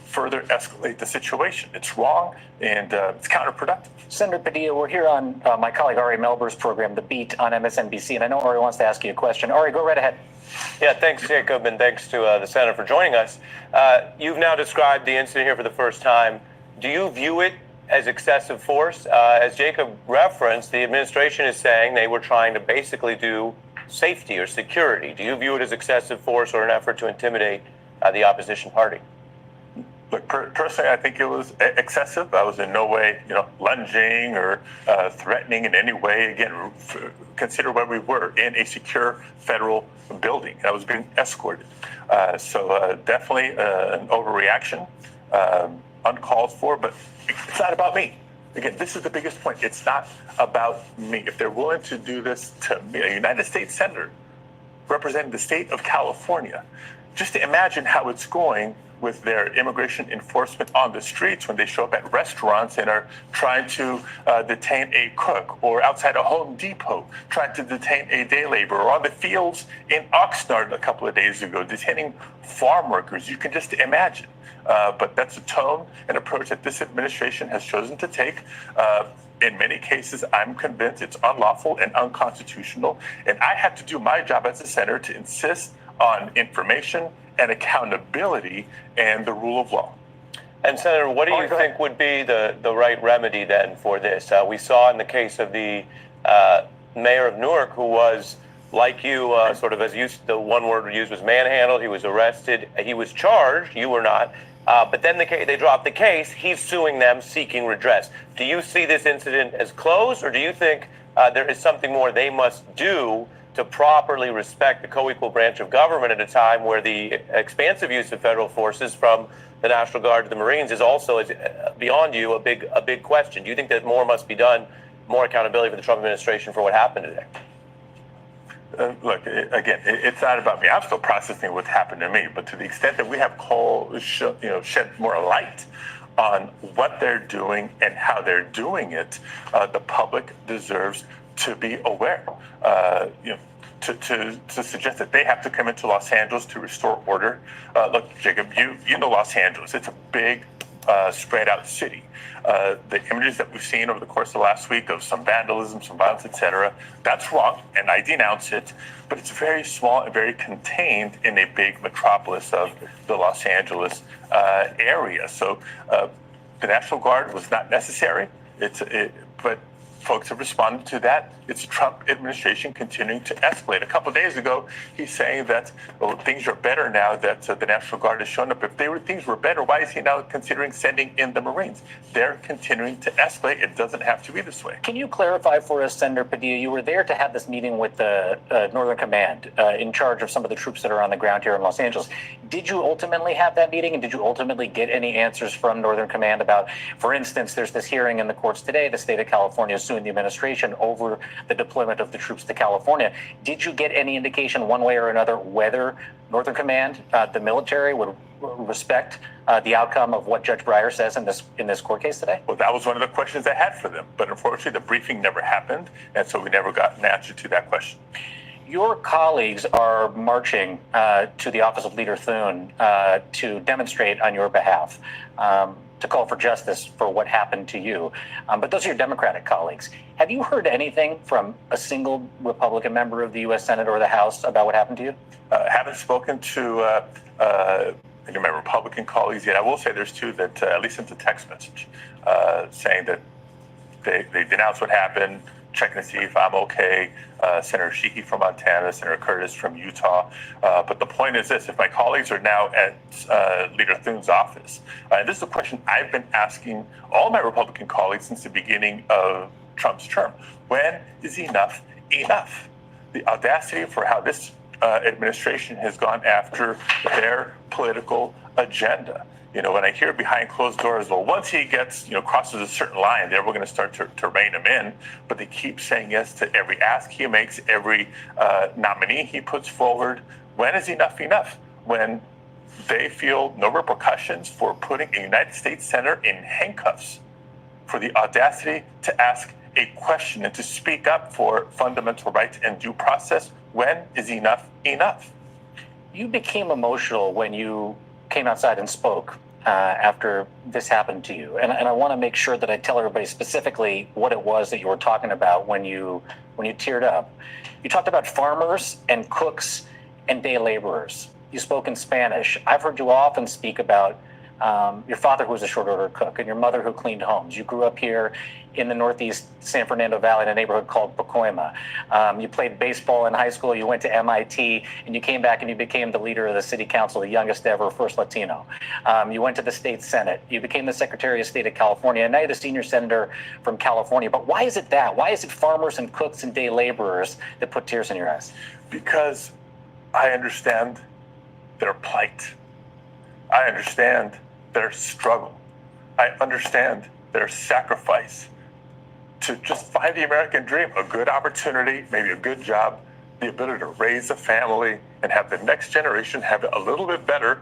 further escalate the situation. It's wrong, and it's counterproductive. Senator Padilla, we're here on my colleague Ari Melber's program, The Beat, on MSNBC, and I know Ari wants to ask you a question. Ari, go right ahead. Yeah, thanks, Jacob, and thanks to the Senator for joining us. You've now described the incident here for the first time. Do you view it as excessive force? As Jacob referenced, the administration is saying they were trying to basically do safety or security. Do you view it as excessive force or an effort to intimidate the opposition party? Look, personally, I think it was excessive. I was in no way, lunging or threatening in any way. Again, consider where we were, in a secure federal building. I was being escorted. So definitely an overreaction, uncalled for, but it's not about me. Again, this is the biggest point. It's not about me. If they're willing to do this to me, a United States Senator representing the state of California, just to imagine how it's going with their immigration enforcement on the streets when they show up at restaurants and are trying to detain a cook, or outside a Home Depot trying to detain a day laborer, or on the fields in Oxnard a couple of days ago detaining farm workers. You can just imagine. But that's a tone and approach that this administration has chosen to take. In many cases, I'm convinced it's unlawful and unconstitutional, and I have to do my job as a senator to insist on information and accountability and the rule of law. And Senator, what do you think would be the right remedy then for this? We saw in the case of the mayor of Newark, who was, like you, sort of, as the one word used was manhandled. He was arrested. He was charged. You were not. But then they dropped the case. He's suing them, seeking redress. Do you see this incident as closed, or do you think there is something more they must do to properly respect the co-equal branch of government at a time where the expansive use of federal forces from the National Guard to the Marines is also, beyond you, a big question? Do you think that more must be done, more accountability for the Trump administration for what happened today? Look, again, it's not about me. I'm still processing what happened to me, but to the extent that we have shed more light on what they're doing and how they're doing it, the public deserves to be aware. To suggest that they have to come into Los Angeles to restore order. Look, Jacob, you know Los Angeles. It's a big, spread out city. The images that we've seen over the course of the last week of some vandalism, some violence, etc., that's wrong, and I denounce it, but it's very small and very contained in a big metropolis of the Los Angeles area. So the National Guard was not necessary, but folks have responded to that. It's the Trump administration continuing to escalate. A couple of days ago, he's saying that things are better now that the National Guard has shown up. If things were better, why is he now considering sending in the Marines? They're continuing to escalate. It doesn't have to be this way. Can you clarify for us, Senator Padilla, you were there to have this meeting with the Northern Command in charge of some of the troops that are on the ground here in Los Angeles. Did you ultimately have that meeting, and did you ultimately get any answers from Northern Command about, for instance, there's this hearing in the courts today, the state of California is suing the administration over the deployment of the troops to California. Did you get any indication one way or another whether Northern Command, the military, would respect the outcome of what Judge Breyer says in this court case today? Well, that was one of the questions I had for them. But unfortunately, the briefing never happened, and so we never got an answer to that question. Your colleagues are marching to the office of Leader Thune to demonstrate on your behalf, to call for justice for what happened to you. But those are your Democratic colleagues. Have you heard anything from a single Republican member of the U.S. Senate or the House about what happened to you? Haven't spoken to any of my Republican colleagues yet. I will say there's two that at least sent a text message saying that they denounced what happened, checking to see if I'm okay. Senator Sheehy from Montana, Senator Curtis from Utah. But the point is this: if my colleagues are now at Leader Thune's office, and this is a question I've been asking all my Republican colleagues since the beginning of Trump's term: when is enough enough? The audacity for how this administration has gone after their political agenda. You know, when I hear behind closed doors, well, once he gets, crosses a certain line, then we're going to start to rein him in. But they keep saying yes to every ask he makes, every nominee he puts forward. When is enough enough? When they feel no repercussions for putting a United States senator in handcuffs for the audacity to ask a question and to speak up for fundamental rights and due process. When is enough enough? You became emotional when you came outside and spoke after this happened to you. And I want to make sure that I tell everybody specifically what it was that you were talking about when you teared up. You talked about farmers and cooks and day laborers. You spoke in Spanish. I've heard you often speak about your father, who was a short order cook, and your mother, who cleaned homes. You grew up here in the Northeast San Fernando Valley in a neighborhood called Pacoima. You played baseball in high school. You went to MIT, and you came back and you became the leader of the city council, the youngest ever, first Latino. You went to the state senate. You became the Secretary of State of California, and now you're the senior senator from California. But why is it that? Why is it farmers and cooks and day laborers that put tears in your eyes? Because I understand their plight. I understand their struggle. I understand their sacrifice to just find the American dream, a good opportunity, maybe a good job, the ability to raise a family and have the next generation have it a little bit better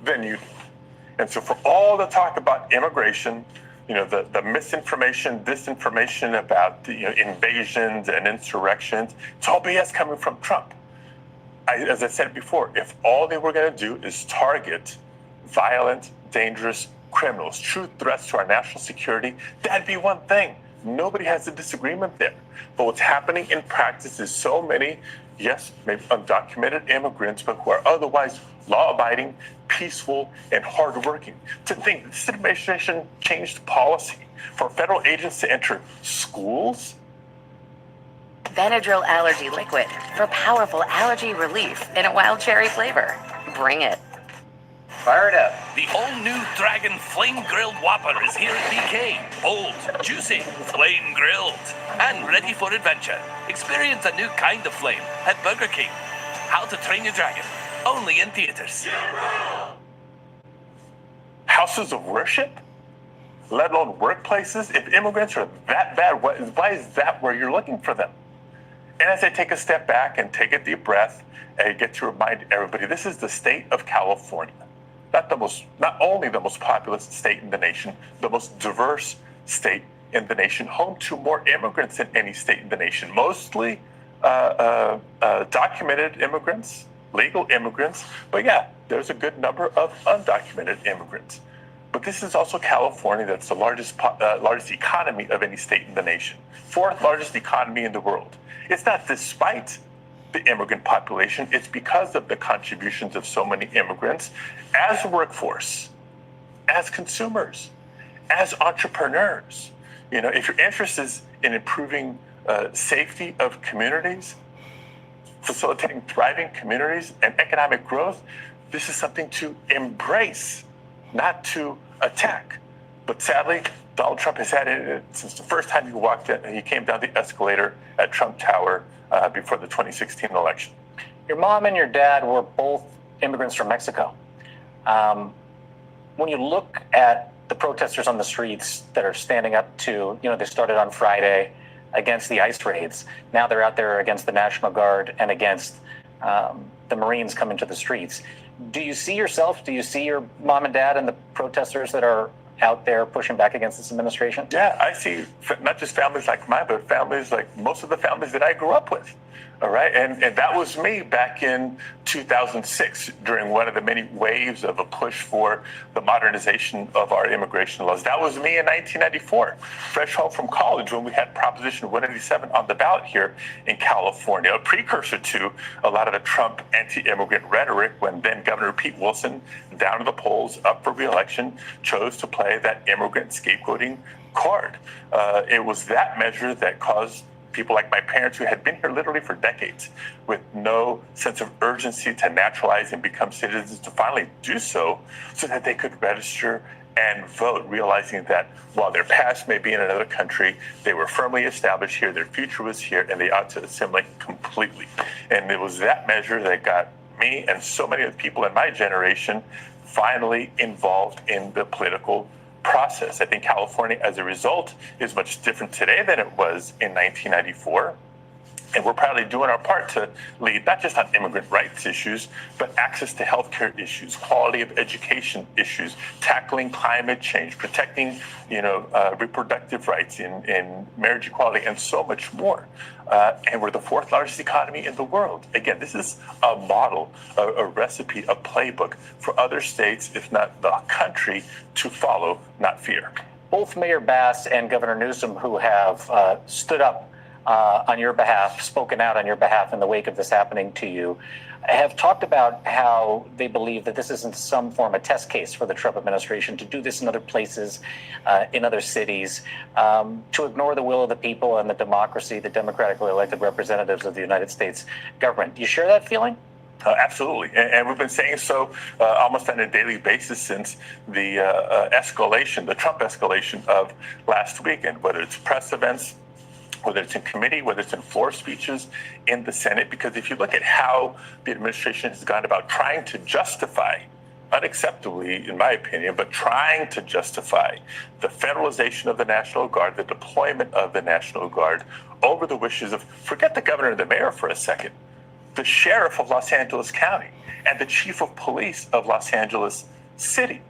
than you. And so for all the talk about immigration, the misinformation, disinformation about the invasions and insurrections, it's all BS coming from Trump. As I said before, if all they were going to do is target violent, dangerous criminals, true threats to our national security, that'd be one thing. Nobody has a disagreement there. But what's happening in practice is so many, yes, maybe undocumented immigrants, but who are otherwise law-abiding, peaceful, and hardworking. To think that this administration changed policy for federal agents to enter schools? Benadryl allergy liquid for powerful allergy relief in a wild cherry flavor. Bring it. Fire it up. The all-new Dragon Flame Grilled Whopper is here at BK. Bold, juicy, flame grilled, and ready for adventure. Experience a new kind of flame at Burger King. How to Train Your Dragon, only in theaters. Houses of worship? Let alone workplaces? If immigrants are that bad, why is that where you're looking for them? And as I take a step back and take a deep breath, I get to remind everybody, this is the state of California. Not only the most populous state in the nation, the most diverse state in the nation, home to more immigrants than any state in the nation. Mostly documented immigrants, legal immigrants, but yeah, there's a good number of undocumented immigrants. But this is also California, that's the largest economy of any state in the nation, fourth largest economy in the world. It's not despite the immigrant population, it's because of the contributions of so many immigrants as a workforce, as consumers, as entrepreneurs. If your interest is in improving safety of communities, facilitating thriving communities and economic growth, this is something to embrace, not to attack. But sadly, Donald Trump has had it since the first time he came down the escalator at Trump Tower before the 2016 election. Your mom and your dad were both immigrants from Mexico. When you look at the protesters on the streets that are standing up to, they started on Friday against the ICE raids. Now they're out there against the National Guard and against the Marines coming to the streets. Do you see yourself, do you see your mom and dad and the protesters that are out there pushing back against this administration? Yeah, I see not just families like mine, but families like most of the families that I grew up with. All right. And that was me back in 2006 during one of the many waves of a push for the modernization of our immigration laws. That was me in 1994, fresh home from college when we had Proposition 187 on the ballot here in California, a precursor to a lot of the Trump anti-immigrant rhetoric when then Governor Pete Wilson, down to the polls, up for re-election, chose to play that immigrant scapegoating card. It was that measure that caused people like my parents, who had been here literally for decades with no sense of urgency to naturalize and become citizens, to finally do so that they could register and vote, realizing that while their past may be in another country, they were firmly established here, their future was here, and they ought to assimilate completely. And it was that measure that got me and so many of the people in my generation finally involved in the political process. I think California, as a result, is much different today than it was in 1994. And we're probably doing our part to lead not just on immigrant rights issues, but access to healthcare issues, quality of education issues, tackling climate change, protecting, reproductive rights in marriage equality, and so much more. And we're the fourth largest economy in the world. Again, this is a model, a recipe, a playbook for other states, if not the country, to follow, not fear. Both Mayor Bass and Governor Newsom, who have stood up on your behalf, spoken out on your behalf in the wake of this happening to you, have talked about how they believe that this is in some form a test case for the Trump administration to do this in other places, in other cities, to ignore the will of the people and the democracy, the democratically elected representatives of the United States government. Do you share that feeling? Absolutely. And we've been saying so almost on a daily basis since the escalation, the Trump escalation of last weekend, whether it's press events, whether it's in committee, whether it's in floor speeches in the Senate, because if you look at how the administration has gone about trying to justify, unacceptably in my opinion, but trying to justify the federalization of the National Guard, the deployment of the National Guard over the wishes of, forget the governor and the mayor for a second, the sheriff of Los Angeles County and the chief of police of Los Angeles City.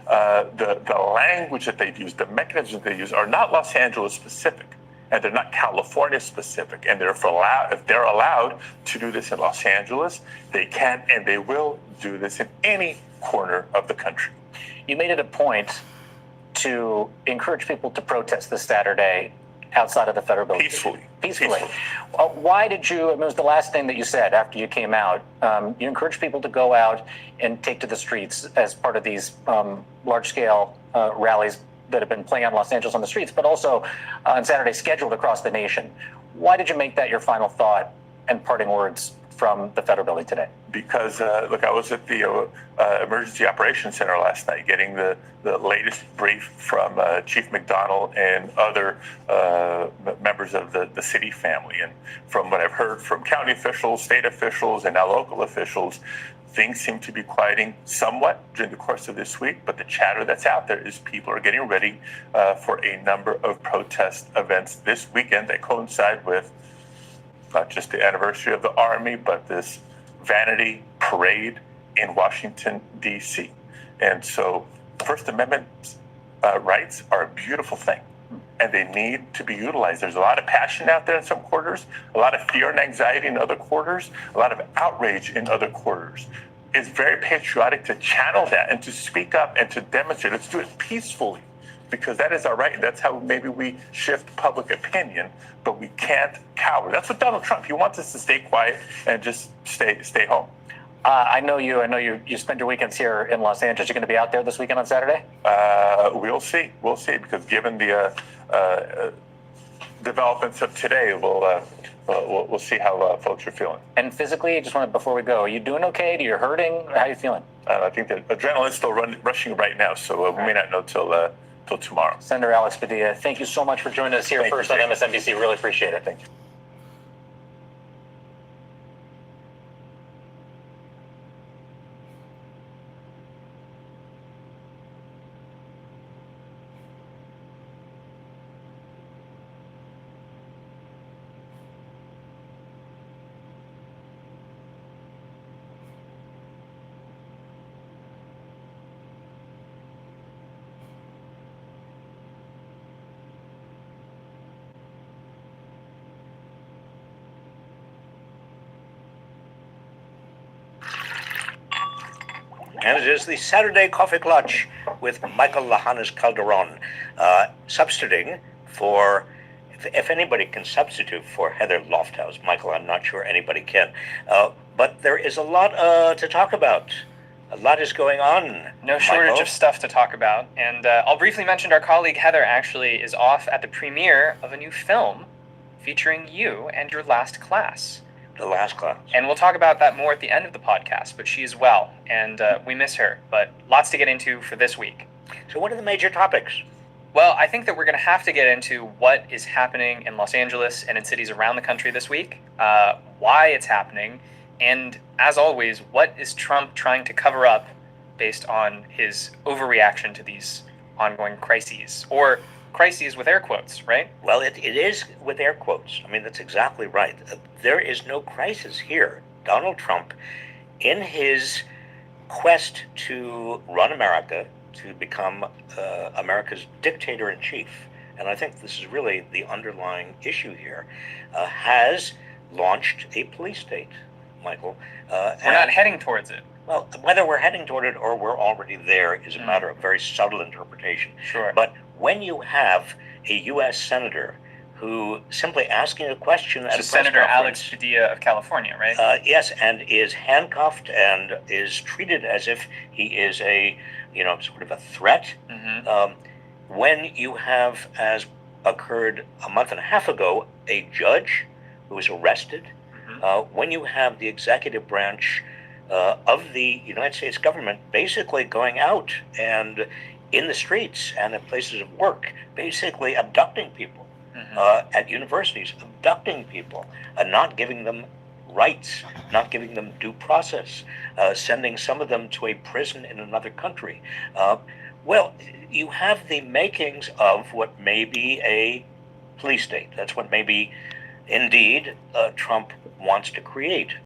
The language that they've used, the mechanisms they use are not Los Angeles specific. And they're not California specific. And if they're allowed to do this in Los Angeles, they can and they will do this in any corner of the country. You made it a point to encourage people to protest this Saturday outside of the federal building. Peacefully. Why did you, it was the last thing that you said after you came out, you encouraged people to go out and take to the streets as part of these large-scale rallies that have been playing out in Los Angeles on the streets, but also on Saturday scheduled across the nation. Why did you make that your final thought and parting words from the federal building today? Because, look, I was at the Emergency Operations Center last night getting the latest brief from Chief McDonald and other members of the city family. And from what I've heard from county officials, state officials, and now local officials, things seem to be quieting somewhat during the course of this week, but the chatter that's out there is people are getting ready for a number of protest events this weekend that coincide with not just the anniversary of the Army, but this vanity parade in Washington, D.C. And so First Amendment rights are a beautiful thing, and they need to be utilized. There's a lot of passion out there in some quarters, a lot of fear and anxiety in other quarters, a lot of outrage in other quarters. It's very patriotic to channel that and to speak up and to demonstrate. Let's do it peacefully, because that is our right. That's how maybe we shift public opinion, but we can't cower. That's what Donald Trump, he wants us to stay quiet and just stay home. I know you spend your weekends here in Los Angeles. You're going to be out there this weekend on Saturday? We'll see, because given the developments of today, we'll see how folks are feeling. And physically, just want to, before we go, are you doing okay? Are you hurting? How are you feeling? I think the adrenaline's still rushing right now, so we may not know till tomorrow. Senator Alex Padilla, thank you so much for joining us here Thank first you, on MSNBC. Really appreciate it. Thank you. And it is the Saturday Coffee Clutch with Michael Lahanas Calderon, substituting for, if anybody can substitute for Heather Lofthouse. Michael, I'm not sure anybody can. But there is a lot to talk about. A lot is going on. No shortage Michael. of stuff to talk about. And I'll briefly mention our colleague Heather actually is off at the premiere of a new film featuring you and your last class. The last class. And we'll talk about that more at the end of the podcast, but she is well, and we miss her. But lots to get into for this week. So what are the major topics? Well, I think that we're going to have to get into what is happening in Los Angeles and in cities around the country this week, why it's happening, and as always, what is Trump trying to cover up based on his overreaction to these ongoing crises, or crises with air quotes, right? Well, it is with air quotes. I mean, that's exactly right. There is no crisis here. Donald Trump, in his quest to run America, to become America's dictator-in-chief, and I think this is really the underlying issue here, has launched a police state, Michael. We're not heading towards it. Well, whether we're heading toward it or we're already there is a matter of very subtle interpretation. Sure. But when you have a U.S. senator who simply asking a question at a Senator press Alex conference, Padilla of California, right? yes, and is handcuffed and is treated as if he is a, sort of a threat. When you have, as occurred a month and a half ago, a judge who was arrested, when you have the executive branch of the United States government basically going out and in the streets and in places of work, basically abducting people at universities, abducting people, not giving them rights, not giving them due process, sending some of them to a prison in another country. Well, you have the makings of what may be a police state. That's what maybe indeed Trump wants to create.